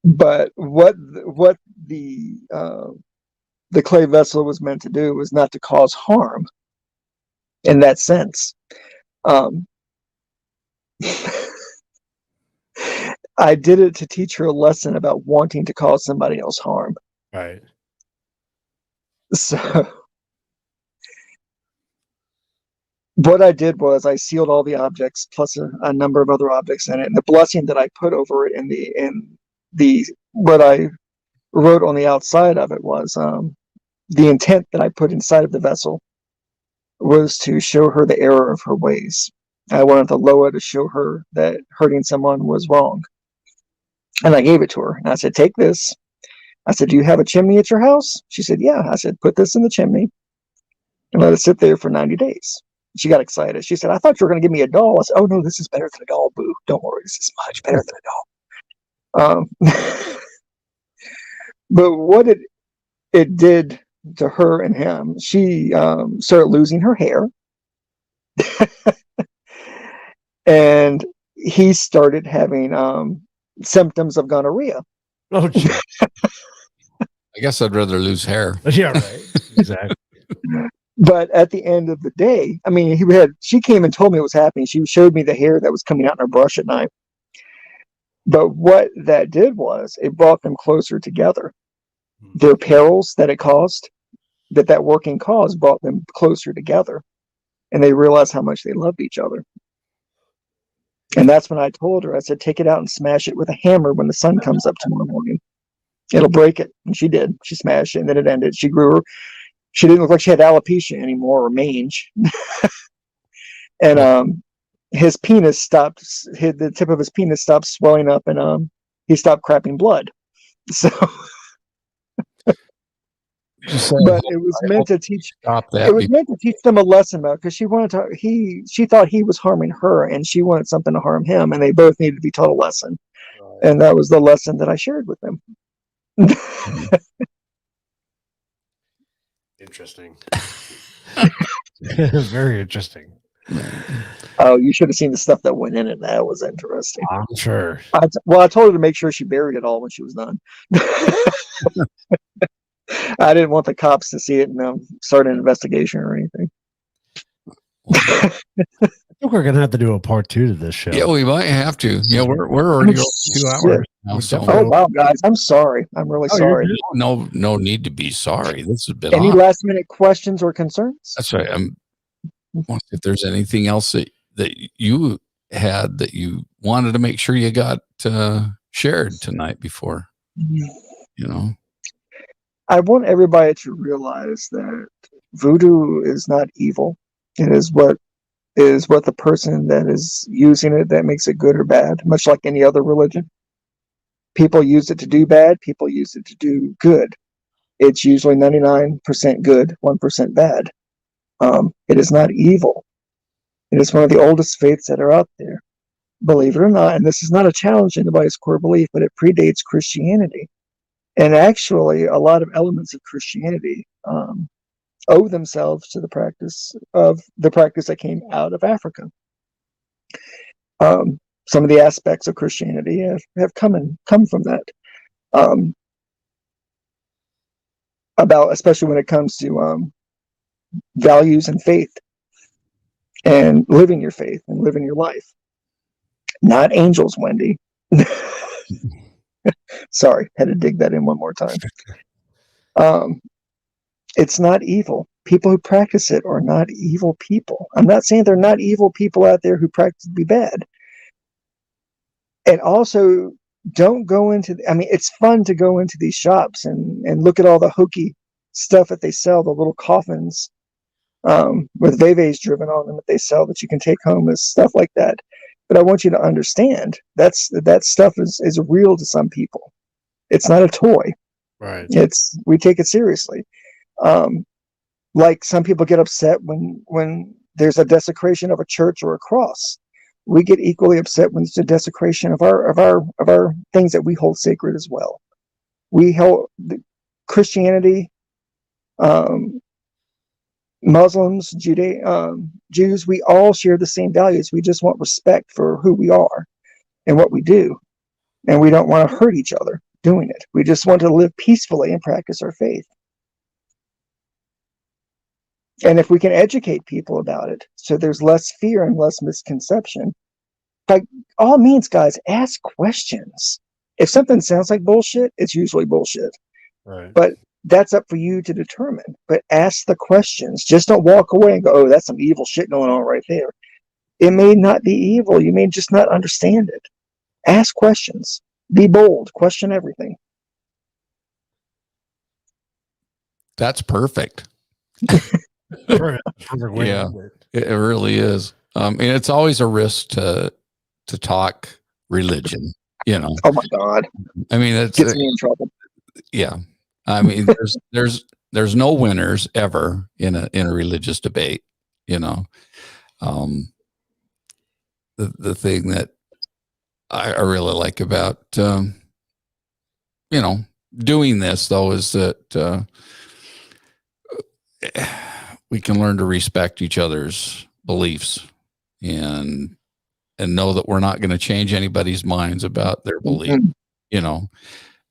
But what the clay vessel was meant to do was not to cause harm in that sense. I did it to teach her a lesson about wanting to cause somebody else harm. Right. So what I did was I sealed all the objects plus a number of other objects in it. And the blessing that I put over it in the what I wrote on the outside of it was the intent that I put inside of the vessel was to show her the error of her ways. I wanted the Loa to show her that hurting someone was wrong. And I gave it to her. And I said, take this. I said, do you have a chimney at your house? She said, yeah. I said, put this in the chimney and let it sit there for 90 days. She got excited. She said, I thought you were going to give me a doll. I said, oh, no, this is better than a doll, boo. Don't worry. This is much better than a doll. But what it did to her and him, she started losing her hair. And he started having symptoms of gonorrhea. Oh, geez. I guess I'd rather lose hair. Yeah, right. Exactly. But at the end of the day, I mean, she came and told me what was happening. She showed me the hair that was coming out in her brush at night. But what that did was it brought them closer together. Their perils that it caused, that working cause brought them closer together. And they realized how much they loved each other. And that's when I told her, I said, take it out and smash it with a hammer when the sun comes up tomorrow morning. It'll break it. And she did. She smashed it and then it ended. She didn't look like she had alopecia anymore or mange. And his penis stopped, the tip of his penis stopped swelling up and he stopped crapping blood. So, but it was meant to teach. It was meant to teach them a lesson about, because she thought he was harming her and she wanted something to harm him, and they both needed to be taught a lesson. Right. And that was the lesson that I shared with them. Interesting. Very interesting. Oh, you should have seen the stuff that went in it. That was interesting. I'm sure. I told her to make sure she buried it all when she was done. I didn't want the cops to see it and start an investigation or anything. think we're gonna have to do a part 2 to this show. Yeah, we might have to. Yeah, we're already over 2 hours now. So Oh wow, guys, I'm sorry. I'm really sorry. no need to be sorry. This has been Any awesome. last minute questions or concerns? That's right. If there's anything else that you had that you wanted to make sure you got shared tonight before, I want everybody to realize that voodoo is not evil. It is what the person that is using it that makes it good or bad, much like any other religion. People use it to do bad, people use it to do good. It's usually 99% good, 1% bad. It is not evil. It is one of the oldest faiths that are out there. Believe it or not, and this is not a challenge to anybody's core belief, but it predates Christianity. And actually, a lot of elements of Christianity owe themselves to the practice that came out of Africa. Some of the aspects of Christianity have come from that. Especially when it comes to values and faith, and living your faith and living your life. Not angels, Wendy. Sorry, had to dig that in one more time. It's not evil. People who practice it are not evil people. I'm not saying they're not evil people out there who practice to be bad. And also, don't go into, it's fun to go into these shops and look at all the hokey stuff that they sell, the little coffins with Veves driven on them that they sell that you can take home as stuff like that. But I want you to understand that stuff is real to some people. It's not a toy. Right. We take it seriously. Like some people get upset when there's a desecration of a church or a cross. We get equally upset when it's a desecration of our things that we hold sacred as well. We hold Christianity, Muslims, Jews, we all share the same values. We just want respect for who we are and what we do. And we don't want to hurt each other doing it. We just want to live peacefully and practice our faith. And if we can educate people about it, so there's less fear and less misconception, by all means, guys, ask questions. If something sounds like bullshit, it's usually bullshit. Right. But that's up for you to determine. But ask the questions. Just don't walk away and go, oh, that's some evil shit going on right there. It may not be evil. You may just not understand it. Ask questions. Be bold. Question everything. That's perfect. Perfect way Yeah, to do it. it really is. And it's always a risk to talk religion, Oh my God. It Gets me in trouble. Yeah. There's no winners ever in a religious debate, the thing that I really like about, doing this though, is that, we can learn to respect each other's beliefs and know that we're not going to change anybody's minds about their belief,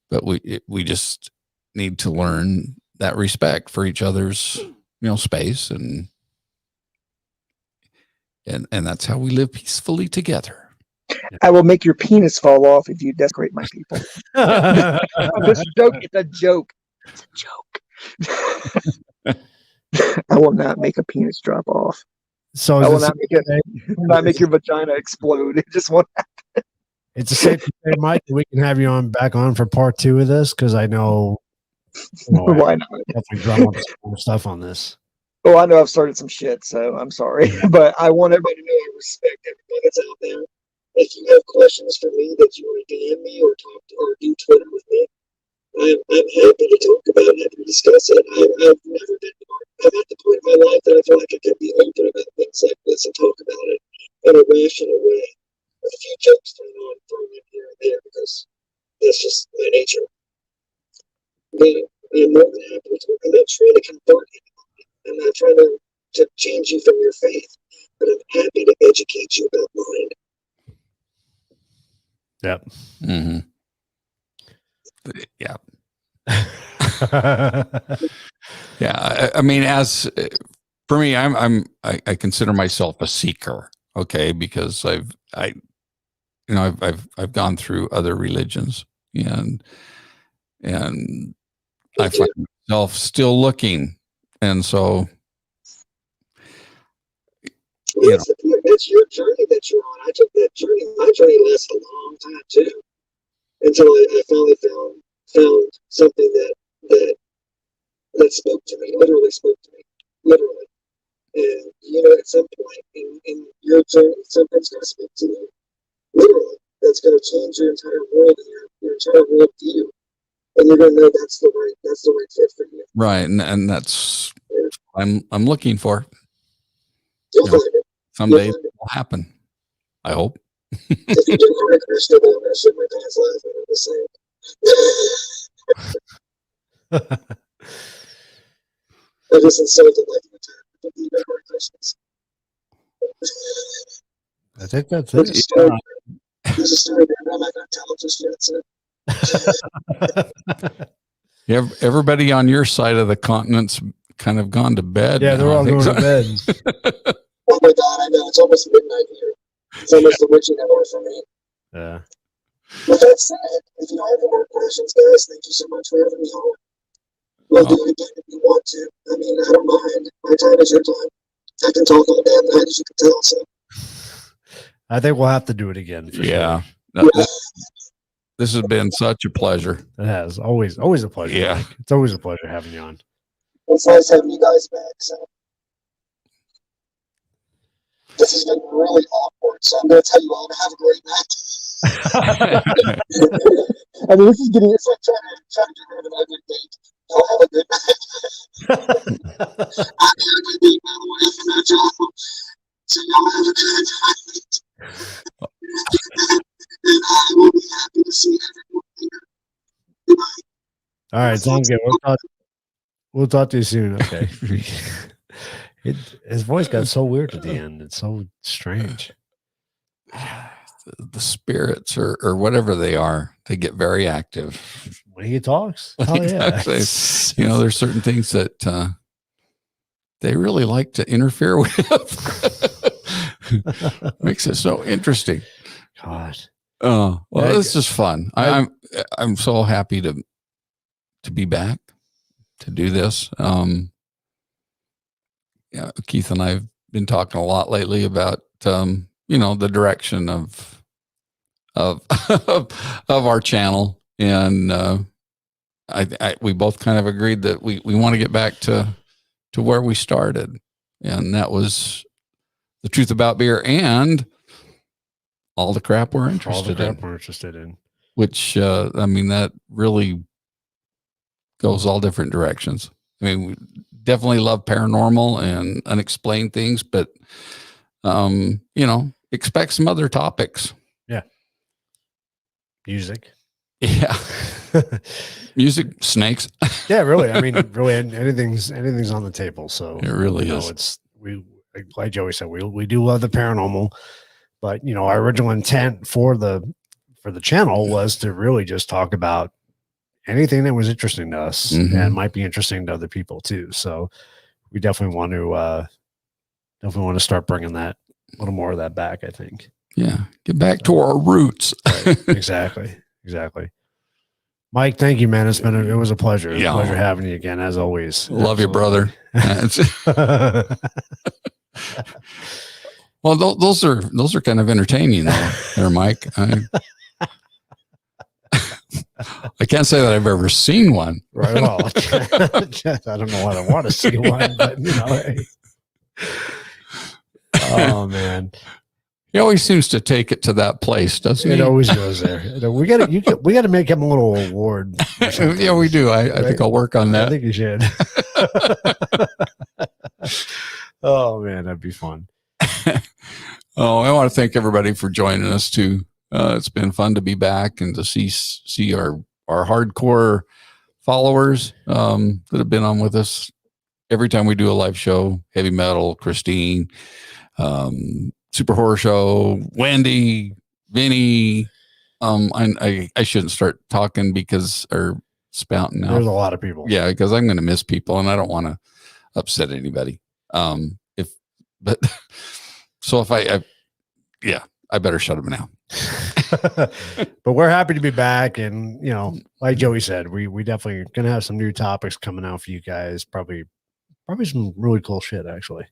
but we just need to learn that respect for each other's, space and that's how we live peacefully together. I will make your penis fall off if you desecrate my people. This joke, it's a joke. It's a joke. I will not make a penis drop off. So I will not make your vagina explode. It just won't. It's a safe to say, Mike, we can have you back on for part 2 of this, because I know Why not? definitely drum up some stuff on this. Oh, I know I've started some shit, so I'm sorry. But I want everybody to know I respect everybody that's out there. If you have questions for me that you want to DM me or talk or do Twitter with me, I'm happy to talk about it, happy to discuss it. I've never been I'm at the point in my life that I feel like I can be open about things like this and talk about it in a rational way. With a few jokes thrown in here and there, because that's just my nature. But I'm more than happy to talk. I'm not trying to convert anybody. I'm not trying to change you from your faith, but I'm happy to educate you about mine. Yep. Mm-hmm. Yeah. Yeah. As for me, I consider myself a seeker. okay, because I've gone through other religions, and I find myself still looking, and so Well, that's the point. That's your journey that you're on. I took that journey. My journey lasted a long time too, until I finally found something that spoke to me, literally spoke to me, literally. And at some point in your journey, something's going to speak to you, literally. That's going to change your entire world and your entire world view, and you're going to know that's the right fit for you. right, and that's I'm looking for. You'll find it. Someday it will happen. I hope. If you do Hare Krishna, then I'm going to shit my pants laughing at the same. I just insulted like an entire group of people Hare Krishnas. I think that's There's a it. story. There's a story there, but I'm not going to tell it just yet. So. Yeah, everybody on your side of the continent's kind of gone to bed. Yeah, they're now, all going to bed. Oh my God, I know. It's almost midnight here. It's almost the witching hour for me. Yeah. With that said, if you have any more questions, guys, thank you so much for having me on. We'll do it again if you want to. I mean, I don't mind. My time is your time. I can talk all damn night, as you can tell. So. I think we'll have to do it again. For yeah. Sure. This has been such a pleasure. It has always a pleasure. Yeah. Mike. It's always a pleasure having you on. It's nice having you guys back. So. This has been really awkward, so I'm going to tell you all to have a great night. I mean, this is getting, It's like trying to get rid of a good date. Y'all have a good night. I'm here to be, by the way, from that job. So y'all have a good night. And I will be happy to see everyone here. Goodbye. All right, sounds good. We'll talk to you soon. Okay. His voice got so weird at the end. It's so strange. The spirits or whatever they are, they get very active when he talks. Oh yeah. Exactly. There's certain things that they really like to interfere with. Makes it so interesting. God. Oh, well, this is fun. I'm so happy to be back to do this. Keith and I have been talking a lot lately about the direction of our channel, and we both kind of agreed that we want to get back to where we started, and that was the truth about beer and all the crap we're interested in. Which that really goes all different directions. I mean, we definitely love paranormal and unexplained things, but expect some other topics. Yeah. Music. Yeah. Music, snakes. Yeah, really. I mean, really anything's on the table. So it really is. Like Joey said, we do love the paranormal, but our original intent for the channel was to really just talk about anything that was interesting to us and might be interesting to other people too. So we definitely want to start bringing that a little more of that back, I think. Yeah. Get back to our roots. Right. Exactly. Mike, thank you, man. It was a pleasure. It was a pleasure having you again, as always. Love you, brother. Well, those are kind of entertaining there, Mike. I can't say that I've ever seen one. Right at all. I don't know why I want to see one, but hey. Oh man. He always seems to take it to that place, doesn't he? It always goes there. We got to make him a little award. Yeah, we do. I think I'll work on that. I think you should. Oh man, that'd be fun. Oh, I want to thank everybody for joining us too. It's been fun to be back and to see our hardcore followers that have been on with us every time we do a live show. Heavy Metal, Christine, Super Horror Show, Wendy, Vinny. I shouldn't start talking or spouting out. There's a lot of people. Yeah, because I'm going to miss people and I don't want to upset anybody. So if Yeah, I better shut him now. But we're happy to be back. And, you know, like Joey said, we definitely going to have some new topics coming out for you guys. Probably some really cool shit, actually.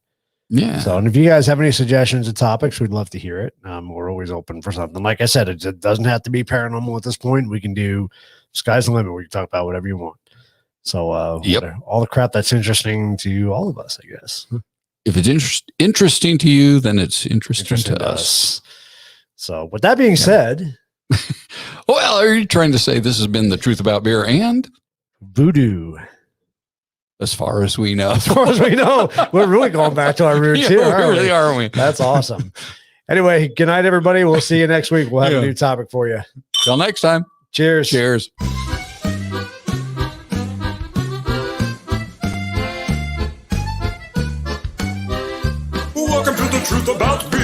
Yeah. So, and if you guys have any suggestions of topics, we'd love to hear it. We're always open for something. Like I said, it doesn't have to be paranormal at this point. We can do sky's the limit. We can talk about whatever you want. So, all the crap that's interesting to all of us, I guess. If it's interesting to you, then it's interesting to us. So, with that being said, well, are you trying to say this has been the Truth About Beer and Voodoo? As far as we know. As far as we know, we're really going back to our roots here. Really, aren't we? That's awesome. Anyway, good night, everybody. We'll see you next week. We'll have a new topic for you. Till next time. Cheers. Cheers. Welcome to the Truth About